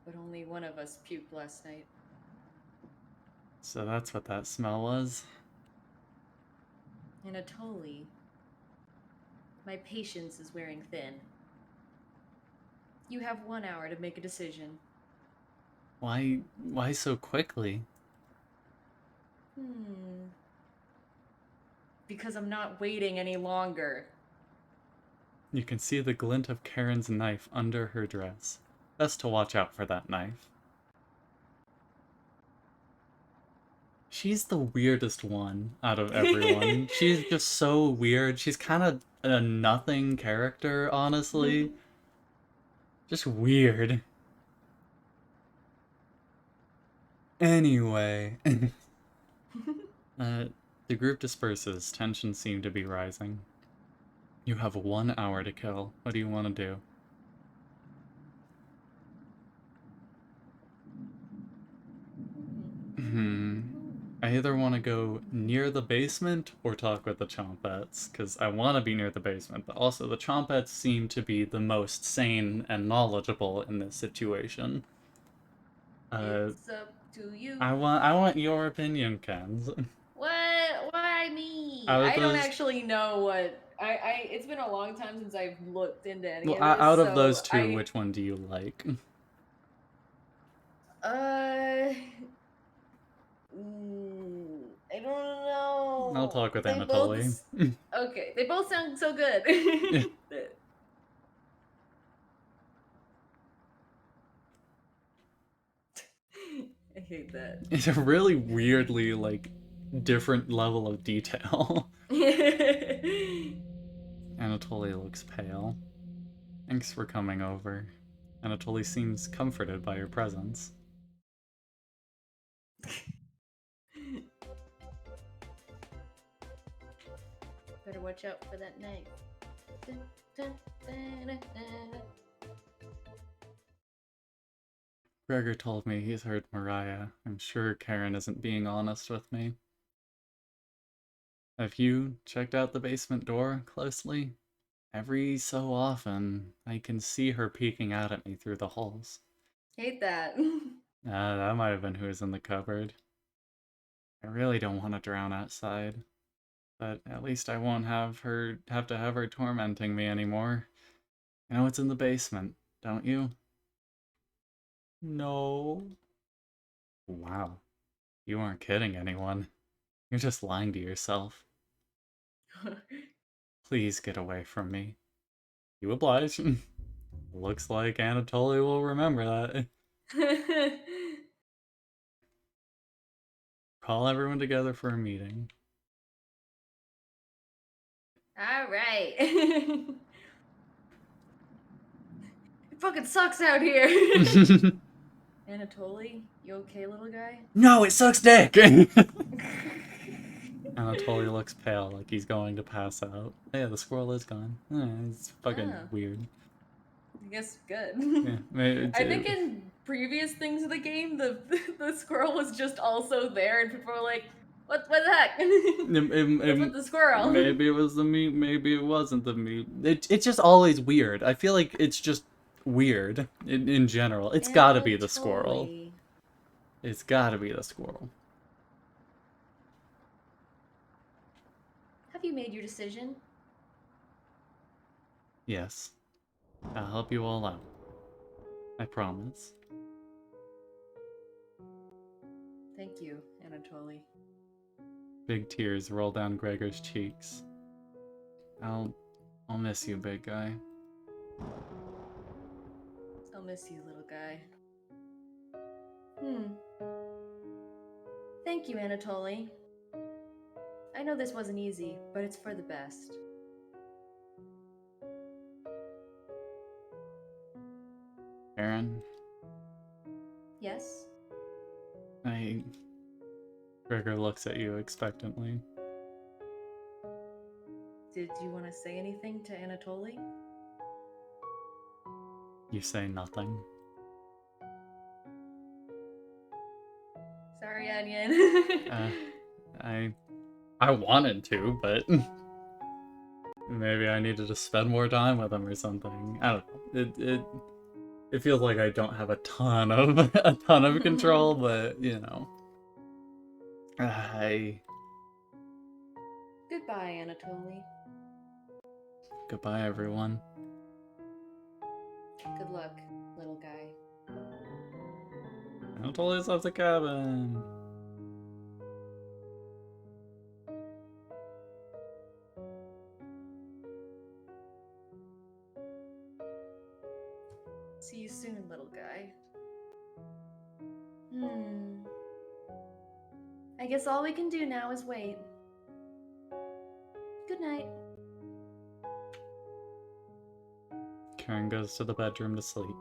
But only one of us puked last night. So that's what that smell was? Anatoly, my patience is wearing thin. You have 1 hour to make a decision. Why so quickly? Because I'm not waiting any longer. You can see the glint of Karen's knife under her dress. Best to watch out for that knife. She's the weirdest one out of everyone. She's just so weird. She's kind of a nothing character, honestly. Just weird. Anyway. The group disperses. Tensions seem to be rising. You have 1 hour to kill. What do you want to do? I either want to go near the basement or talk with the Chompettes, because I want to be near the basement, but also the Chompettes seem to be the most sane and knowledgeable in this situation. It's up to you. I want your opinion, KENZ. What? Why me? Out of I don't those- actually know what It's been a long time since I've looked into any Well, of this. out of so those two, which one do you like? I don't know. I'll talk with They Anatoly. Okay, they both sound so good. Yeah. I hate that. It's a really weirdly, like, different level of detail. Anatoly looks pale. Thanks for coming over. Anatoly seems comforted by your presence. Better watch out for that knife. Gregor told me he's heard Mariah. I'm sure Karen isn't being honest with me. Have you checked out the basement door closely? Every so often, I can see her peeking out at me through the holes. Hate that. That might have been who was in the cupboard. I really don't want to drown outside. But at least I won't have to have her tormenting me anymore. You know it's in the basement, don't you? No. Wow. You aren't kidding anyone. You're just lying to yourself. Please get away from me. You oblige. Looks like Anatoly will remember that. Call everyone together for a meeting. All right. It fucking sucks out here. Anatoly, you okay, little guy? No, it sucks dick! Anatoly looks pale, like he's going to pass out. Yeah, the squirrel is gone. It's fucking weird. I guess good. Yeah, I think in previous things of the game, the squirrel was just also there, and people were like, "What the heck? What's with the squirrel?" Maybe it was the meat, maybe it wasn't the meat. It's just always weird. I feel like it's just weird in general. It's gotta be the squirrel. It's gotta be the squirrel. Have you made your decision? Yes. I'll help you all out. I promise. Thank you, Anatoly. Big tears roll down Gregor's cheeks. I'll miss you, big guy. I'll miss you, little guy. Thank you, Anatoly. I know this wasn't easy, but it's for the best. Aaron? Yes? Gregor looks at you expectantly. Did you want to say anything to Anatoly? You say nothing. Sorry, Onion. I wanted to, but maybe I needed to spend more time with him or something. I don't know. It feels like I don't have a ton of control, but you know. Goodbye, Anatoly. Goodbye, everyone. Good luck, little guy. Anatoly's left the cabin. See you soon, little guy. I guess all we can do now is wait. Good night. Karen goes to the bedroom to sleep.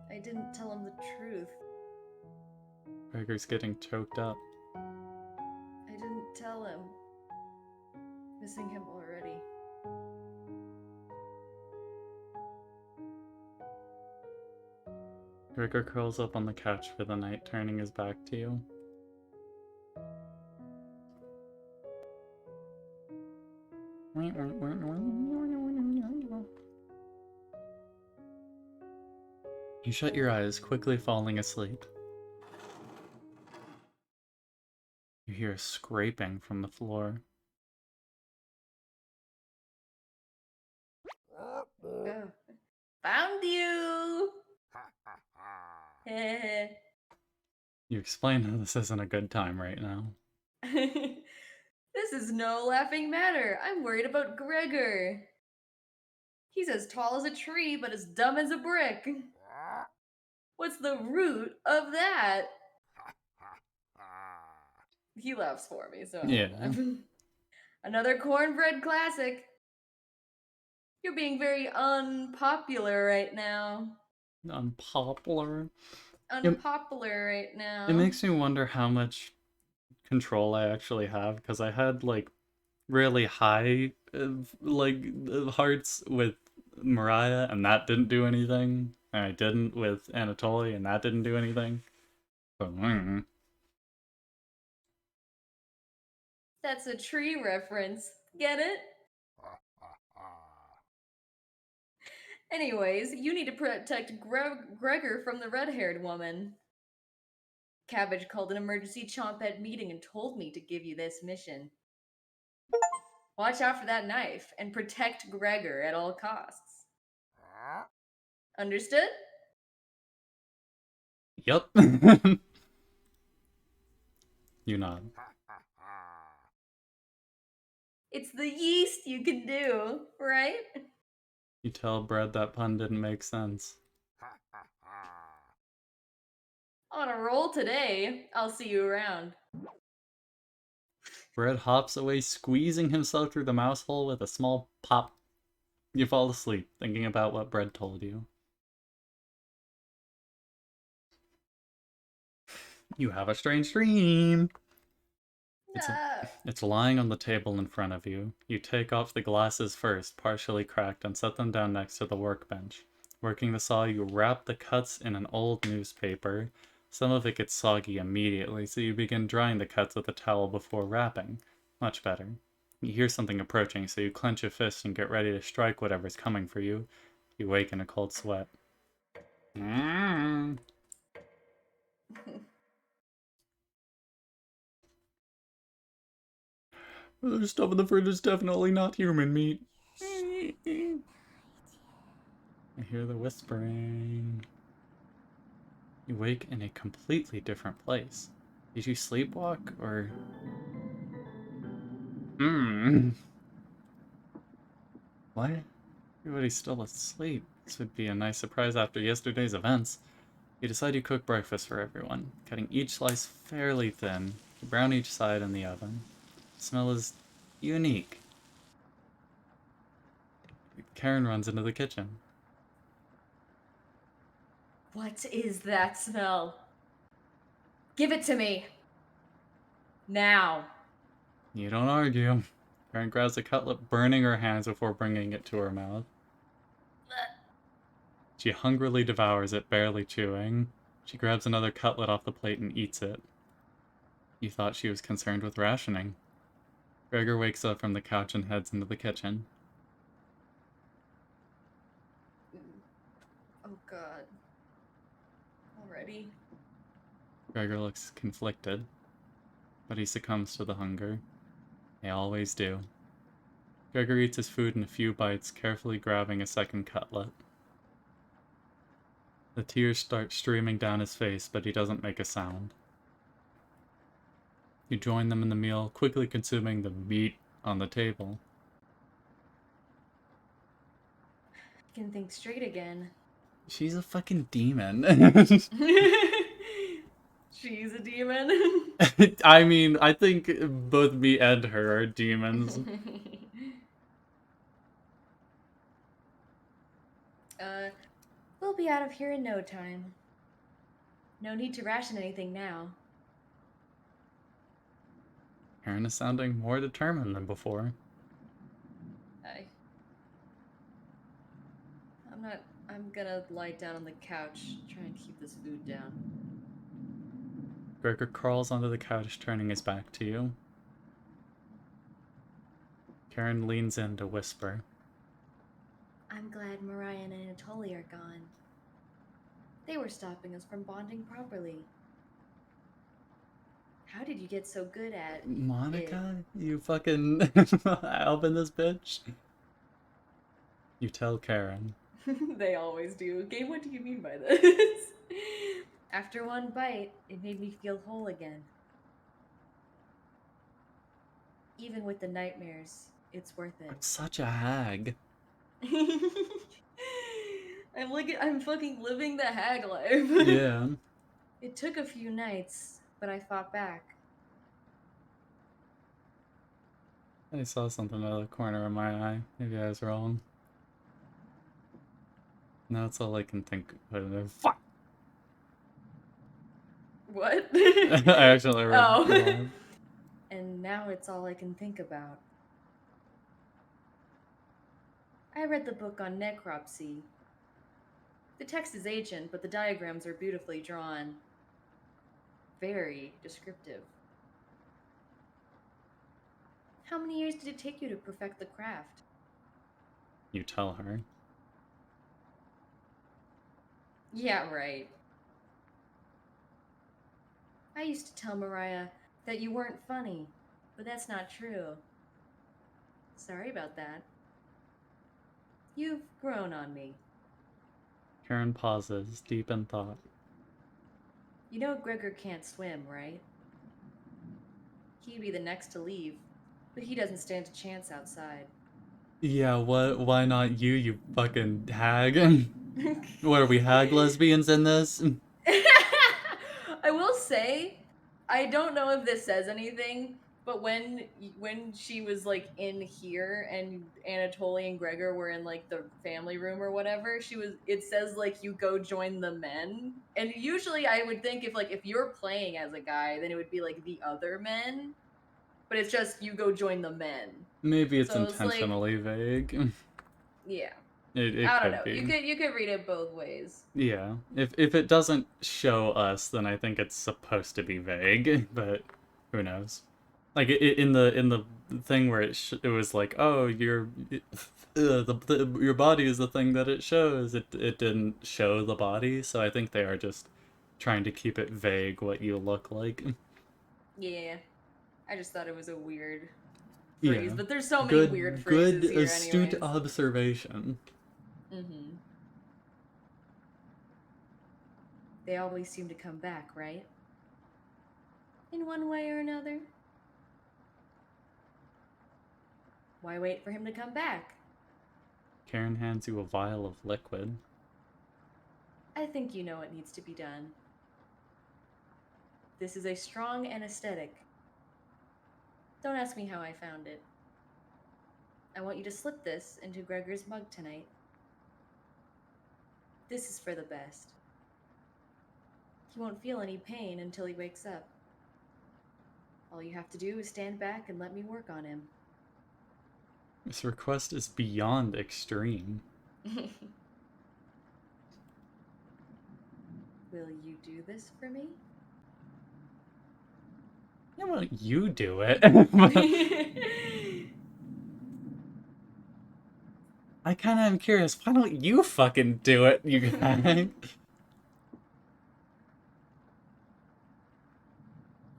I didn't tell him the truth. Gregor's getting choked up. I didn't tell him. Missing him already. Gregor curls up on the couch for the night, turning his back to you. You shut your eyes, quickly falling asleep. You hear a scraping from the floor. Oh. Found you! You explain how this isn't a good time right now. This is no laughing matter. I'm worried about Gregor. He's as tall as a tree, but as dumb as a brick. What's the root of that? He laughs for me, so I Yeah. laugh. Another cornbread classic. You're being very unpopular right now. Unpopular. Unpopular right now. It makes me wonder how much control I actually have, because I had like really high hearts with Mariah, and that didn't do anything. And I didn't with Anatoly, and that didn't do anything. So, That's a tree reference. Get it? Anyways, you need to protect Gregor from the red-haired woman. Cabbage called an emergency chomp-head meeting and told me to give you this mission. Watch out for that knife and protect Gregor at all costs. Understood? Yep. You nod. It's the yeast you can do, right? You tell Brad that pun didn't make sense. On a roll today. I'll see you around. Brad hops away, squeezing himself through the mouse hole with a small pop. You fall asleep, thinking about what Brad told you. You have a strange dream. It's lying on the table in front of you. You take off the glasses first, partially cracked, and set them down next to the workbench. Working the saw, you wrap the cuts in an old newspaper. Some of it gets soggy immediately, so you begin drying the cuts with a towel before wrapping. Much better. You hear something approaching, so you clench your fist and get ready to strike whatever's coming for you. You wake in a cold sweat. There's stuff in the fridge is definitely not human meat. I hear the whispering. You wake in a completely different place. Did you sleepwalk, or... What? Everybody's still asleep. This would be a nice surprise after yesterday's events. You decide you cook breakfast for everyone, cutting each slice fairly thin, to brown each side in the oven. The smell is unique. Karen runs into the kitchen. What is that smell? Give it to me. Now. You don't argue. Karen grabs a cutlet, burning her hands before bringing it to her mouth. She hungrily devours it, barely chewing. She grabs another cutlet off the plate and eats it. You thought she was concerned with rationing. Gregor wakes up from the couch and heads into the kitchen. Oh god. Already? Gregor looks conflicted, but he succumbs to the hunger. They always do. Gregor eats his food in a few bites, carefully grabbing a second cutlet. The tears start streaming down his face, but he doesn't make a sound. You join them in the meal, quickly consuming the meat on the table. I can think straight again. She's a fucking demon. She's a demon. I mean, I think both me and her are demons. We'll be out of here in no time. No need to ration anything now. Aaron is sounding more determined than before. I'm gonna lie down on the couch, try and keep this food down. Gregor crawls onto the couch, turning his back to you. Karen leans in to whisper. I'm glad Mariah and Anatoly are gone. They were stopping us from bonding properly. How did you get so good at it? Monica, you fucking open this bitch. You tell Karen. They always do. Game, what do you mean by this? After one bite, it made me feel whole again. Even with the nightmares, it's worth I'm it. such a hag. I'm fucking living the hag life. Yeah. It took a few nights, but I fought back. I saw something out of the corner of my eye. Maybe I was wrong. Now that's all I can think of. Fuck! What? I actually read Oh. wrong. And now it's all I can think about. I read the book on necropsy. The text is ancient, but the diagrams are beautifully drawn. Very descriptive. How many years did it take you to perfect the craft? You tell her. Yeah, right. I used to tell Mariah that you weren't funny, but that's not true. Sorry about that. You've grown on me. Karen pauses, deep in thought. You know Gregor can't swim, right? He'd be the next to leave, but he doesn't stand a chance outside. Yeah, what? Why not you, you fucking hag? What are we, hag lesbians in this? I will say, I don't know if this says anything, but when she was like in here and Anatoly and Gregor were in like the family room or whatever, it says like you go join the men. And usually I would think if you're playing as a guy, then it would be like the other men. But it's just you go join the men. Maybe it's So it's like, intentionally vague. yeah. It I don't could know. be. You could read it both ways. Yeah. If it doesn't show us, then I think it's supposed to be vague, but who knows? Like in the thing where it was like, oh, your body is the thing that it shows. It didn't show the body, so I think they are just trying to keep it vague what you look like. Yeah. I just thought it was a weird Yeah. phrase, but there's so many weird phrases Good here astute anyways. observation. Mm-hmm. They always seem to come back, right? In one way or another. Why wait for him to come back? Karen hands you a vial of liquid. I think you know what needs to be done. This is a strong anesthetic. Don't ask me how I found it. I want you to slip this into Gregor's mug tonight. This is for the best. He won't feel any pain until he wakes up. All you have to do is stand back and let me work on him. This request is beyond extreme. Will you do this for me? Yeah, why don't you do it? I kind of am curious. Why don't you fucking do it, you guys?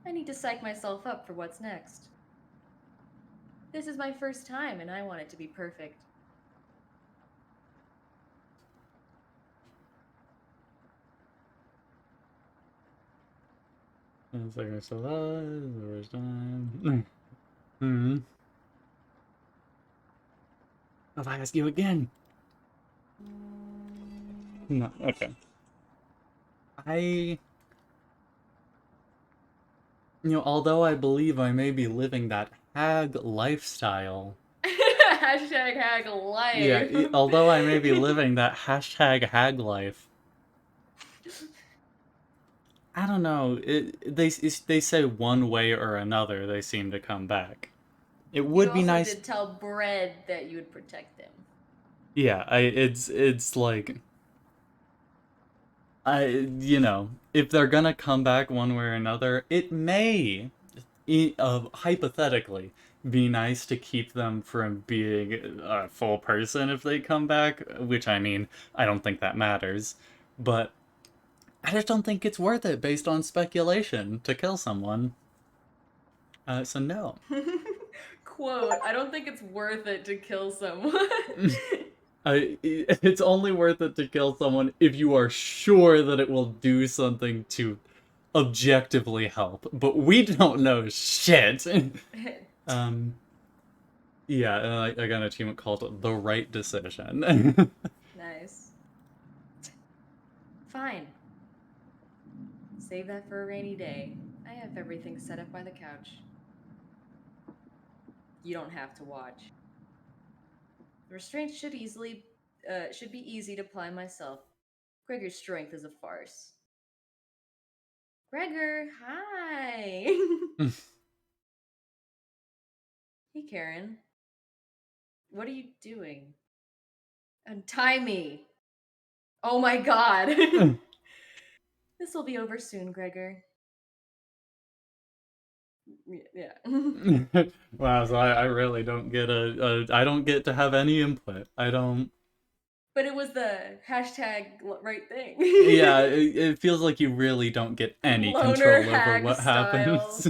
I need to psych myself up for what's next. This is my first time and I want it to be perfect. It's like I still alive, the first time. Hmm. If I ask you again. No, okay. Although I believe I may be living that hag lifestyle. Hashtag hag life. Yeah, although I may be living that hashtag hag life. I don't know. They say one way or another they seem to come back. It would be nice. You also did tell Bread that you would protect him. Yeah, it's like if they're gonna come back one way or another, it may, hypothetically, be nice to keep them from being a full person if they come back, which, I mean, I don't think that matters, but I just don't think it's worth it based on speculation to kill someone. So no. Quote, I don't think it's worth it to kill someone. It's only worth it to kill someone if you are sure that it will do something to objectively help, but we don't know shit. Yeah, and I got an achievement called The Right Decision. Nice. Fine. Save that for a rainy day. I have everything set up by the couch. You don't have to watch. The restraints should be easy to apply myself. Gregor's strength is a farce. Gregor, hi! Hey, Karen. What are you doing? Untie me! Oh my god! This will be over soon, Gregor. Yeah. Wow, so I really don't get I don't get to have any input. I don't. But it was the hashtag right thing. Yeah, it feels like you really don't get any Loner control over hag what style. happens.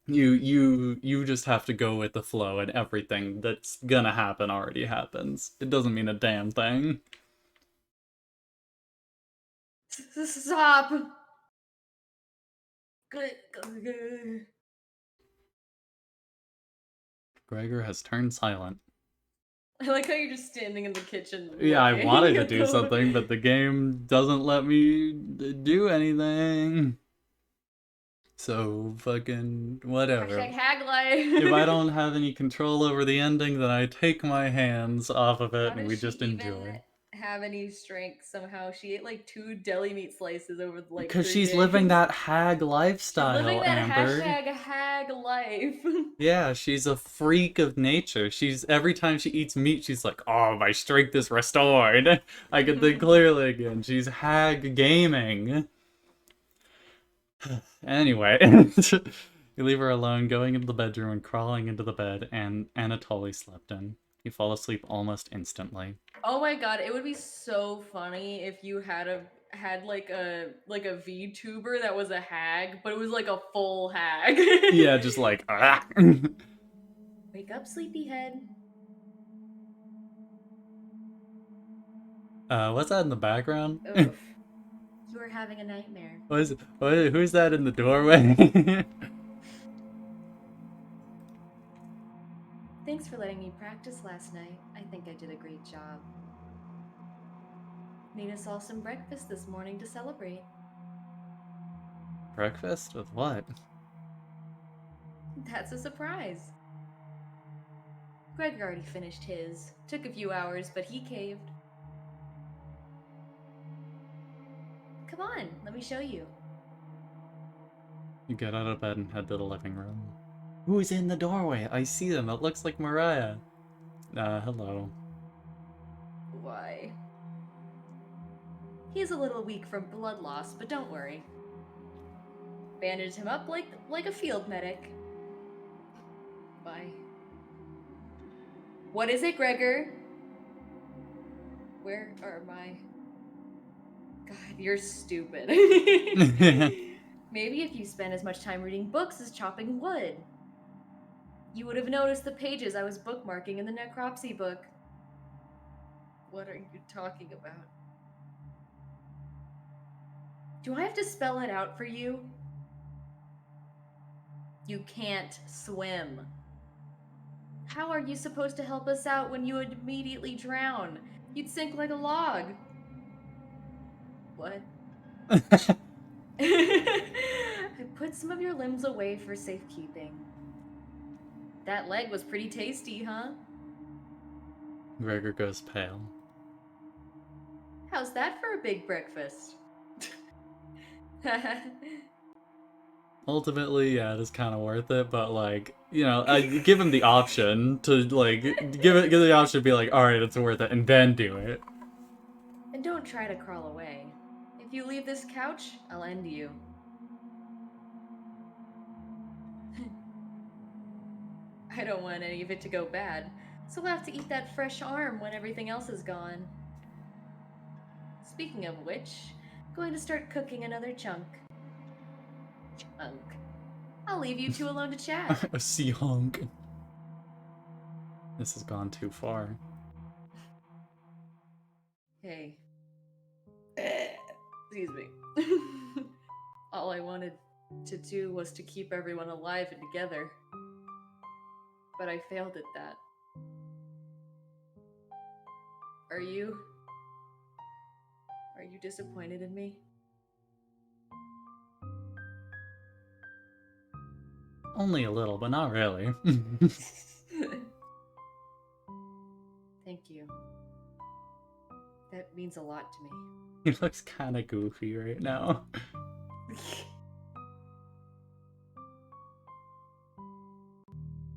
You just have to go with the flow, and everything that's gonna happen already happens. It doesn't mean a damn thing. Stop! Gregor has turned silent. I like how you're just standing in the kitchen. Yeah, I looking wanted to at do the- something, but the game doesn't let me do anything. So fucking whatever. Hashtag hag life. If I don't have any control over the ending, then I take my hands off of it How and does we she just even enjoy. have any strength somehow? She ate like 2 deli meat slices over like Because 3 she's days. living that hag She's lifestyle, living that Amber. hashtag hag life. Yeah, she's a freak of nature. She's every time she eats meat, she's like, "Oh, my strength is restored. I can think clearly again." She's hag gaming. Anyway, you leave her alone, going into the bedroom and crawling into the bed, and Anatoly slept in. You fall asleep almost instantly. Oh my god, it would be so funny if you had like a VTuber that was a hag, but it was like a full hag. Yeah, just like, ah. Wake up, sleepyhead. What's that in the background? Oof. You are having a nightmare. Who's that in the doorway? Thanks for letting me practice last night. I think I did a great job. Made us all some breakfast this morning to celebrate. Breakfast with what? That's a surprise. Greg already finished his. Took a few hours, but he caved. Come on, let me show you. You get out of bed and head to the living room. Who's in the doorway? I see them. It looks like Mariah. Hello. Why? He's a little weak from blood loss, but don't worry. Bandaged him up like a field medic. Why? What is it, Gregor? Where are my... God, you're stupid. Maybe if you spend as much time reading books as chopping wood. You would have noticed the pages I was bookmarking in the necropsy book. What are you talking about? Do I have to spell it out for you? You can't swim. How are you supposed to help us out when you would immediately drown? You'd sink like a log. What? I put some of your limbs away for safekeeping. That leg was pretty tasty, huh? Gregor goes pale. How's that for a big breakfast? Ultimately, yeah, it is kind of worth it, but like, you know, I give him the option to like give the option to be like, all right, it's worth it, and then do it. And don't try to crawl away. If you leave this couch, I'll end you. I don't want any of it to go bad, so we'll have to eat that fresh arm when everything else is gone. Speaking of which, going to start cooking another chunk. Chunk. I'll leave you two alone to chat. A sea honk. This has gone too far. Hey. Excuse me. All I wanted to do was to keep everyone alive and together. But I failed at that. Are you disappointed in me? Only a little, but not really. Thank you. That means a lot to me. He looks kind of goofy right now.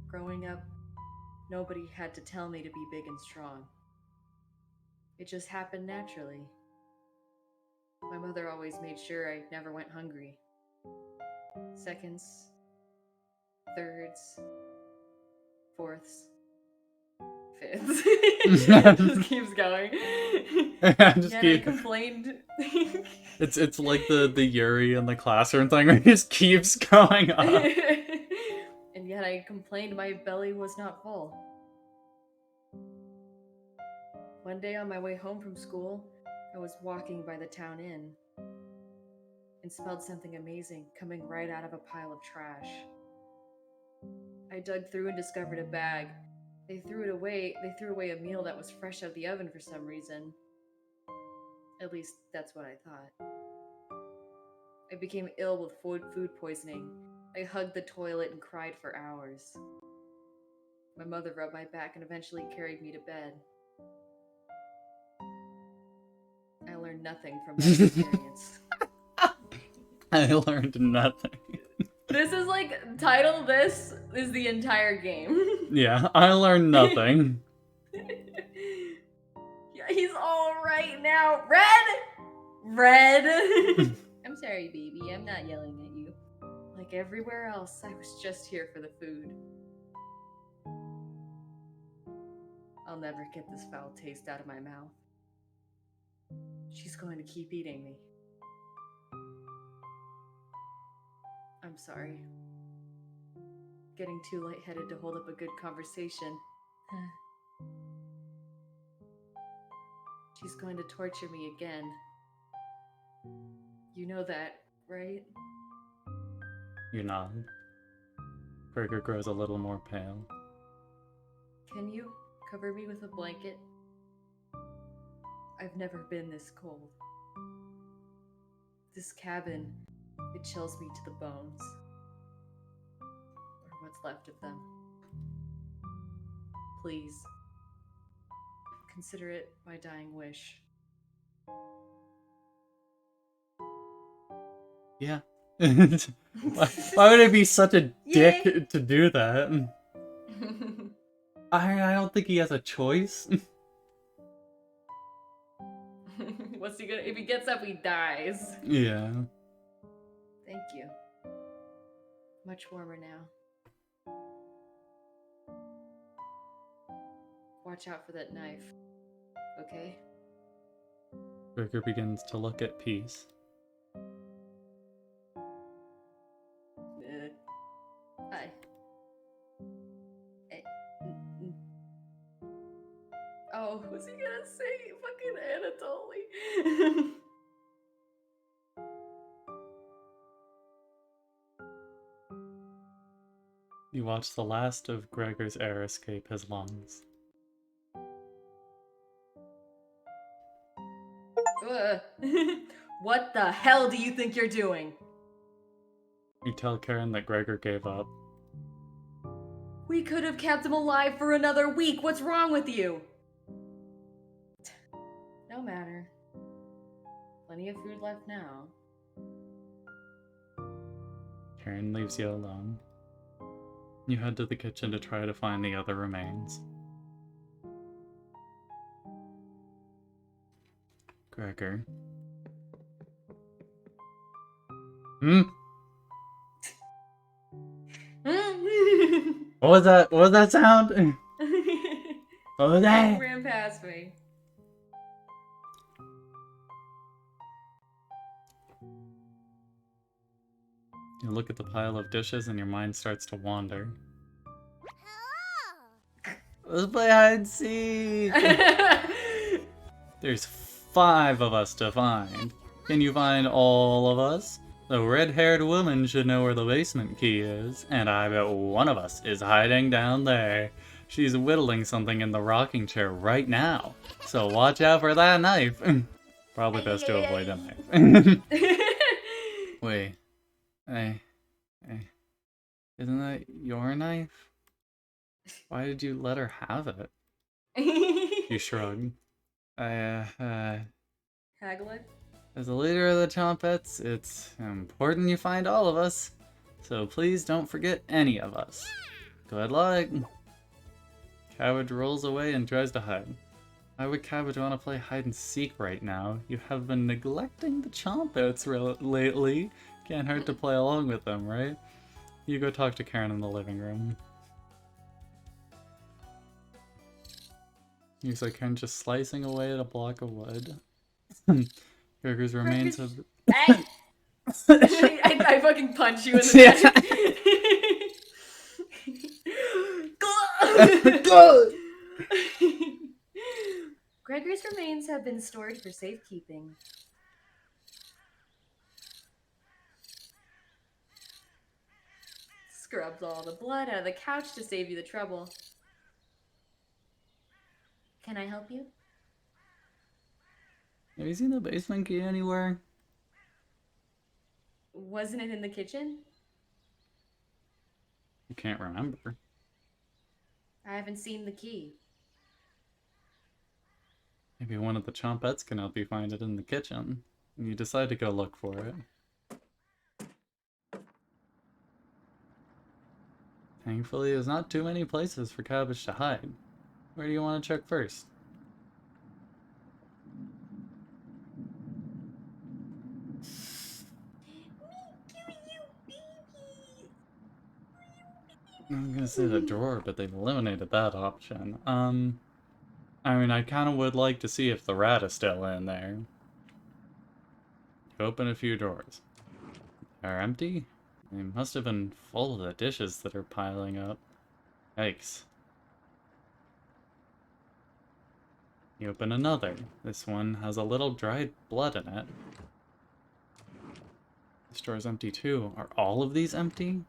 Growing up, nobody had to tell me to be big and strong. It just happened naturally. My mother always made sure I never went hungry. Seconds, thirds, fourths, fifths. Just keeps going. I complained. It's like the Yuri in the classroom thing where it just keeps going up. And yet I complained my belly was not full. One day on my way home from school, I was walking by the town inn and smelled something amazing coming right out of a pile of trash. I dug through and discovered a bag. They threw away a meal that was fresh out of the oven for some reason. At least that's what I thought. I became ill with food poisoning. I hugged the toilet and cried for hours. My mother rubbed my back and eventually carried me to bed. I learned nothing from that experience. I learned nothing. This is like, this is the entire game. Yeah, I learned nothing. Yeah, he's all right now. Red! I'm sorry, baby. I'm not yelling at you. Like everywhere else, I was just here for the food. I'll never get this foul taste out of my mouth. She's going to keep eating me. I'm sorry. Getting too lightheaded to hold up a good conversation. She's going to torture me again. You know that, right? You nod. Gregor grows a little more pale. Can you cover me with a blanket? I've never been this cold. This cabin, it chills me to the bones. Or what's left of them. Please, consider it my dying wish. Yeah. Why would I be such a dick to do that? I don't think he has a choice. What's he gonna? If he gets up, he dies. Yeah. Thank you. Much warmer now. Watch out for that knife. Okay? Gregor begins to look at Peace. Hi. Oh, who's he gonna say? Fucking Anatoly. You watch the last of Gregor's air escape his lungs. What the hell do you think you're doing? You tell Karen that Gregor gave up. We could have kept him alive for another week. What's wrong with you? No matter. Plenty of food left now. Karen leaves you alone. You head to the kitchen to try to find the other remains. Gregor. What was that? What was that sound? What was that? He ran past me. You look at the pile of dishes and your mind starts to wander. Let's play hide and seek! There's 5 of us to find. Can you find all of us? The red-haired woman should know where the basement key is, and I bet one of us is hiding down there. She's whittling something in the rocking chair right now, so watch out for that knife. Probably best to avoid a knife. Wait, hey, isn't that your knife? Why did you let her have it? You shrug. Hagler? As the leader of the Chompets, it's important you find all of us, so please don't forget any of us. Good luck! Cabbage rolls away and tries to hide. Why would Cabbage want to play hide and seek right now? You have been neglecting the Chompets lately. Can't hurt to play along with them, right? You go talk to Karen in the living room. Looks like Karen's just slicing away at a block of wood. Gregor's remains have... I fucking punch you in the neck. Gregory's remains have been stored for safekeeping. Scrubs all the blood out of the couch to save you the trouble. Can I help you? Have you seen the basement key anywhere? Wasn't it in the kitchen? You can't remember. I haven't seen the key. Maybe one of the Chompettes can help you find it in the kitchen. And you decide to go look for it. Thankfully, there's not too many places for Cabbage to hide. Where do you want to check first? I'm gonna say the drawer, but they've eliminated that option. I mean, I kind of would like to see if the rat is still in there. You open a few drawers. They're empty? They must have been full of the dishes that are piling up. Yikes. You open another. This one has a little dried blood in it. This drawer's empty too. Are all of these empty?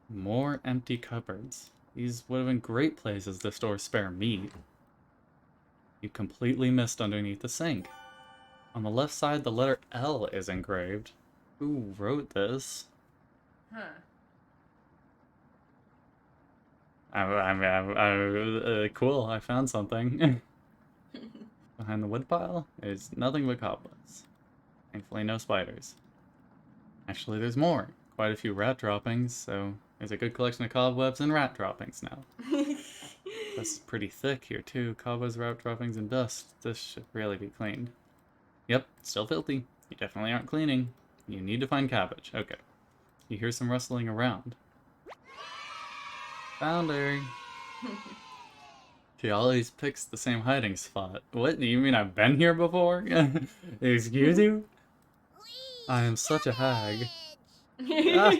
More empty cupboards. These would have been great places to store spare meat. You completely missed underneath the sink. On the left side, the letter L is engraved. Who wrote this? Huh. Cool, I found something. Behind the woodpile is nothing but cobwebs. Thankfully, no spiders. Actually, there's more. Quite a few rat droppings, so there's a good collection of cobwebs and rat droppings now. This is pretty thick here, too. Cobwebs, rat droppings, and dust. This should really be cleaned. Yep, still filthy. You definitely aren't cleaning. You need to find Cabbage. Okay. You hear some rustling around. Found her. She always picks the same hiding spot. What? Do you mean I've been here before? Excuse you? I am such a hag. Ah,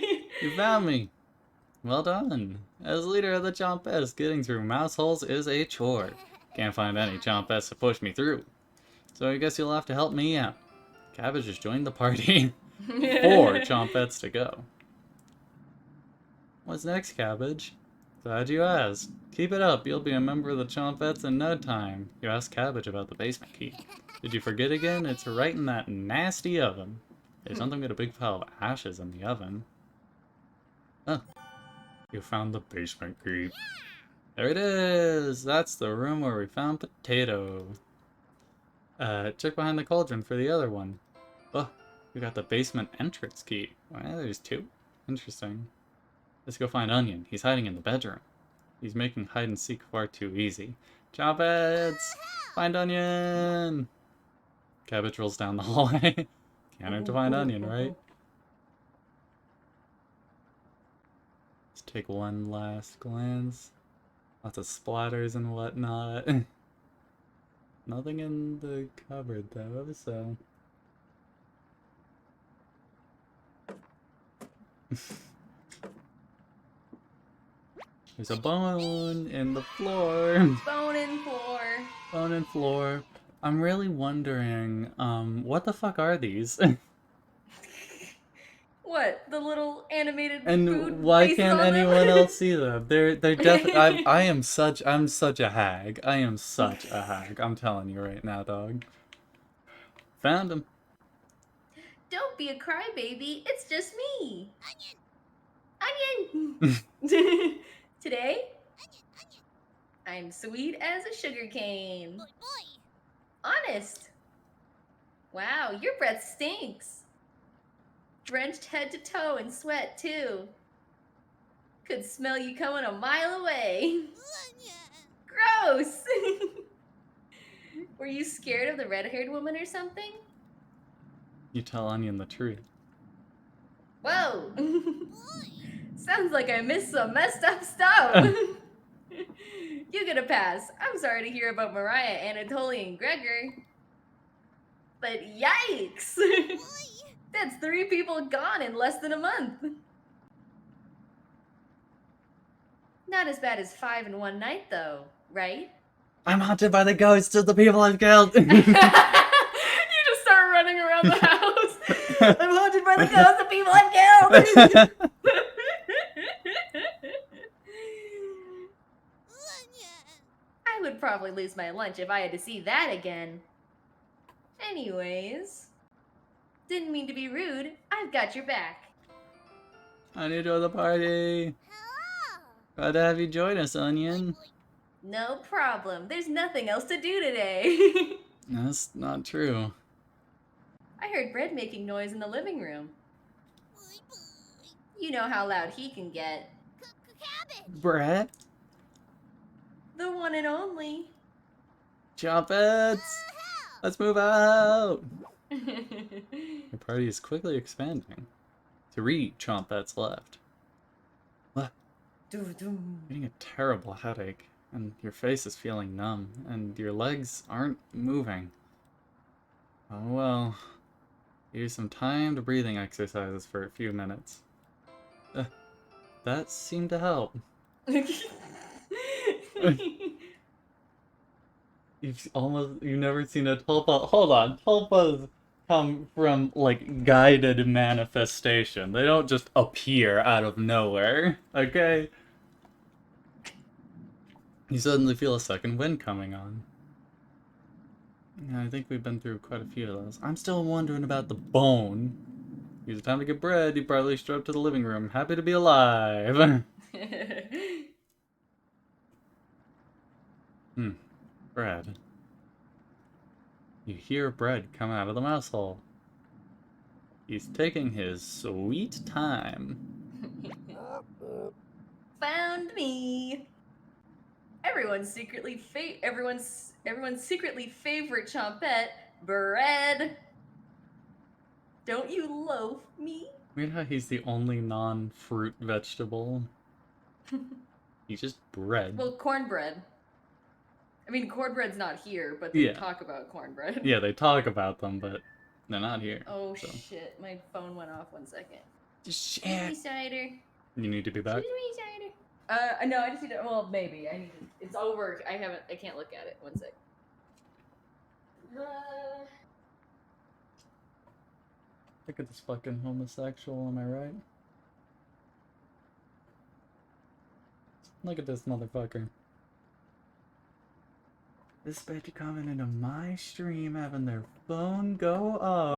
you found me. Well done. As leader of the Chompettes, getting through mouse holes is a chore. Can't find any Chompettes to push me through. So I guess you'll have to help me out. Cabbage has joined the party. 4 Chompettes to go. What's next, Cabbage? Glad you asked. Keep it up, you'll be a member of the Chompettes in no time. You asked Cabbage about the basement key. Did you forget again? It's right in that nasty oven. There's something with a big pile of ashes in the oven. Oh. You found the basement key. There it is! That's the room where we found Potato. Check behind the cauldron for the other one. Oh, we got the basement entrance key. Well, there's 2. Interesting. Let's go find Onion. He's hiding in the bedroom. He's making hide and seek far too easy. Chompets! Find Onion! Cabbage rolls down the hallway. Can't hurt to find Onion, right? Let's take one last glance. Lots of splatters and whatnot. Nothing in the cupboard though, so... There's a bone in the floor. Bone in floor. Bone in floor. I'm really wondering, what the fuck are these? What? The little animated And food why faces can't on anyone them? else see them? They're definitely. I'm such a hag. I am such a hag. I'm telling you right now, dog. Found him. Don't be a crybaby. It's just me. Onion. Today, I'm sweet as a sugar cane. Honest. Wow, your breath stinks. Drenched head to toe in sweat, too. Could smell you coming a mile away. Gross! Were you scared of the red-haired woman or something? You tell Onion the truth. Whoa! Sounds like I missed some messed up stuff. You get a pass. I'm sorry to hear about Mariah, Anatoly, and Gregor. But yikes! That's 3 people gone in less than a month. Not as bad as 5 in one night, though, right? I'm haunted by the ghosts of the people I've killed. You just start running around the house. I'm haunted by the ghosts of people I've killed. I would probably lose my lunch if I had to see that again. Anyways, didn't mean to be rude. I've got your back. I need to join the party. Glad to have you join us, Onion. No problem. There's nothing else to do today. That's not true. I heard Bread making noise in the living room. You know how loud he can get. Brett? The one and only. Chompets! Let's move out! Your party is quickly expanding. 3 Chompets left. What? Getting a terrible headache, and your face is feeling numb, and your legs aren't moving. Oh well. Use some timed breathing exercises for a few minutes. That seemed to help. You've never seen a tulpa. Hold on, tulpas come from like guided manifestation. They don't just appear out of nowhere. Okay. You suddenly feel a second wind coming on. Yeah, I think we've been through quite a few of those. I'm still wondering about the bone. Use the time to get bread. You probably strode to the living room. Happy to be alive. Bread. You hear Bread come out of the mouse hole. He's taking his sweet time. Found me. Everyone's secretly favorite chompette, Bread. Don't you loaf me? Weird how he's the only non-fruit vegetable. He's just bread. Well, cornbread. I mean, cornbread's not here, but they talk about cornbread. Yeah, they talk about them, but they're not here. Oh so. shit, my phone went off 1 second. Shit. Cider. You need to be back? Cider. No, I just need to, well, maybe. It's over. I can't look at it. 1 sec. Look at this fucking homosexual, am I right? Look at this motherfucker. This bitch coming into my stream having their phone go off.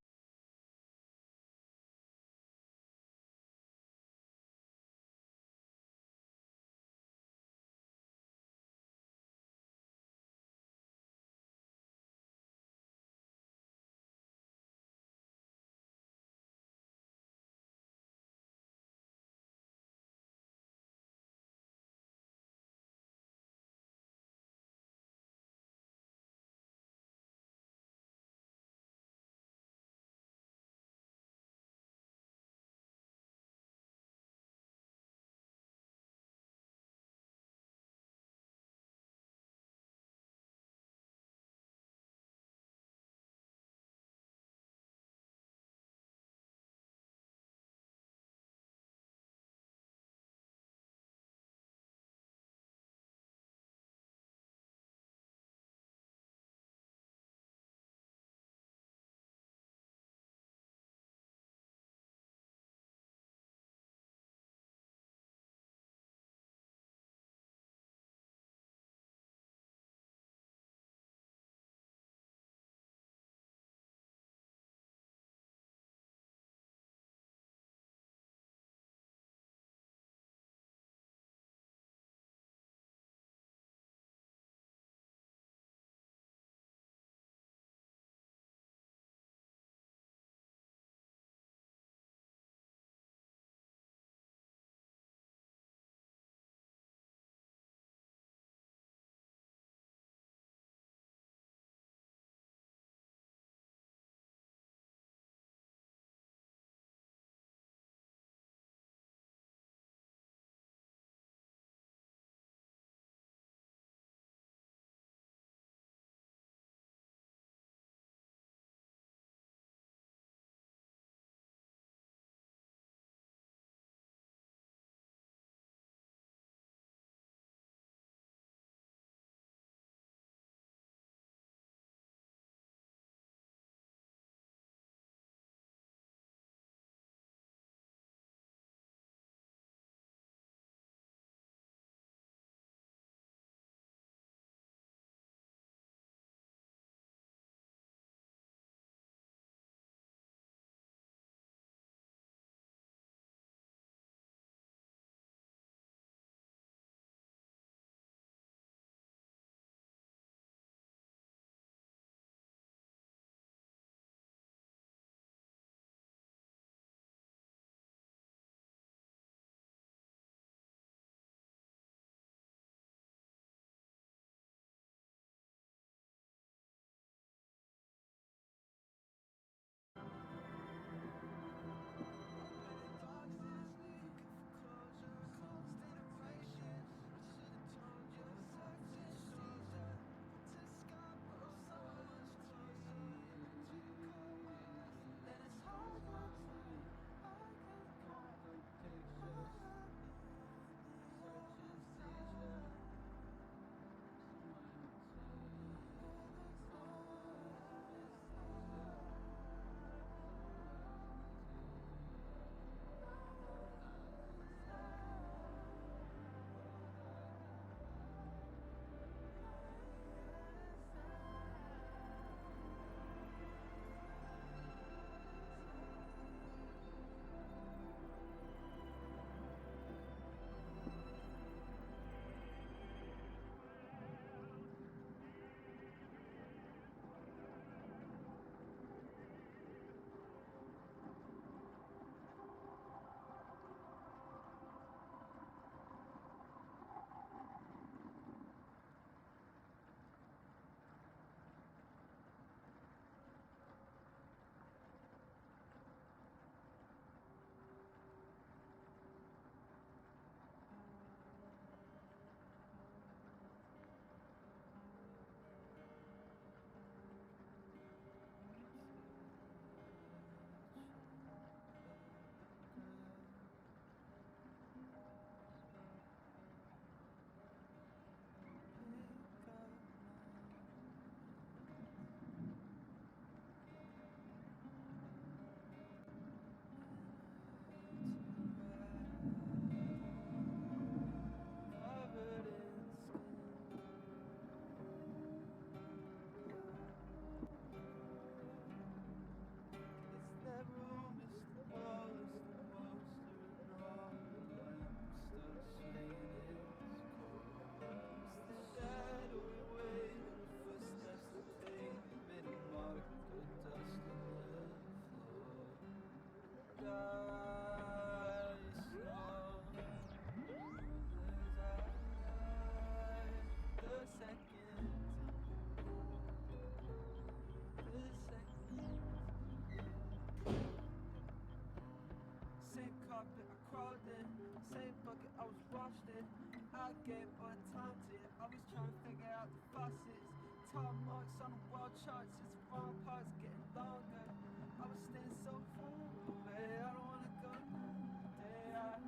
crawled in. Same bucket, I was washed in. I gave all the time to it. I was trying to figure out the faucets. Tall marks on the wall charts. It's the wrong parts getting longer. I was staying so far away. I don't wanna go there.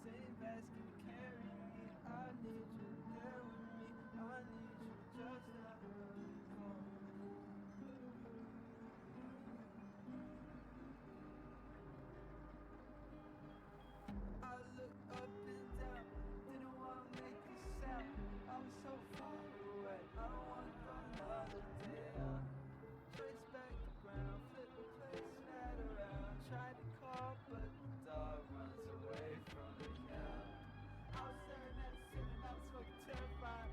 Same as can carry me. I need you there with me. I need you just now. I looked up and down, didn't want to make a sound. I was so far away, I don't want to go another day. Trace back the ground, flip the place right around. Tried to call, but the dog runs away from me now. I was staring at the ceiling, I was fucking terrified.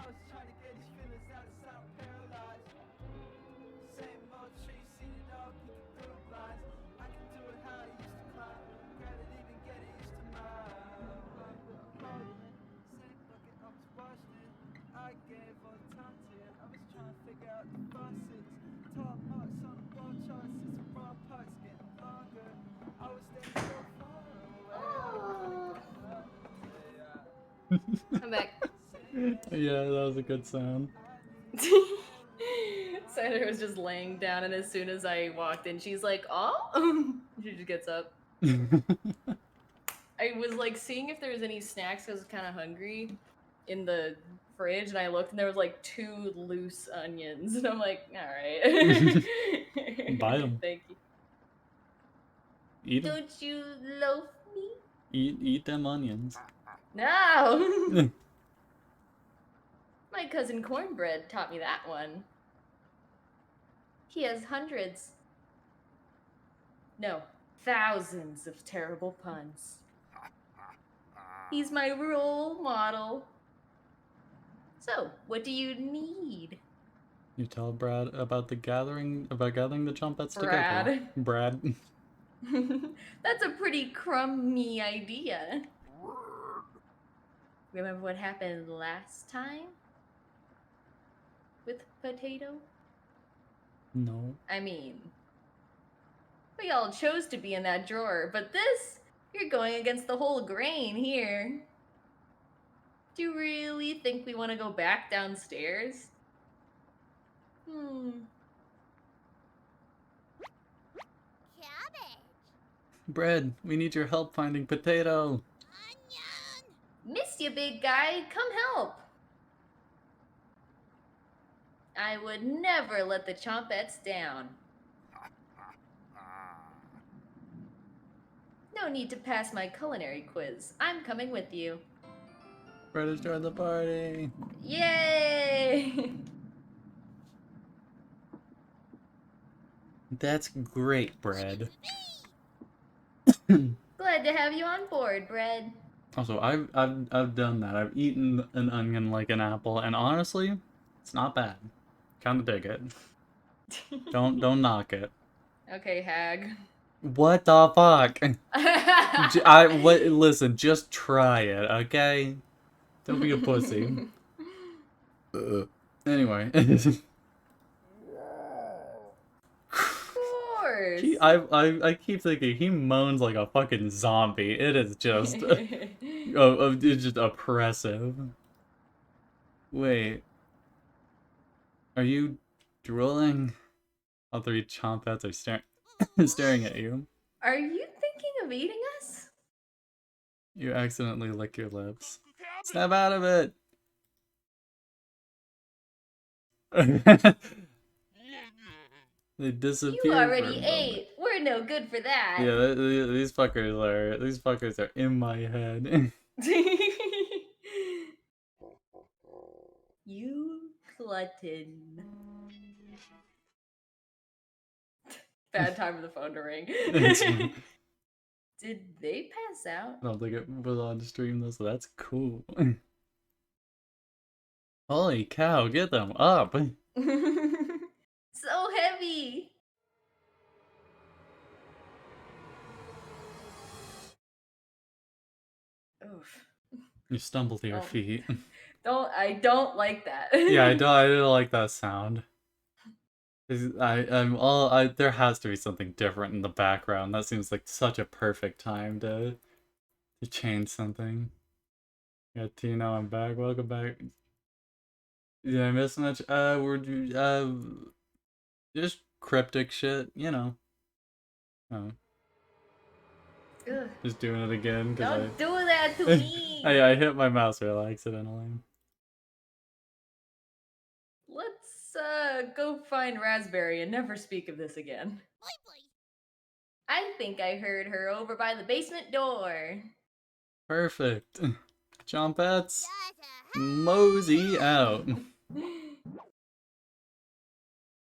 I was trying to get these feelings out, so I'm paralyzed. Same old tree, seen it all, peeking through the blinds. I can do it how I used to climb. Gravity even getting used to mine. Same bucket I was washed in. I gave all the time to it. I was trying to figure out the faucets. Tall marks on the wall charts. It's the wrong parts getting longer. I was staying so far away. I'm back. Yeah, that was a good sound. Cider was just laying down, and as soon as I walked in, she's like, "Oh!" She just gets up. I was like seeing if there was any snacks because I was kind of hungry in the fridge, and I looked, and there was like 2 loose onions, and I'm like, "All right, Buy 'em. Thank you." Eat 'em. Don't you loaf me? Eat them onions. No. My cousin Cornbread taught me that one. He has hundreds. No, thousands of terrible puns. He's my role model. So, what do you need? You tell Brad about gathering the Chompets Brad. together. Brad. That's a pretty crummy idea. Remember what happened last time? With Potato? No. I mean, we all chose to be in that drawer, but this, you're going against the whole grain here. Do you really think we want to go back downstairs? Cabbage. Bread, we need your help finding Potato. Onion. Miss you, big guy. Come help. I would never let the Chompettes down. No need to pass my culinary quiz. I'm coming with you. Bread has joined the party. Yay! That's great, Bread. Glad to have you on board, Bread. Also, I've done that. I've eaten an onion like an apple, and honestly, it's not bad. Kinda dig it. Don't knock it. Okay, Hag. What the fuck? Listen, just try it, okay? Don't be a pussy. Anyway. Of course. I keep thinking he moans like a fucking zombie. It is just it's just oppressive. Wait. Are you drooling? All 3 Chompets are staring at you. Are you thinking of eating us? You accidentally lick your lips. Snap out of it! They disappear. You already ate. We're no good for that. Yeah, these fuckers are in my head. You glutton. Bad time for the phone to ring. Did they pass out? I don't think it was on stream though, so that's cool. Holy cow, get them up! So heavy. Oof. You stumble to your Oh. feet. I don't like that. Yeah, I don't like that sound. There has to be something different in the background. That seems like such a perfect time to change something. Yeah, Tino, I'm back. Welcome back. Did I miss much? Just cryptic shit, you know. Oh, Ugh. just doing it again because Don't do that to me! I hit my mouse wheel accidentally. Let's go find Raspberry and never speak of this again. I think I heard her over by the basement door. Perfect. Chompettes, mosey out.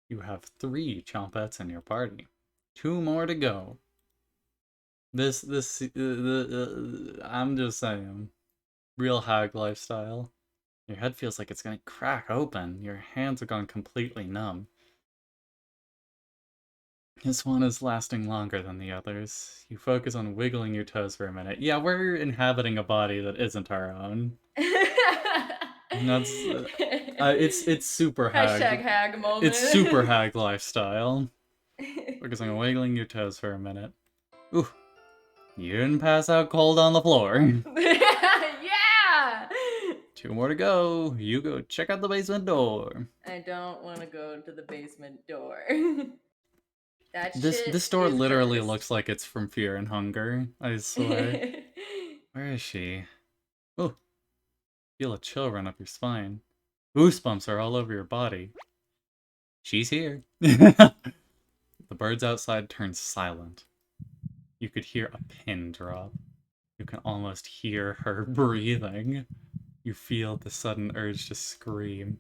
You have 3 Chompettes in your party. 2 more to go. I'm just saying. Real hag lifestyle. Your head feels like it's gonna crack open. Your hands are gone completely numb. This one is lasting longer than the others. You focus on wiggling your toes for a minute. Yeah, we're inhabiting a body that isn't our own. That's it's super hag. Hashtag hag moment. It's super hag lifestyle. Focus on wiggling your toes for a minute. Ooh, you didn't pass out cold on the floor. Yeah! 2 more to go. You go check out the basement door. I don't want to go to the basement door. This door literally cursed. looks like it's from Fear and Hunger. I swear. Where is she? Oh, feel a chill run up your spine. Goosebumps are all over your body. She's here. The birds outside turn silent. You could hear a pin drop. You can almost hear her breathing. You feel the sudden urge to scream.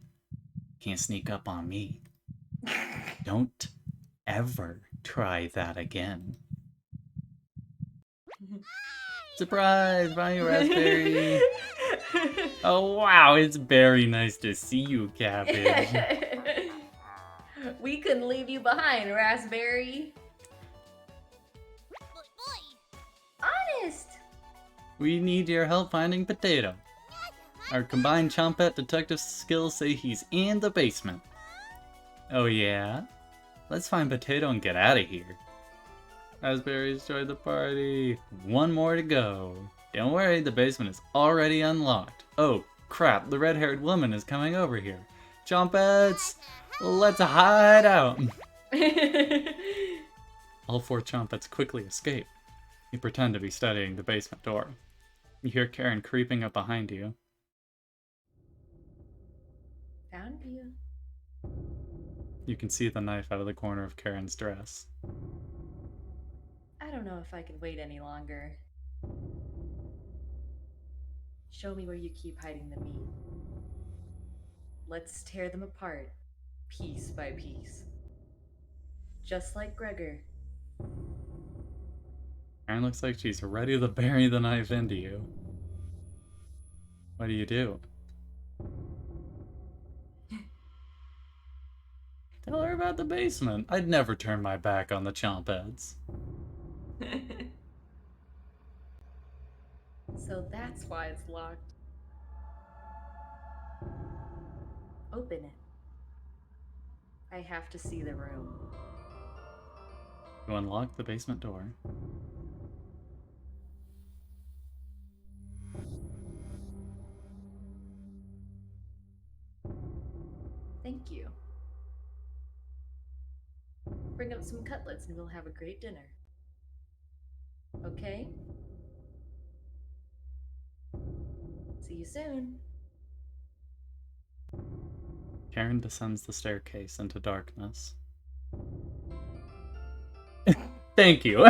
Can't sneak up on me. Don't ever try that again. Surprise! Bye, Raspberry! Oh wow, it's very nice to see you, Cabbage. We couldn't leave you behind, Raspberry. Honest! We need your help finding Potato. Our combined Chompette detective skills say he's in the basement. Oh yeah? Let's find Potato and get out of here. Raspberries joined the party. 1 more to go. Don't worry, the basement is already unlocked. Oh crap, the red-haired woman is coming over here. Chompettes, let's hide out. All 4 Chompettes quickly escape. You pretend to be studying the basement door. You hear Karen creeping up behind you. Found you. You can see the knife out of the corner of Karen's dress. I don't know if I can wait any longer. Show me where you keep hiding the meat. Let's tear them apart, piece by piece. Just like Gregor. Karen looks like she's ready to bury the knife into you. What do you do? Tell her about the basement. I'd never turn my back on the Chompettes. So that's why it's locked. Open it. I have to see the room. You unlock the basement door. Thank you. Bring up some cutlets and we'll have a great dinner. Okay? See you soon. Karen descends the staircase into darkness. Thank you.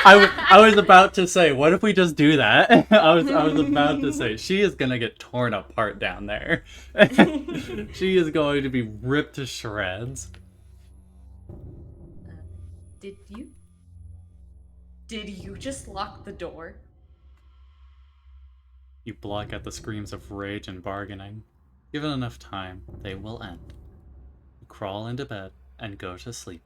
I was about to say, what if we just do that? I was about to say, she is gonna get torn apart down there. She is going to be ripped to shreds. Did you just lock the door? You block out the screams of rage and bargaining. Given enough time, they will end. You crawl into bed and go to sleep.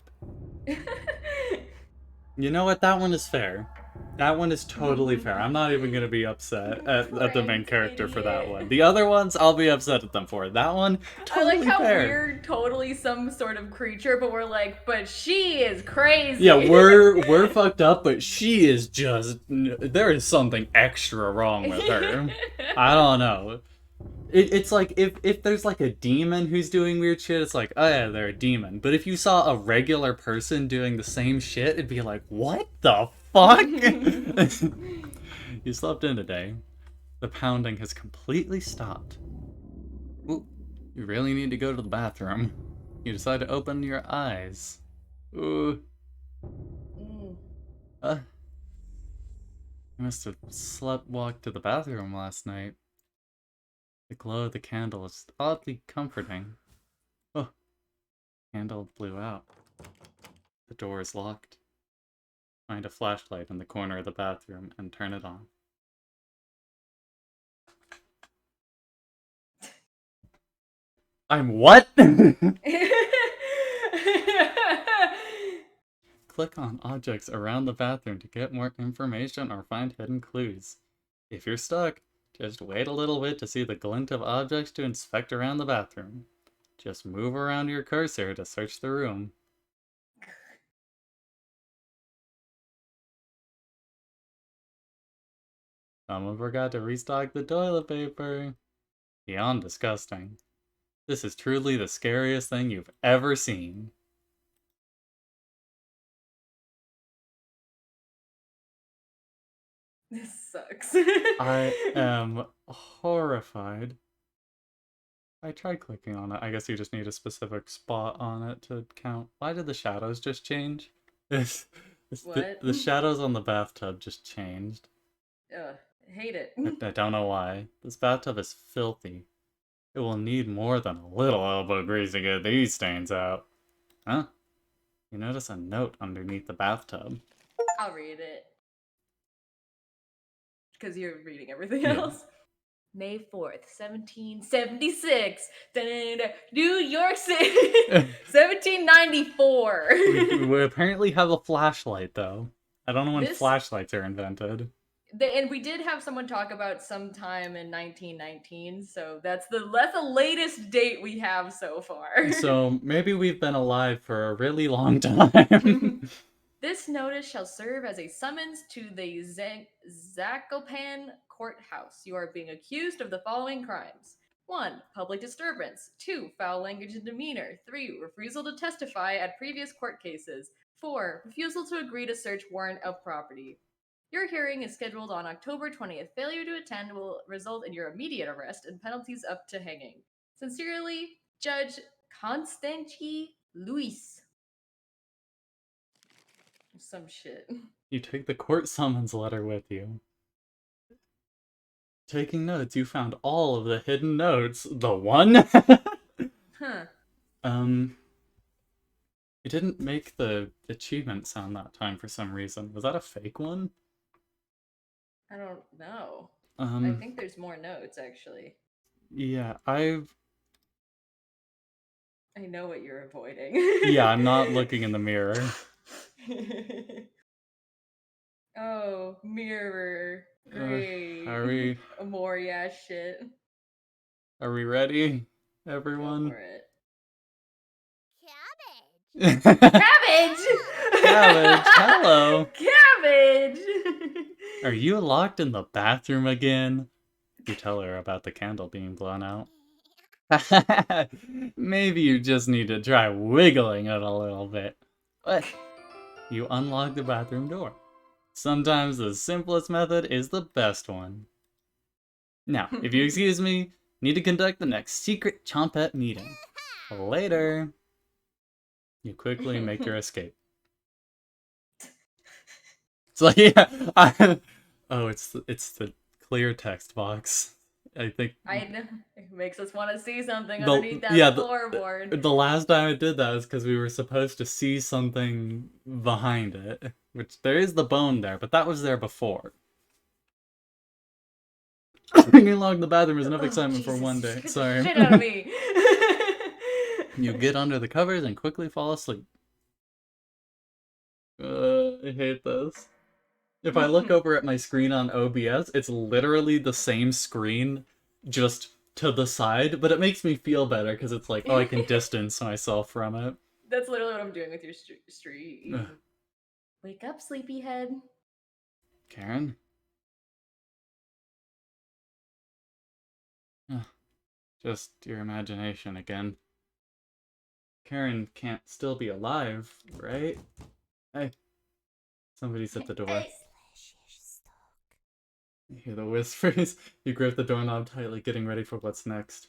You know what? That one is fair. That one is totally fair. I'm not even gonna be upset at the main character for that idiot. one. The other ones, I'll be upset at them for. That one, I like totally how fair. we're totally some sort of creature, but we're like, but she is crazy. Yeah, we're fucked up, but she is just, there is something extra wrong with her. I don't know. It's like if there's like a demon who's doing weird shit, it's like, oh yeah, they're a demon. But if you saw a regular person doing the same shit, it'd be like, what the fuck? You slept in today. The pounding has completely stopped. Ooh, you really need to go to the bathroom. You decide to open your eyes. Ooh. You must have walked to the bathroom last night. The glow of the candle is oddly comforting. Oh, candle blew out. The door is locked. Find a flashlight in the corner of the bathroom and turn it on. I'm what? Click on objects around the bathroom to get more information or find hidden clues. If you're stuck, just wait a little bit to see the glint of objects to inspect around the bathroom. Just move around your cursor to search the room. Someone forgot to restock the toilet paper. Beyond disgusting. This is truly the scariest thing you've ever seen. This sucks. I am horrified. I tried clicking on it. I guess you just need a specific spot on it to count. Why did the shadows just change? What? The shadows on the bathtub just changed. Ugh, hate it. I don't know why. This bathtub is filthy. It will need more than a little elbow grease to get these stains out. Huh? You notice a note underneath the bathtub. I'll read it. Because you're reading everything Yeah. else. May 4th, 1776. Da-da-da-da. New York City. 1794. We apparently have a flashlight, though. I don't know when This- flashlights are invented. And we did have someone talk about sometime in 1919, so that's the latest date we have so far. So maybe we've been alive for a really long time. This notice shall serve as a summons to the Zakopan courthouse. You are being accused of the following crimes. 1. Public disturbance. 2. Foul language and demeanor. 3. Refusal to testify at previous court cases. 4. Refusal to agree to search warrant of property. Your hearing is scheduled on October 20th. Failure to attend will result in your immediate arrest and penalties up to hanging. Sincerely, Judge Constanti Luis. Some shit. You take the court summons letter with you. Taking notes, you found all of the hidden notes. The one? Huh. It didn't make the achievement sound that time for some reason. Was that a fake one? I don't know. I Um, think there's more notes, actually. yeah, I know what you're avoiding. yeah, I'm not looking in the mirror. Oh, mirror. Great. Are we Amoria shit. ready, Go everyone? for it. Cabbage. Cabbage! Cabbage, hello. Cabbage! Are you locked in the bathroom again? You tell her about the candle being blown out. Maybe you just need to try wiggling it a little bit. But you unlock the bathroom door. Sometimes the simplest method is the best one. Now, if you excuse me, need to conduct the next secret chompette meeting. Later. You quickly make your escape. It's like, yeah, oh, it's the clear text box. I think I know. It makes us want to see something The- underneath that yeah, floorboard. the last time I did that was because we were supposed to see something behind it. Which, there is the bone there, but that was there before. Being locked in the bathroom is enough Oh, excitement for Jesus, one day. scared the Sorry. Shit out of me. You get under the covers and quickly fall asleep. I hate this. If I look over at my screen on OBS, it's literally the same screen, just to the side, but it makes me feel better because it's like, oh, I can distance myself from it. That's literally what I'm doing with your stream. Ugh. Wake up, sleepyhead. Karen? Ugh. Just your imagination again. Karen can't still be alive, right? Hey. Somebody's at the door. You hear the whispers. You grip the doorknob tightly, getting ready for what's next.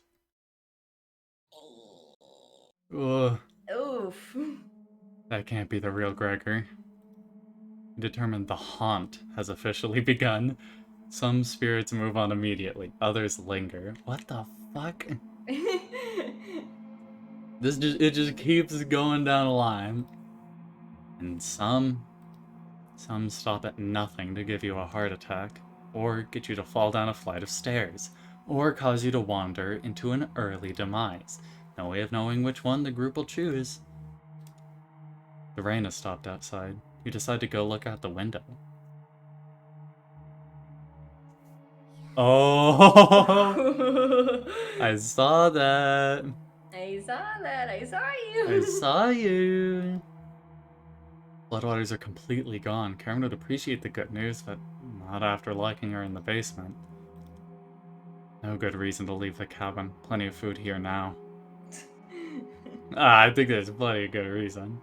Ugh. Oof. That can't be the real Gregor. Determined the haunt has officially begun. Some spirits move on immediately, others linger. What the fuck? It just keeps going down a line. And some stop at nothing to give you a heart attack, or get you to fall down a flight of stairs, or cause you to wander into an early demise. No way of knowing which one the group will choose. The rain has stopped outside. You decide to go look out the window. Oh! I saw that! I saw that. I saw you. I saw you! Floodwaters are completely gone. Karen would appreciate the good news, but not after locking her in the basement. No good reason to leave the cabin. Plenty of food here now. I think there's plenty of good reason.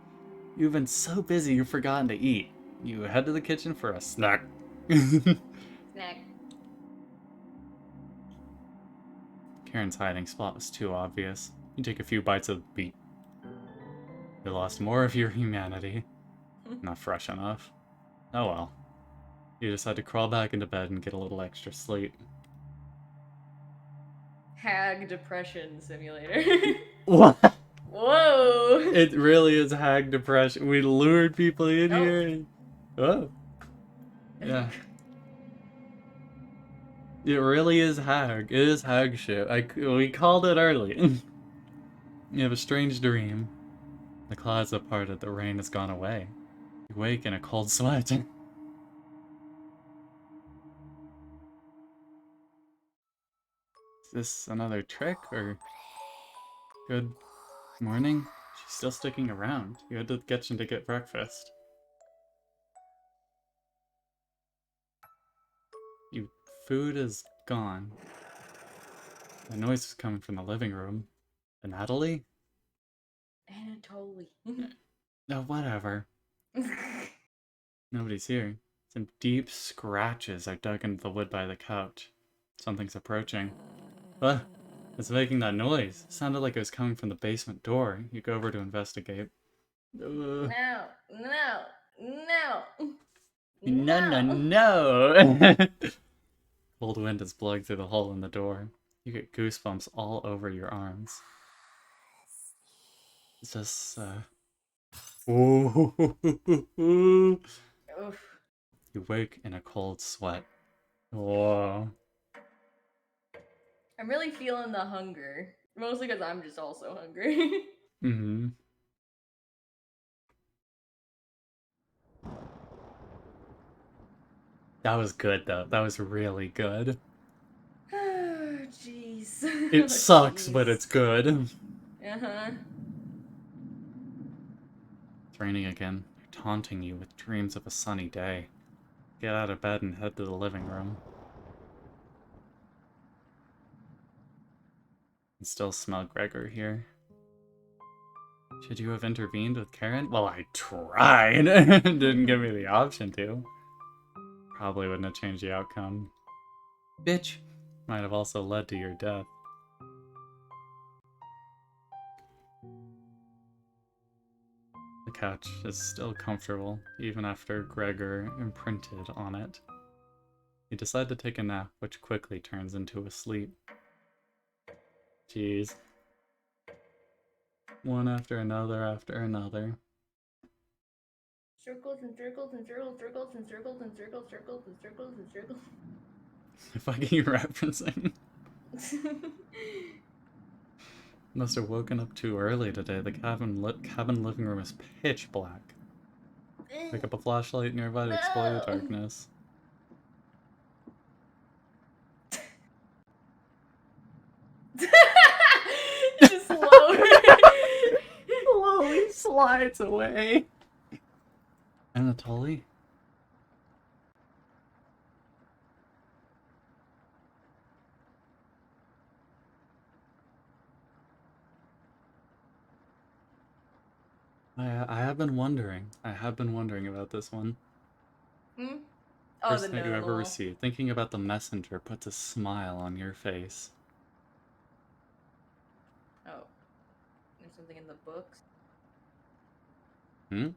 You've been so busy you've forgotten to eat. You head to the kitchen for a snack. Snack. Karen's hiding spot was too obvious. You take a few bites of the beet. You lost more of your humanity. Not fresh enough. Oh well. You decide to crawl back into bed and get a little extra sleep. Hag depression simulator. What? Whoa! It really is hag depression. We lured people in here. Oh. Yeah. It really is hag. It is hag shit. We called it early. You have a strange dream. The clouds have parted, the rain has gone away. You wake in a cold sweat. Is this another trick, or... Good morning? She's still sticking around. You head to the kitchen to get breakfast. Food is gone. The noise is coming from the living room. Natalie? Anatoly. No, whatever. Nobody's here. Some deep scratches are dug into the wood by the couch. Something's approaching. What? It's making that noise. It sounded like it was coming from the basement door. You go over to investigate. No, no, no. No. Cold wind is blowing through the hole in the door. You get goosebumps all over your arms. Is this, Ooh. Oof. You wake in a cold sweat. Whoa. I'm really feeling the hunger. Mostly because I'm just also hungry. Mm-hmm. That was good, though. That was really good. Jeez. It sucks, but it's good. Uh-huh. It's raining again. They're taunting you with dreams of a sunny day. Get out of bed and head to the living room. You can still smell Gregor here. Should you have intervened with Karen? Well, I tried. Didn't give me the option to. Probably wouldn't have changed the outcome. Bitch. Might have also led to your death. The couch is still comfortable, even after Gregor imprinted on it. You decide to take a nap, which quickly turns into a sleep. Jeez. One after another after another. Circles and circles and circles, circles and circles and circles, circles and circles and circles. Fucking referencing. Must have woken up too early today. The cabin living room is pitch black. Pick up a flashlight nearby to explore the No. darkness. Just lower. Slowly slides away. Anatoly? I have been wondering. I have been wondering about this one. Hmm? Oh, First the note you ever noodle. received. Thinking about the messenger puts a smile on your face. Oh. There's something in the books. Hmm?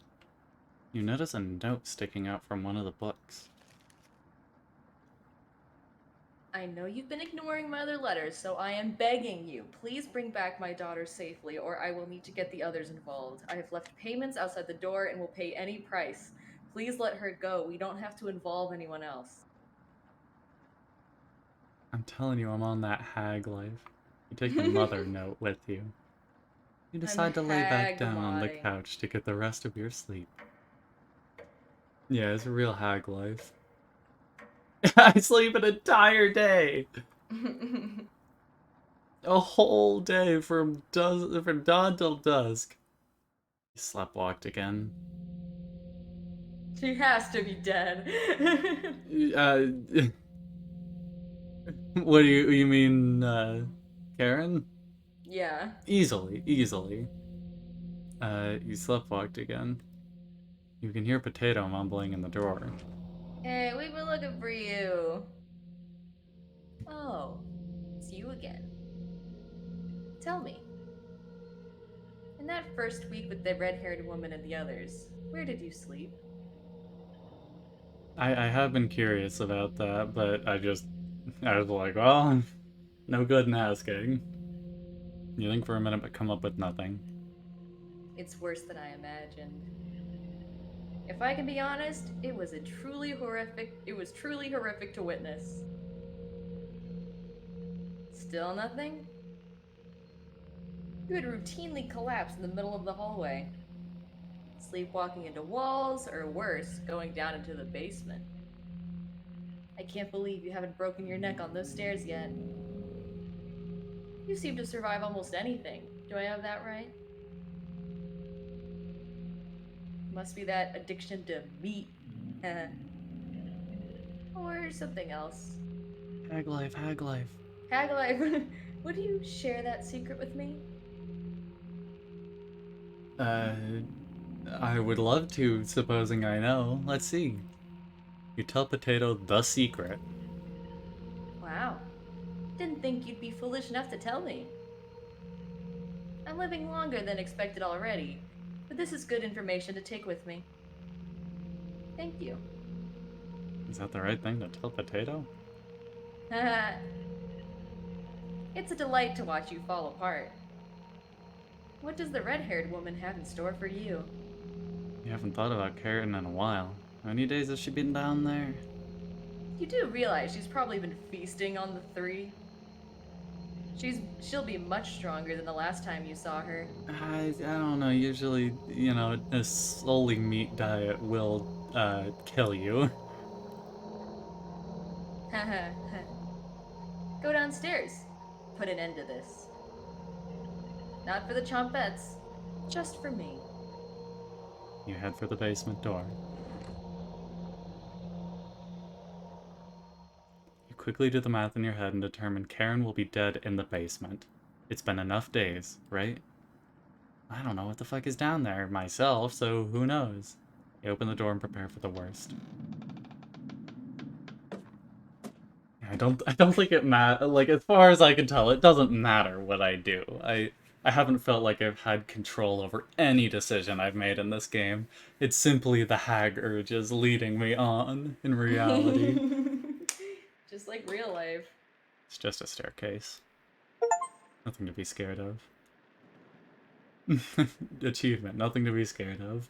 You notice a note sticking out from one of the books. I know you've been ignoring my other letters, so I am begging you. Please bring back my daughter safely, or I will need to get the others involved. I have left payments outside the door and will pay any price. Please let her go. We don't have to involve anyone else. I'm telling you, I'm on that hag life. You take the mother note with you. You decide to lay back down on the hag-modding. couch to get the rest of your sleep. Yeah, it's a real hag life. I sleep an entire day! A whole day from dawn till dusk. He sleptwalked again. She has to be dead. What do you mean, Karen? Yeah. Easily. You sleptwalked again. You can hear Potato mumbling in the drawer. Hey, we've been looking for you. Oh, it's you again. Tell me. In that first week with the red-haired woman and the others, where did you sleep? I have been curious about that, but I was like, well, no good in asking. You think for a minute but come up with nothing. It's worse than I imagined. If I can be honest, it was truly horrific to witness. Still nothing? You would routinely collapse in the middle of the hallway. Sleepwalking into walls, or worse, going down into the basement. I can't believe you haven't broken your neck on those stairs yet. You seem to survive almost anything. Do I have that right? Must be that addiction to meat. Or something else. Hag life. Hagalife, would you share that secret with me? I would love to, supposing I know. Let's see. You tell Potato the secret. Wow. Didn't think you'd be foolish enough to tell me. I'm living longer than expected already, but this is good information to take with me. Thank you. Is that the right thing to tell Potato? It's a delight to watch you fall apart. What does the red-haired woman have in store for you? You haven't thought about Karen in a while. How many days has she been down there? You do realize she's probably been feasting on the three? She'll be much stronger than the last time you saw her. I don't know. Usually, you know, a solely meat diet will kill you. Go downstairs. Put an end to this. Not for the chompettes, just for me. You head for the basement door. You quickly do the math in your head and determine Karen will be dead in the basement. It's been enough days, right? I don't know what the fuck is down there myself, so who knows? You open the door and prepare for the worst. I don't think it like, as far as I can tell, it doesn't matter what I do. I haven't felt like I've had control over any decision I've made in this game. It's simply the hag urges leading me on in reality. Just like real life. It's just a staircase. Nothing to be scared of. Achievement, nothing to be scared of.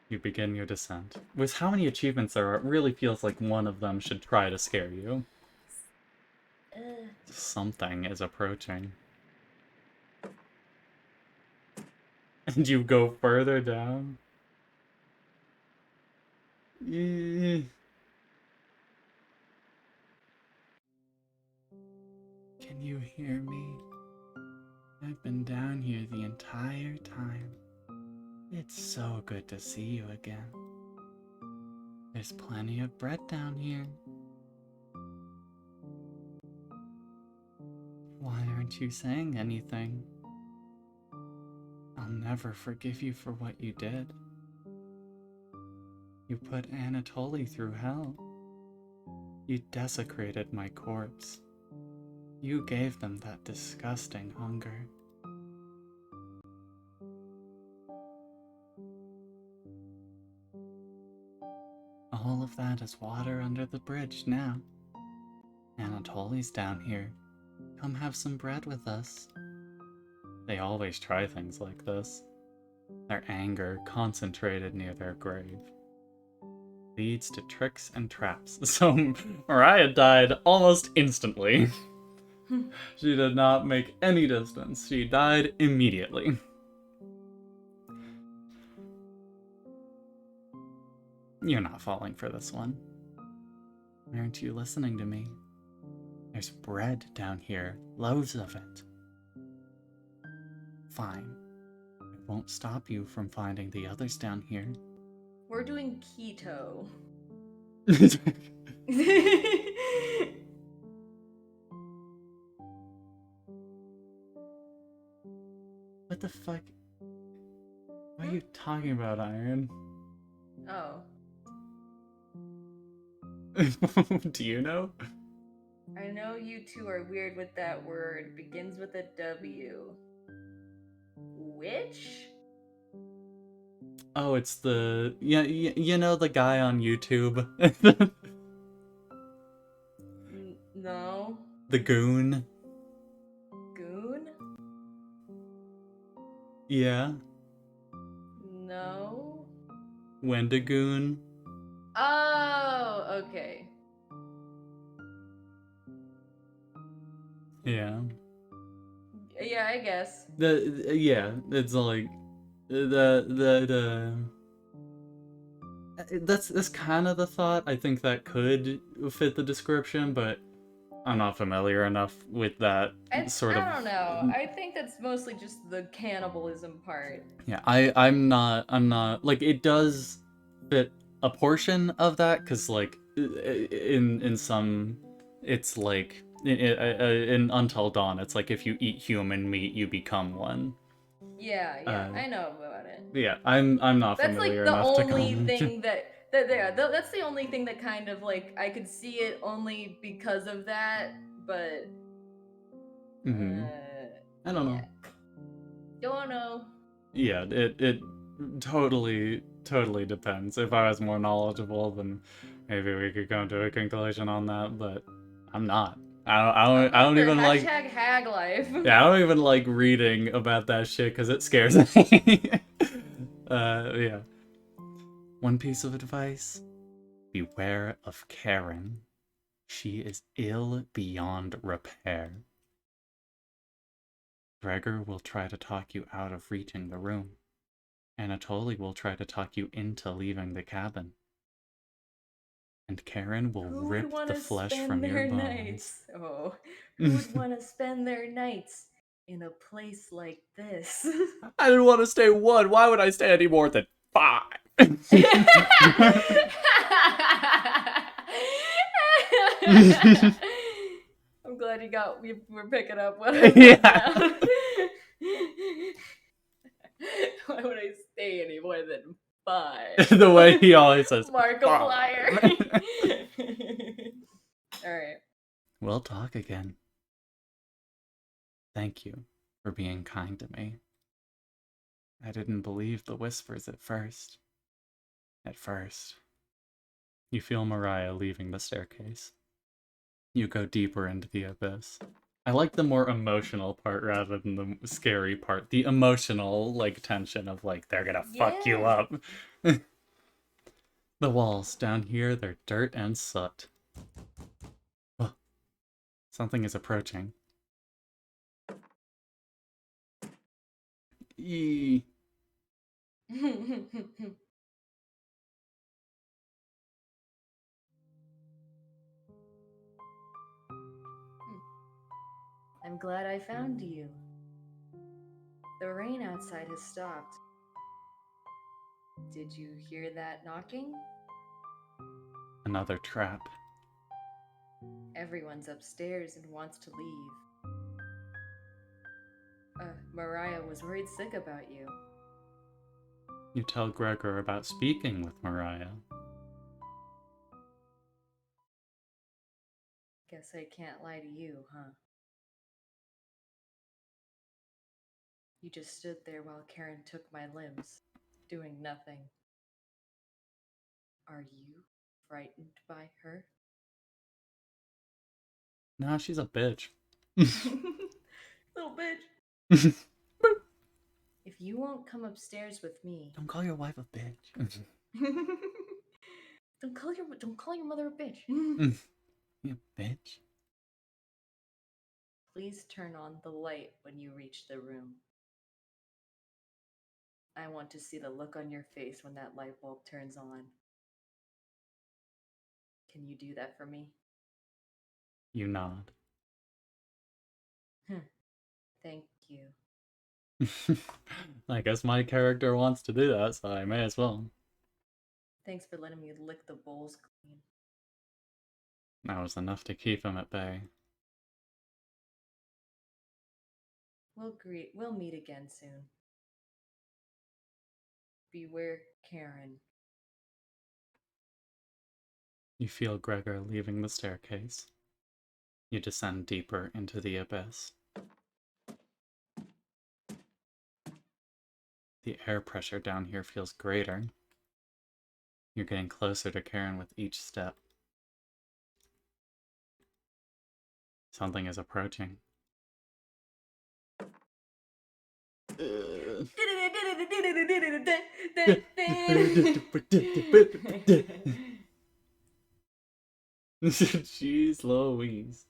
You begin your descent. With how many achievements there are, it really feels like one of them should try to scare you. Something is approaching. And you go further down? Eh. Can you hear me? I've been down here the entire time. It's so good to see you again. There's plenty of bread down here. Why aren't you saying anything? I'll never forgive you for what you did. You put Anatoly through hell. You desecrated my corpse. You gave them that disgusting hunger. All of that is water under the bridge now. Anatoly's down here. Come have some bread with us. They always try things like this. Their anger, concentrated near their grave, leads to tricks and traps. So Mariah died almost instantly. She did not make any distance. She died immediately. You're not falling for this one. Aren't you listening to me? There's bread down here, loads of it. Fine. It won't stop you from finding the others down here. We're doing keto. What the fuck? What are you talking about, Iron? Oh. Do you know? I know you two are weird with that word. Begins with a W. Which? Oh, it's the you know the guy on YouTube, No. the goon. Goon? Yeah, No. Wendigoon. Oh, okay. Yeah. Yeah, I guess. Yeah, it's like the that's kind of the thought. I think that could fit the description, but I'm not familiar enough with that sort of. I don't know. I think that's mostly just the cannibalism part. Yeah, I'm not like it does fit a portion of that because like in some it's like in Until Dawn it's like if you eat human meat you become one. Yeah, I know about it. Yeah, I'm not That's familiar like the enough to only comment. thing that's the only thing that kind of like I could see it only because of that, but I don't yeah. know. Don't know. Yeah, it totally depends. If I was more knowledgeable, then maybe we could come to a conclusion on that. But I'm not. I don't even like. Hashtag hag life. Yeah, I don't even like reading about that shit because it scares me. Yeah. One piece of advice: beware of Karen. She is ill beyond repair. Gregor will try to talk you out of reaching the room. Anatoly will try to talk you into leaving the cabin. And Karen will Who rip would want the to flesh spend from your their bones. nights? Oh, who would want to spend their nights in a place like this? I didn't want to stay one. Why would I stay any more than 5? I'm glad we're picking up what I Yeah. down. Why would I stay any more than 5? The way he always says, Markiplier. Alright. We'll talk again. Thank you for being kind to me. I didn't believe the whispers at first. You feel Mariah leaving the staircase. You go deeper into the abyss. I like the more emotional part rather than the scary part. The emotional, like, tension of, like, they're gonna fuck you Yeah. up. The walls down here, they're dirt and soot. Oh, something is approaching. Eee. I'm glad I found you. The rain outside has stopped. Did you hear that knocking? Another trap. Everyone's upstairs and wants to leave. Mariah was worried sick about you. You tell Gregor about speaking with Mariah. Guess I can't lie to you, huh? You just stood there while Karen took my limbs, doing nothing. Are you frightened by her? Nah, she's a bitch. Little bitch. If you won't come upstairs with me, Don't call your wife a bitch. don't call your mother a bitch. You bitch. Please turn on the light when you reach the room. I want to see the look on your face when that light bulb turns on. Can you do that for me? You nod. Thank you. I guess my character wants to do that, so I may as well. Thanks for letting me lick the bowls clean. That was enough to keep him at bay. We'll meet again soon. Beware, Karen. You feel Gregor leaving the staircase. You descend deeper into the abyss. The air pressure down here feels greater. You're getting closer to Karen with each step. Something is approaching. Jeez Louise.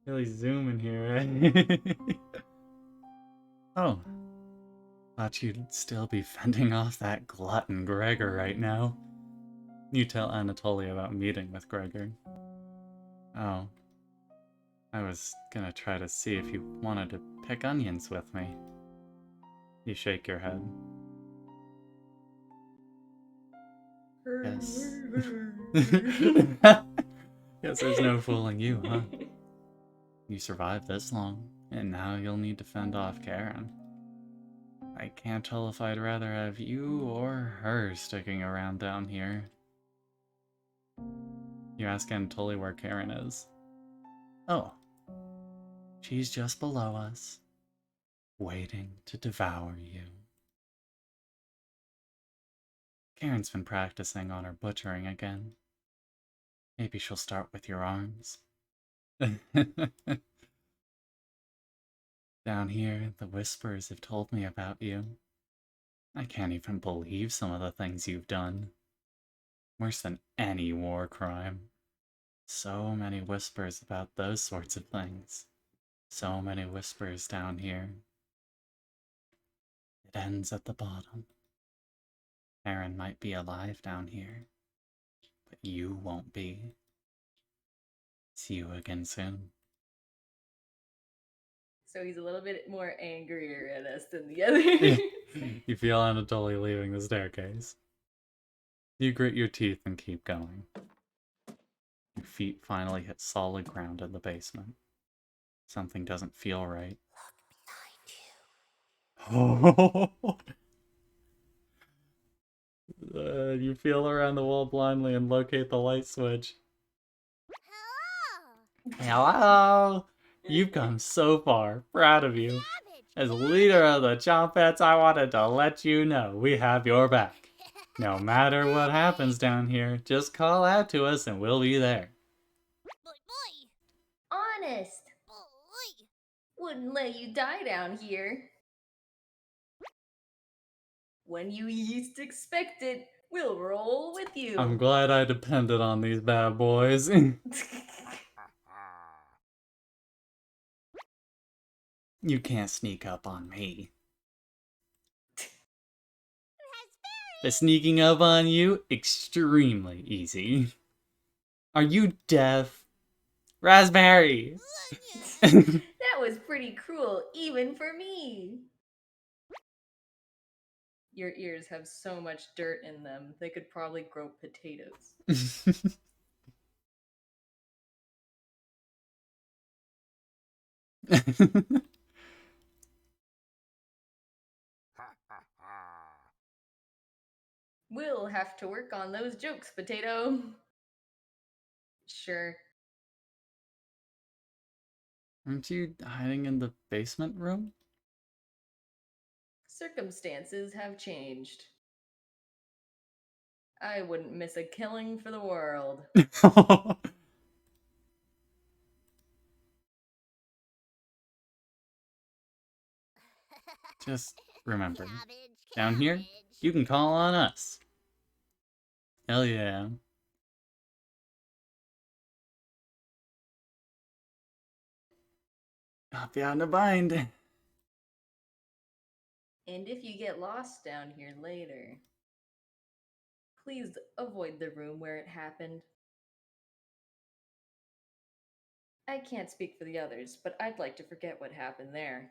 Really zooming here, right? Oh. Thought you'd still be fending off that glutton Gregor right now. You tell Anatoly about meeting with Gregor. Oh. I was gonna try to see if you wanted to pick onions with me. You shake your head. Yes. Guess there's no fooling you, huh? You survived this long, and now you'll need to fend off Karen. I can't tell if I'd rather have you or her sticking around down here. You ask Anatoly where Karen is. Oh. She's just below us, waiting to devour you. Karen's been practicing on her butchering again. Maybe she'll start with your arms. Down here, the whispers have told me about you. I can't even believe some of the things you've done. Worse than any war crime. So many whispers about those sorts of things. So many whispers down here. It ends at the bottom. Aaron might be alive down here, but you won't be. See you again soon. So he's a little bit more angrier at us than the other. You feel Anatoly leaving the staircase. You grit your teeth and keep going. Your feet finally hit solid ground in the basement. Something doesn't feel right. Oh. You feel around the wall blindly and locate the light switch. Hello! You've come so far. Proud of you. As leader of the Chompets, I wanted to let you know we have your back. No matter what happens down here, just call out to us and we'll be there. Honest. Wouldn't let you die down here. When you least expect it, we'll roll with you. I'm glad I depended on these bad boys. You can't sneak up on me. The sneaking up on you, extremely easy. Are you deaf? Raspberry! That was pretty cruel, even for me. Your ears have so much dirt in them, they could probably grow potatoes. We'll have to work on those jokes, Potato. Sure. Aren't you hiding in the basement room? Circumstances have changed. I wouldn't miss a killing for the world. Just remember, down here, you can call on us. Hell yeah. Not beyond a bind. And if you get lost down here later, please avoid the room where it happened. I can't speak for the others, but I'd like to forget what happened there.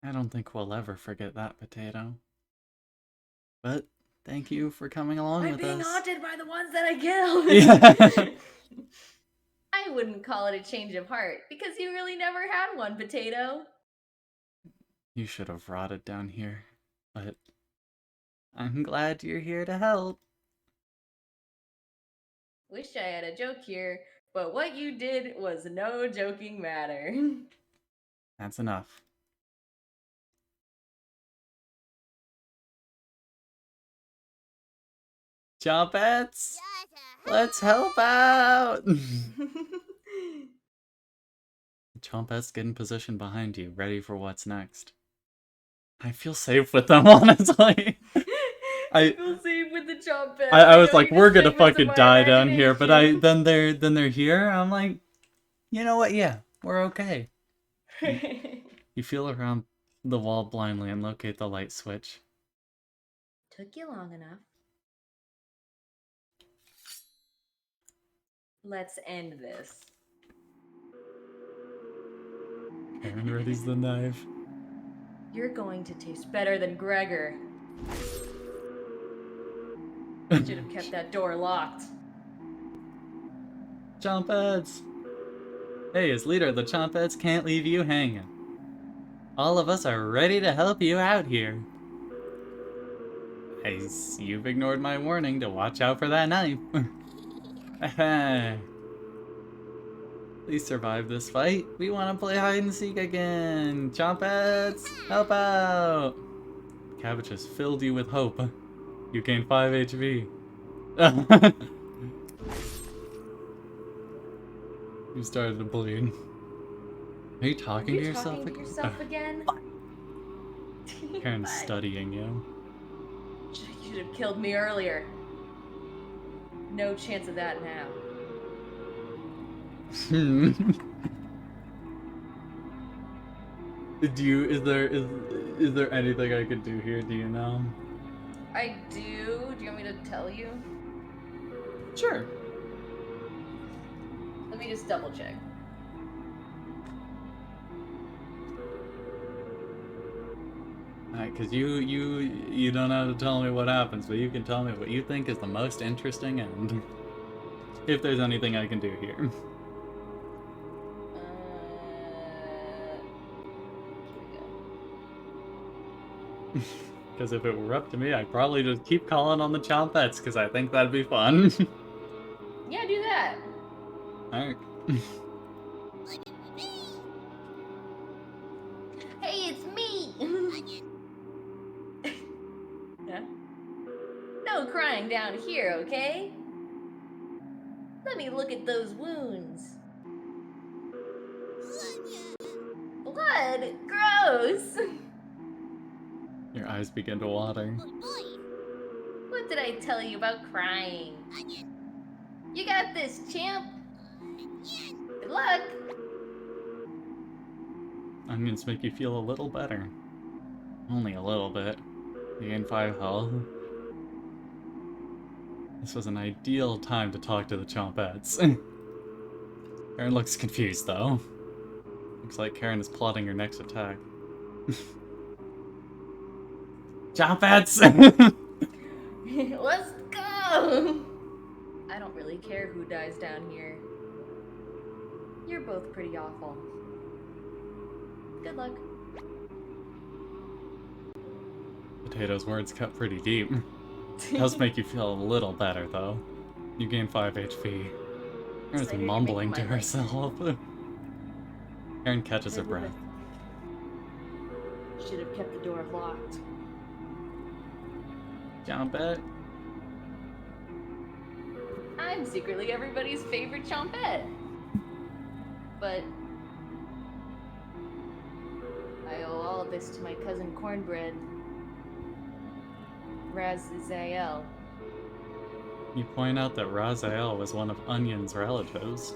I don't think we'll ever forget that, Potato. But thank you for coming along I'm with being us. haunted by the ones that I killed! Yeah. I wouldn't call it a change of heart, because you really never had one, Potato. You should have rotted down here, but I'm glad you're here to help. Wish I had a joke here, but what you did was no joking matter. That's enough. Chompets! Let's help out! Chompets, get in position behind you, ready for what's next. I feel safe with them, honestly. I feel safe with the Chompets. I was like, we're gonna segments of fucking my die down here, but imagination. then they're here. I'm like, you know what? Yeah, we're okay. You feel around the wall blindly and locate the light switch. Took you long enough. Let's end this. Aaron readies the knife. You're going to taste better than Gregor. Should have kept that door locked. Chompets! Hey, as leader, the Chompets can't leave you hanging. All of us are ready to help you out here. You've ignored my warning to watch out for that knife. Please survive this fight. We want to play hide and seek again. Chompets, help out! Cabbage has filled you with hope. You gain 5 HP. You started to bleed. Are you talking to yourself talking to yourself again? Karen's Fine. studying you. You should have killed me earlier. No chance of that now. Is there anything I could do here, do you know? I do. Do you want me to tell you? Sure. Let me just double check. Alright, cause you don't have to tell me what happens, but you can tell me what you think is the most interesting end. If there's anything I can do here. Here we go. Because if it were up to me, I'd probably just keep calling on the Chompets, because I think that'd be fun. Yeah, do that. Alright. Hey, it's me! Yeah? No crying down here, okay? Let me look at those wounds. Blood! Gross! Your eyes begin to water. What did I tell you about crying? You got this, champ! Good luck! Onions make you feel a little better. Only a little bit. You gain 5 health. This was an ideal time to talk to the Chompettes. Karen looks confused, though. Looks like Karen is plotting her next attack. Chompettes! Let's go! I don't really care who dies down here. You're both pretty awful. Good luck. Potato's words cut pretty deep. Does make you feel a little better, though. You gain 5 HP. Karen's Excited you're mumbling to making my life. herself. Karen catches her breath. Should have kept the door locked. Chompette? I'm secretly everybody's favorite chompette. But I owe all of this to my cousin Cornbread, Raziel. You point out that Raziel was one of Onion's relatives.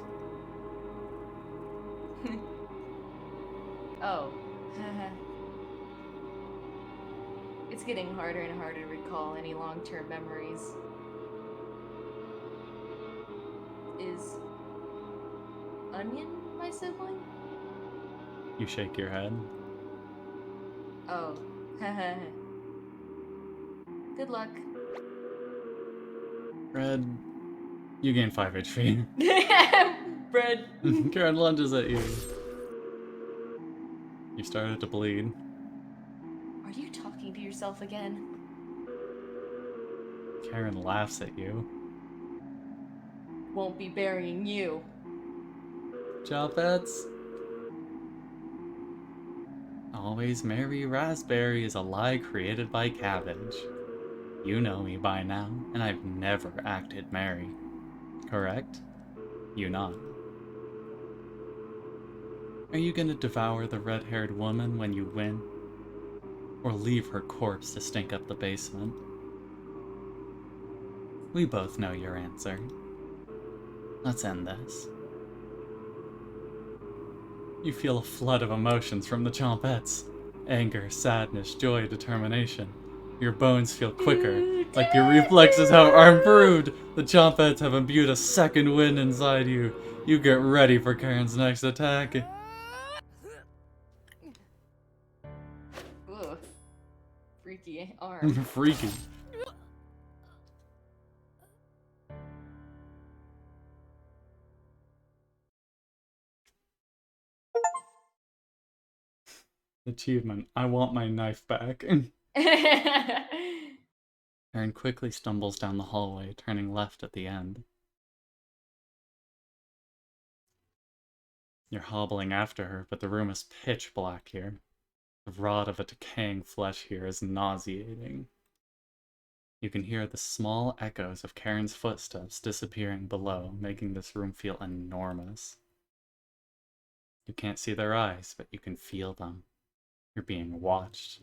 Oh. It's getting harder and harder to recall any long-term memories. Is Onion my sibling? You shake your head. Oh. Good luck. Red, you gain 5 HP. Bread. Karen lunges at you. You started to bleed. Are you talking to yourself again? Karen laughs at you. Won't be burying you. Chompettes? Always Mary Raspberry is a lie created by Cabbage. You know me by now, and I've never acted merry. Correct? You nod. Are you gonna devour the red-haired woman when you win? Or leave her corpse to stink up the basement? We both know your answer. Let's end this. You feel a flood of emotions from the Chompettes. Anger, sadness, joy, determination. Your bones feel quicker, like your reflexes are improved. The Chompettes have imbued a second wind inside you. You get ready for Karen's next attack. Ugh. Freaky arm. Freaky. Achievement. I want my knife back. Karen quickly stumbles down the hallway, turning left at the end. You're hobbling after her, but the room is pitch black here. The rot of a decaying flesh here is nauseating. You can hear the small echoes of Karen's footsteps disappearing below, making this room feel enormous. You can't see their eyes, but you can feel them. You're being watched.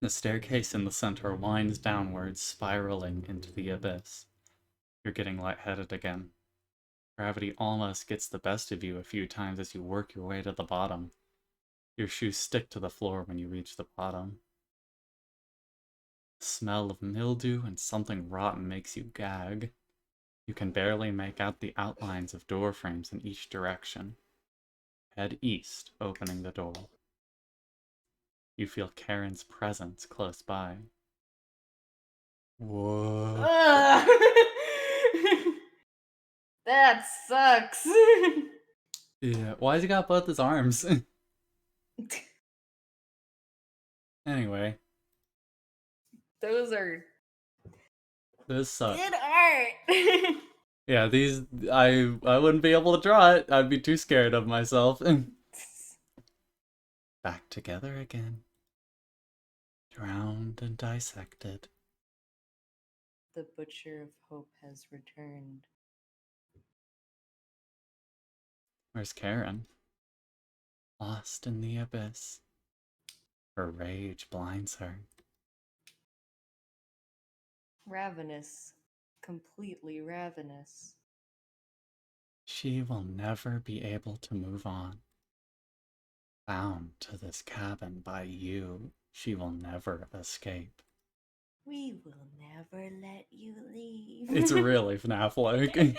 The staircase in the center winds downwards, spiraling into the abyss. You're getting lightheaded again. Gravity almost gets the best of you a few times as you work your way to the bottom. Your shoes stick to the floor when you reach the bottom. The smell of mildew and something rotten makes you gag. You can barely make out the outlines of door frames in each direction. Head east, opening the door. You feel Karen's presence close by. Whoa. That sucks. Yeah, why's he got both his arms? Anyway, Those are this sucks. good art. Yeah, these I wouldn't be able to draw it. I'd be too scared of myself. Back together again. Drowned and dissected. The Butcher of Hope has returned. Where's Karen? Lost in the abyss. Her rage blinds her. Ravenous. Completely ravenous. She will never be able to move on. Bound to this cabin by you. she will never escape. We will never let you leave. It's really FNAF-like. The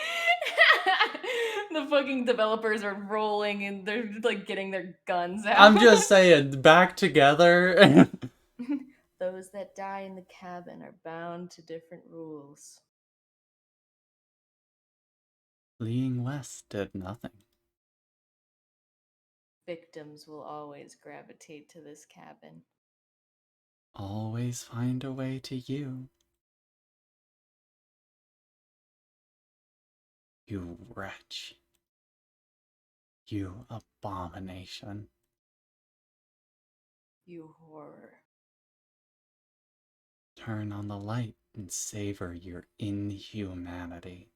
fucking developers are rolling and they're like getting their guns out. I'm just saying, back together. Those that die in the cabin are bound to different rules. Fleeing west did nothing. Victims will always gravitate to this cabin. Always find a way to you. You wretch. You abomination. You horror. Turn on the light and savor your inhumanity.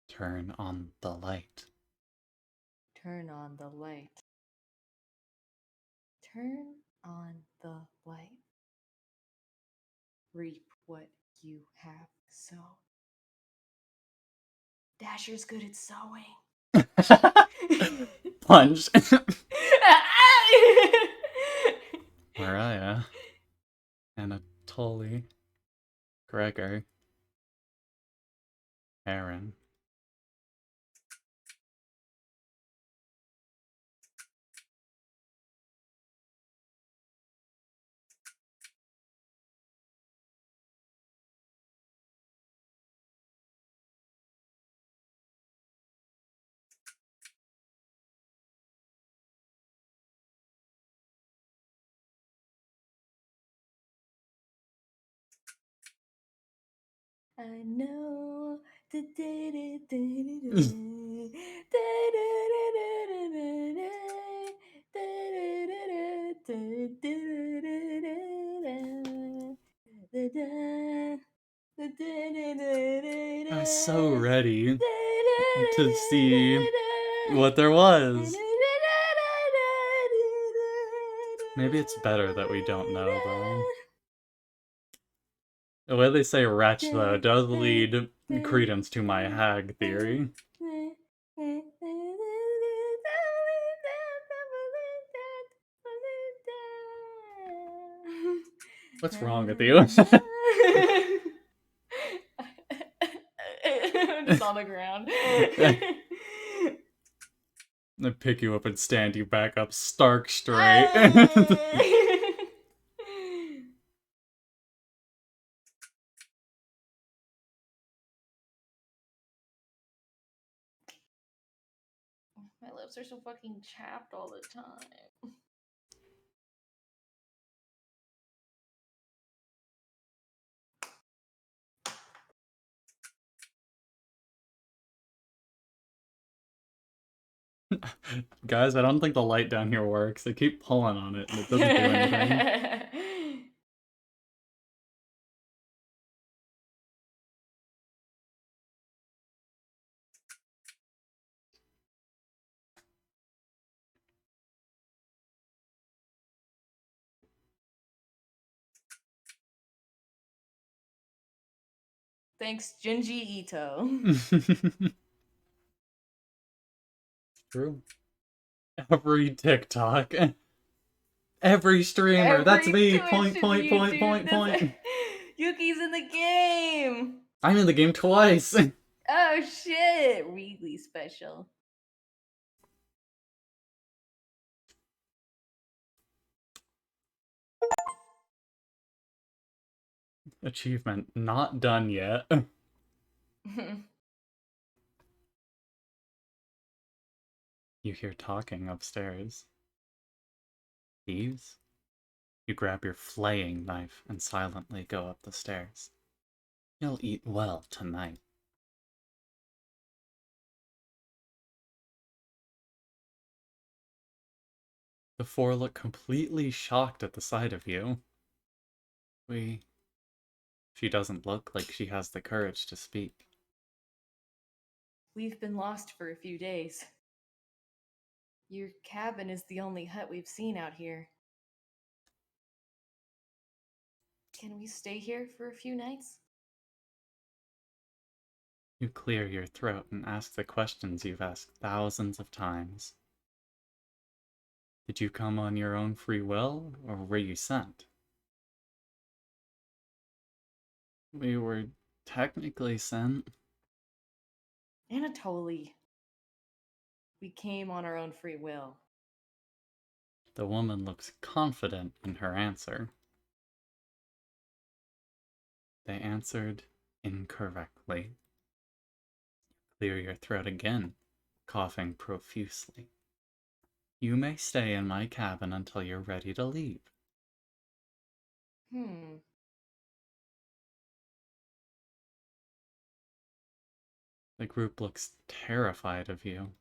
Turn on the light. Turn on the light. Turn on the light. Reap what you have sown. Dasher's good at sewing. Punch. Mariah. Anatoly. Gregor. Aaron. I know. I was so ready to see what there was. Maybe it's better that we don't know, though. The way they say wretch, though, does lead credence to my hag theory. What's wrong with you? I'm just on the ground. I pick you up and stand you back up stark straight. My lips are so fucking chapped all the time. Guys, I don't think the light down here works. I keep pulling on it and it doesn't do anything. Thanks, Junji Ito. True. Every TikTok. Every streamer. That's me. Twitch Point, and point, point, YouTube, point, point. Yuki's in the game. I'm in the game twice. Oh shit! Really special. Achievement not done yet. You hear talking upstairs. Thieves? You grab your flaying knife and silently go up the stairs. You'll eat well tonight. The four look completely shocked at the sight of you. She doesn't look like she has the courage to speak. We've been lost for a few days. Your cabin is the only hut we've seen out here. Can we stay here for a few nights? You clear your throat and ask the questions you've asked thousands of times. Did you come on your own free will, or were you sent? We were technically sent. Anatoly. We came on our own free will. The woman looks confident in her answer. They answered incorrectly. Clear your throat again, coughing profusely. You may stay in my cabin until you're ready to leave. The group looks terrified of you,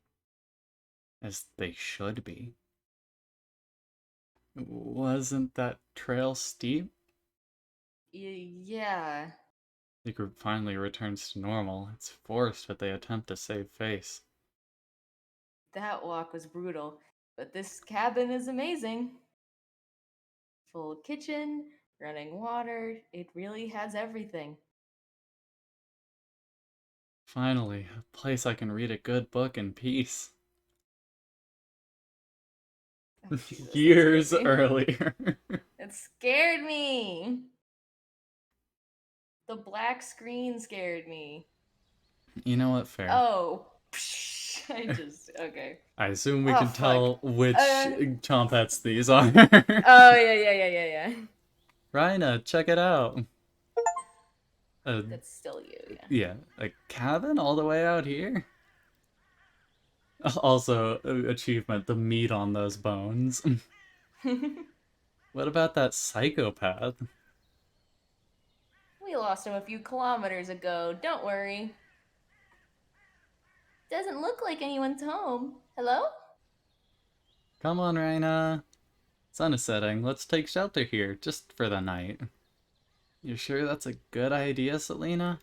as they should be. Wasn't that trail steep? Yeah. The group finally returns to normal. It's forced, but they attempt to save face. That walk was brutal, but this cabin is amazing. Full kitchen, running water, it really has everything. Finally, a place I can read a good book in peace. Oh, Jesus, that Years scared me. earlier. It scared me. The black screen scared me. You know what, fair. Oh. Okay. I assume we Oh, can tell fuck. which Chompets these are. Oh, yeah. Rhina, check it out. That's still you, yeah. Yeah, a cabin all the way out here? Also, achievement, the meat on those bones. What about that psychopath? We lost him a few kilometers ago, don't worry. Doesn't look like anyone's home. Hello? Come on, Rhina. Sun is setting. Let's take shelter here, just for the night. You sure that's a good idea, Selena?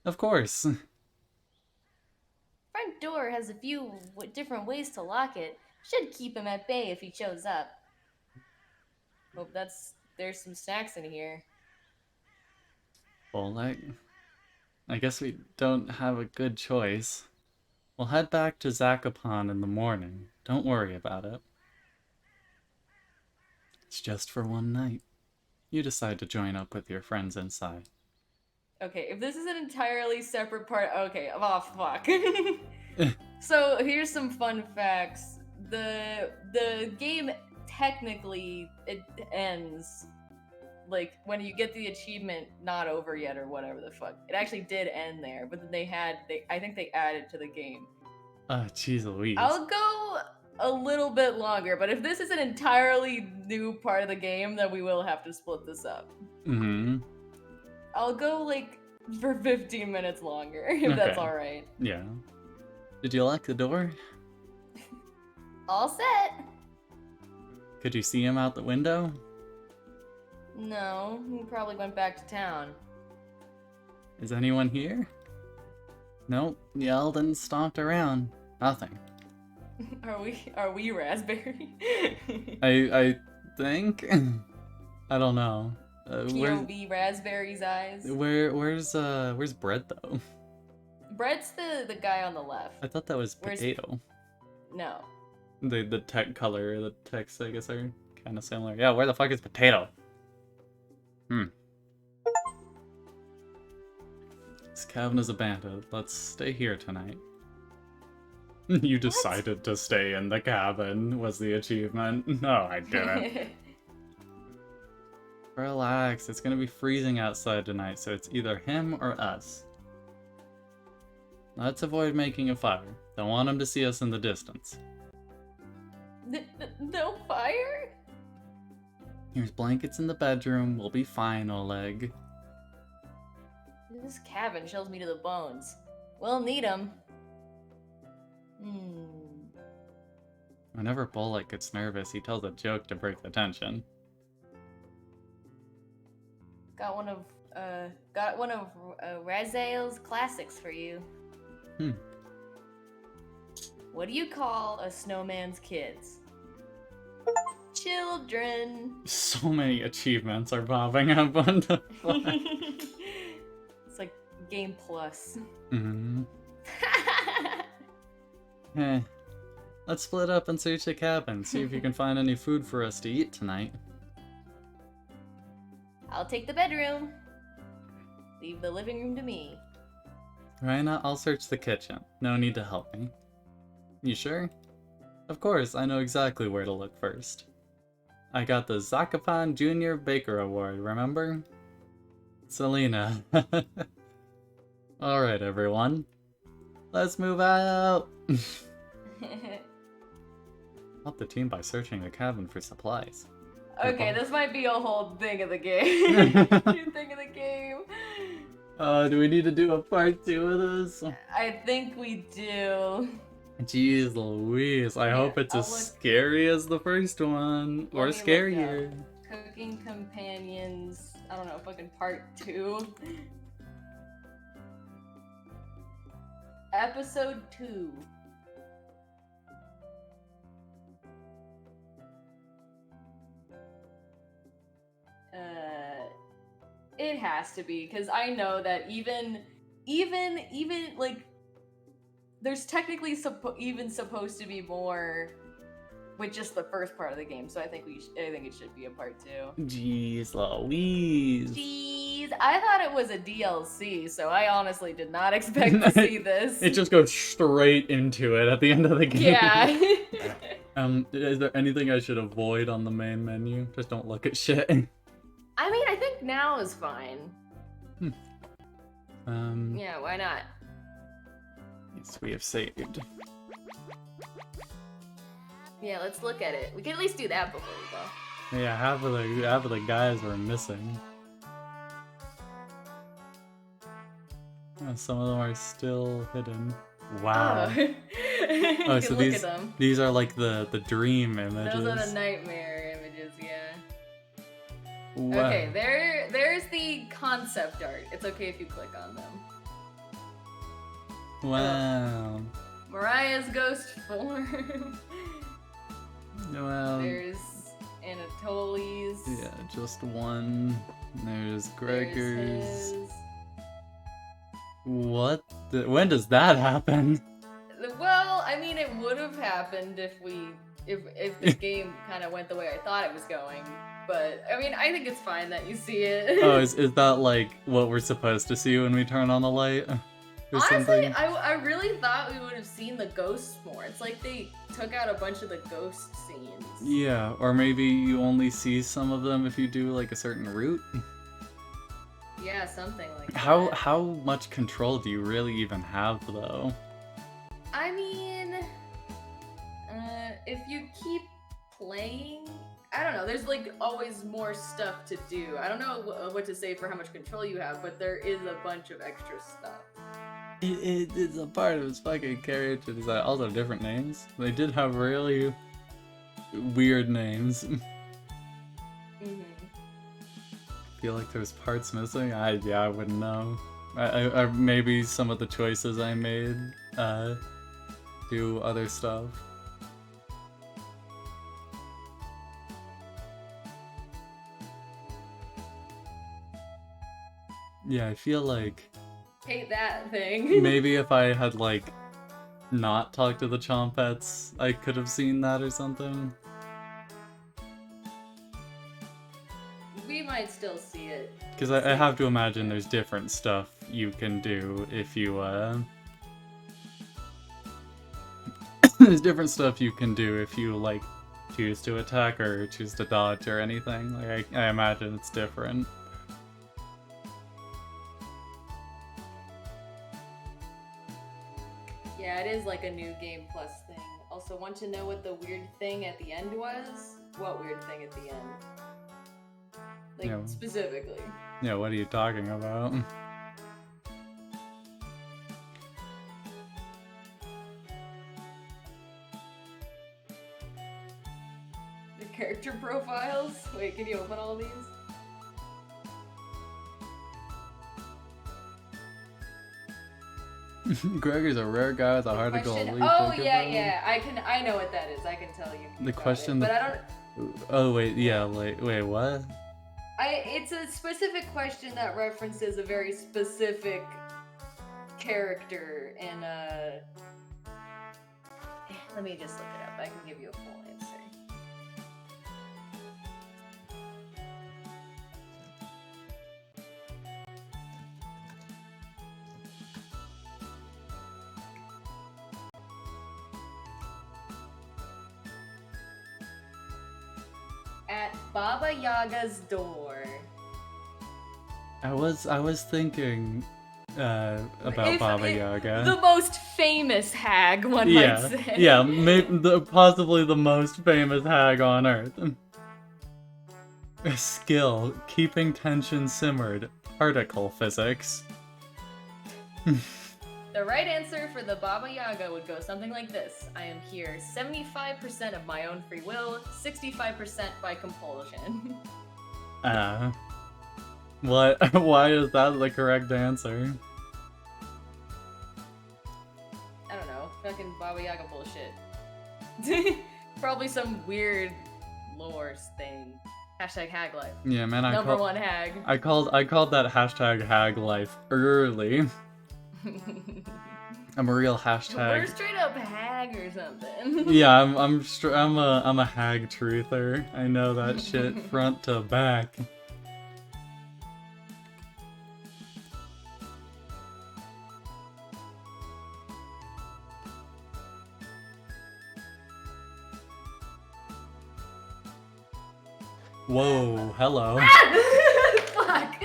Of course. Front door has a few different ways to lock it. Should keep him at bay if he shows up. Hope there's some snacks in here. Well, I guess we don't have a good choice. We'll head back to Zakopane in the morning. Don't worry about it. It's just for one night. You decide to join up with your friends inside. Okay, if this is an entirely separate part, okay, oh fuck. So here's some fun facts. The game technically it ends like when you get the achievement not over yet or whatever the fuck. It actually did end there, but then I think they added to the game. Jeez Louise. I'll go a little bit longer, but if this is an entirely new part of the game, then we will have to split this up. Mm-hmm. I'll go like for 15 minutes longer, if that's alright. Yeah. Did you lock the door? All set! Could you see him out the window? No, he probably went back to town. Is anyone here? Nope, yelled and stomped around. Nothing. Are we raspberry? I think? I don't know. POV raspberry's eyes. Where's Bread though? Bread's the guy on the left. I thought that was Potato. No. The tech color, the text I guess are kind of similar. Yeah, where the fuck is Potato? This cabin is abandoned. Let's stay here tonight. You decided to stay in the cabin, was the achievement. No, I didn't. Relax, it's gonna be freezing outside tonight, so it's either him or us. Let's avoid making a fire. Don't want him to see us in the distance. No fire? Here's blankets in the bedroom. We'll be fine, Oleg. This cabin chills me to the bones. We'll need them. Whenever Bolek gets nervous, he tells a joke to break the tension. Got one of Raziel's classics for you. What do you call a snowman's kids? Children. So many achievements are popping up on the fly. It's like Game Plus. Mm-hmm. Let's split up and search the cabin, see if you can find any food for us to eat tonight. I'll take the bedroom. Leave the living room to me. Raina, I'll search the kitchen. No need to help me. You sure? Of course, I know exactly where to look first. I got the Zakapan Junior Baker Award, remember? Selena. Alright, everyone. Let's move out! Help the team by searching the cabin for supplies. Okay, this might be a whole thing of the game. Thing of the game. Do we need to do a part 2 of this? I think we do. Jeez Louise, I hope it's as scary as the first one. Or Let me look scarier. up. Cooking Companions. I don't know, fucking part 2. Episode 2. It has to be, because I know that even like there's technically even supposed to be more with just the first part of the game, so I think it should be a part 2. Jeez Louise. Jeez, I thought it was a DLC, so I honestly did not expect to see this. It just goes straight into it at the end of the game. Yeah. Is there anything I should avoid on the main menu? Just don't look at shit. I mean, I think now is fine. Yeah, why not? Yes, we have saved. Yeah, let's look at it. We can at least do that before we go. Yeah, half of the guys were missing. Some of them are still hidden. Wow. Oh, So look at them. these are like the dream images. Those are the nightmare images, yeah. Wow. Okay, there's the concept art. It's okay if you click on them. Wow. Mariah's ghost form. Well, There's Anatoly's. yeah, just one. There's There's Gregor's. his. What? When does that happen? Well, I mean, it would have happened if the game kind of went the way I thought it was going. But I mean, I think it's fine that you see it. Oh, is that like what we're supposed to see when we turn on the light? Or Honestly, something? I really thought we would have seen the ghosts more. It's like they took out a bunch of the ghost scenes. Yeah, or maybe you only see some of them if you do like a certain route. Yeah, something like that. How much control do you really even have though? I mean, if you keep playing, I don't know, there's like always more stuff to do. I don't know what to say for how much control you have, but there is a bunch of extra stuff. It's a part of his fucking character design. Also different names. They did have really weird names. Feel like there's parts missing? I wouldn't know. I maybe some of the choices I made do other stuff. Yeah, I feel like Hate that thing. maybe if I had like not talked to the Chompets, I could have seen that or something. We might still see it. Because I have to imagine there's different stuff you can do if you, there's different stuff you can do if you, like, choose to attack or choose to dodge or anything. Like, I imagine it's different. Yeah, it is like a new game plus thing. Also, want to know what the weird thing at the end was? What weird thing at the end? Like, Yeah. specifically. Yeah, what are you talking about? The character profiles? Wait, can you open all of these? Gregor's a rare guy with a heart of gold. Question. What do you Oh, think yeah, about him? yeah. I know what that is. I can tell you. The about question- it, but I don't. Oh, wait, yeah, like, wait, what? It's a specific question that references a very specific character in Let me just look it up. I can give you a full answer. At Baba Yaga's door. I was thinking about If Baba it- Yaga. The most famous hag, one Yeah, might say. yeah, possibly the most famous hag on Earth. A skill, keeping tension simmered, particle physics. The right answer for the Baba Yaga would go something like this. I am here 75% of my own free will, 65% by compulsion. What? Why is that the correct answer? I don't know. Fucking Baba Yaga bullshit. Probably some weird lore thing. Hashtag hag life. Yeah, man, Number one hag. I called that hashtag hag life early. I'm a real We're hashtag. straight up hag or something. Yeah, I'm a hag truther. I know that shit front to back. Whoa, hello. Fuck.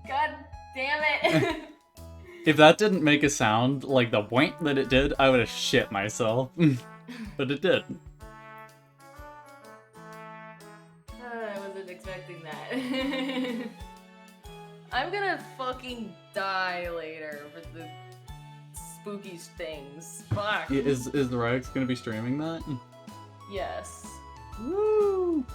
God damn it. If that didn't make a sound like the boink that it did, I would have shit myself. But it did. I wasn't expecting that. I'm gonna fucking die later for the spooky things. Fuck. Yeah, is the Ryx gonna be streaming that? Yes. Woo!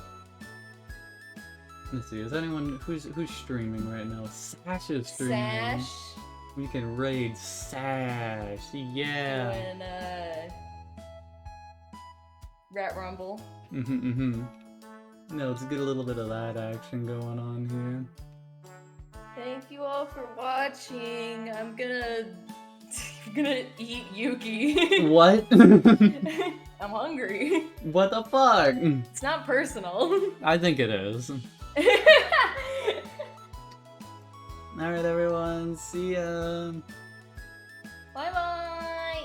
Let's see, is anyone who's streaming right now? Sash is streaming. Sash. We can raid Sash. Yeah. Doing, Rat Rumble. No, let's get a little bit of that action going on here. Thank you all for watching. I'm gonna eat Yuki. What? I'm hungry. What the fuck? It's not personal. I think it is. Alright, everyone. See ya. Bye bye.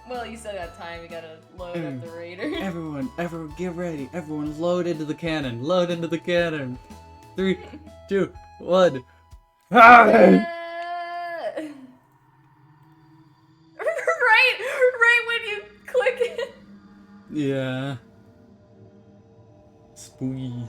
Well, you still got time. You gotta load up the raider. Everyone, get ready. Everyone, load into the cannon. Load into the cannon. 3, 2, 1. right when you click it. Yeah. Spooky.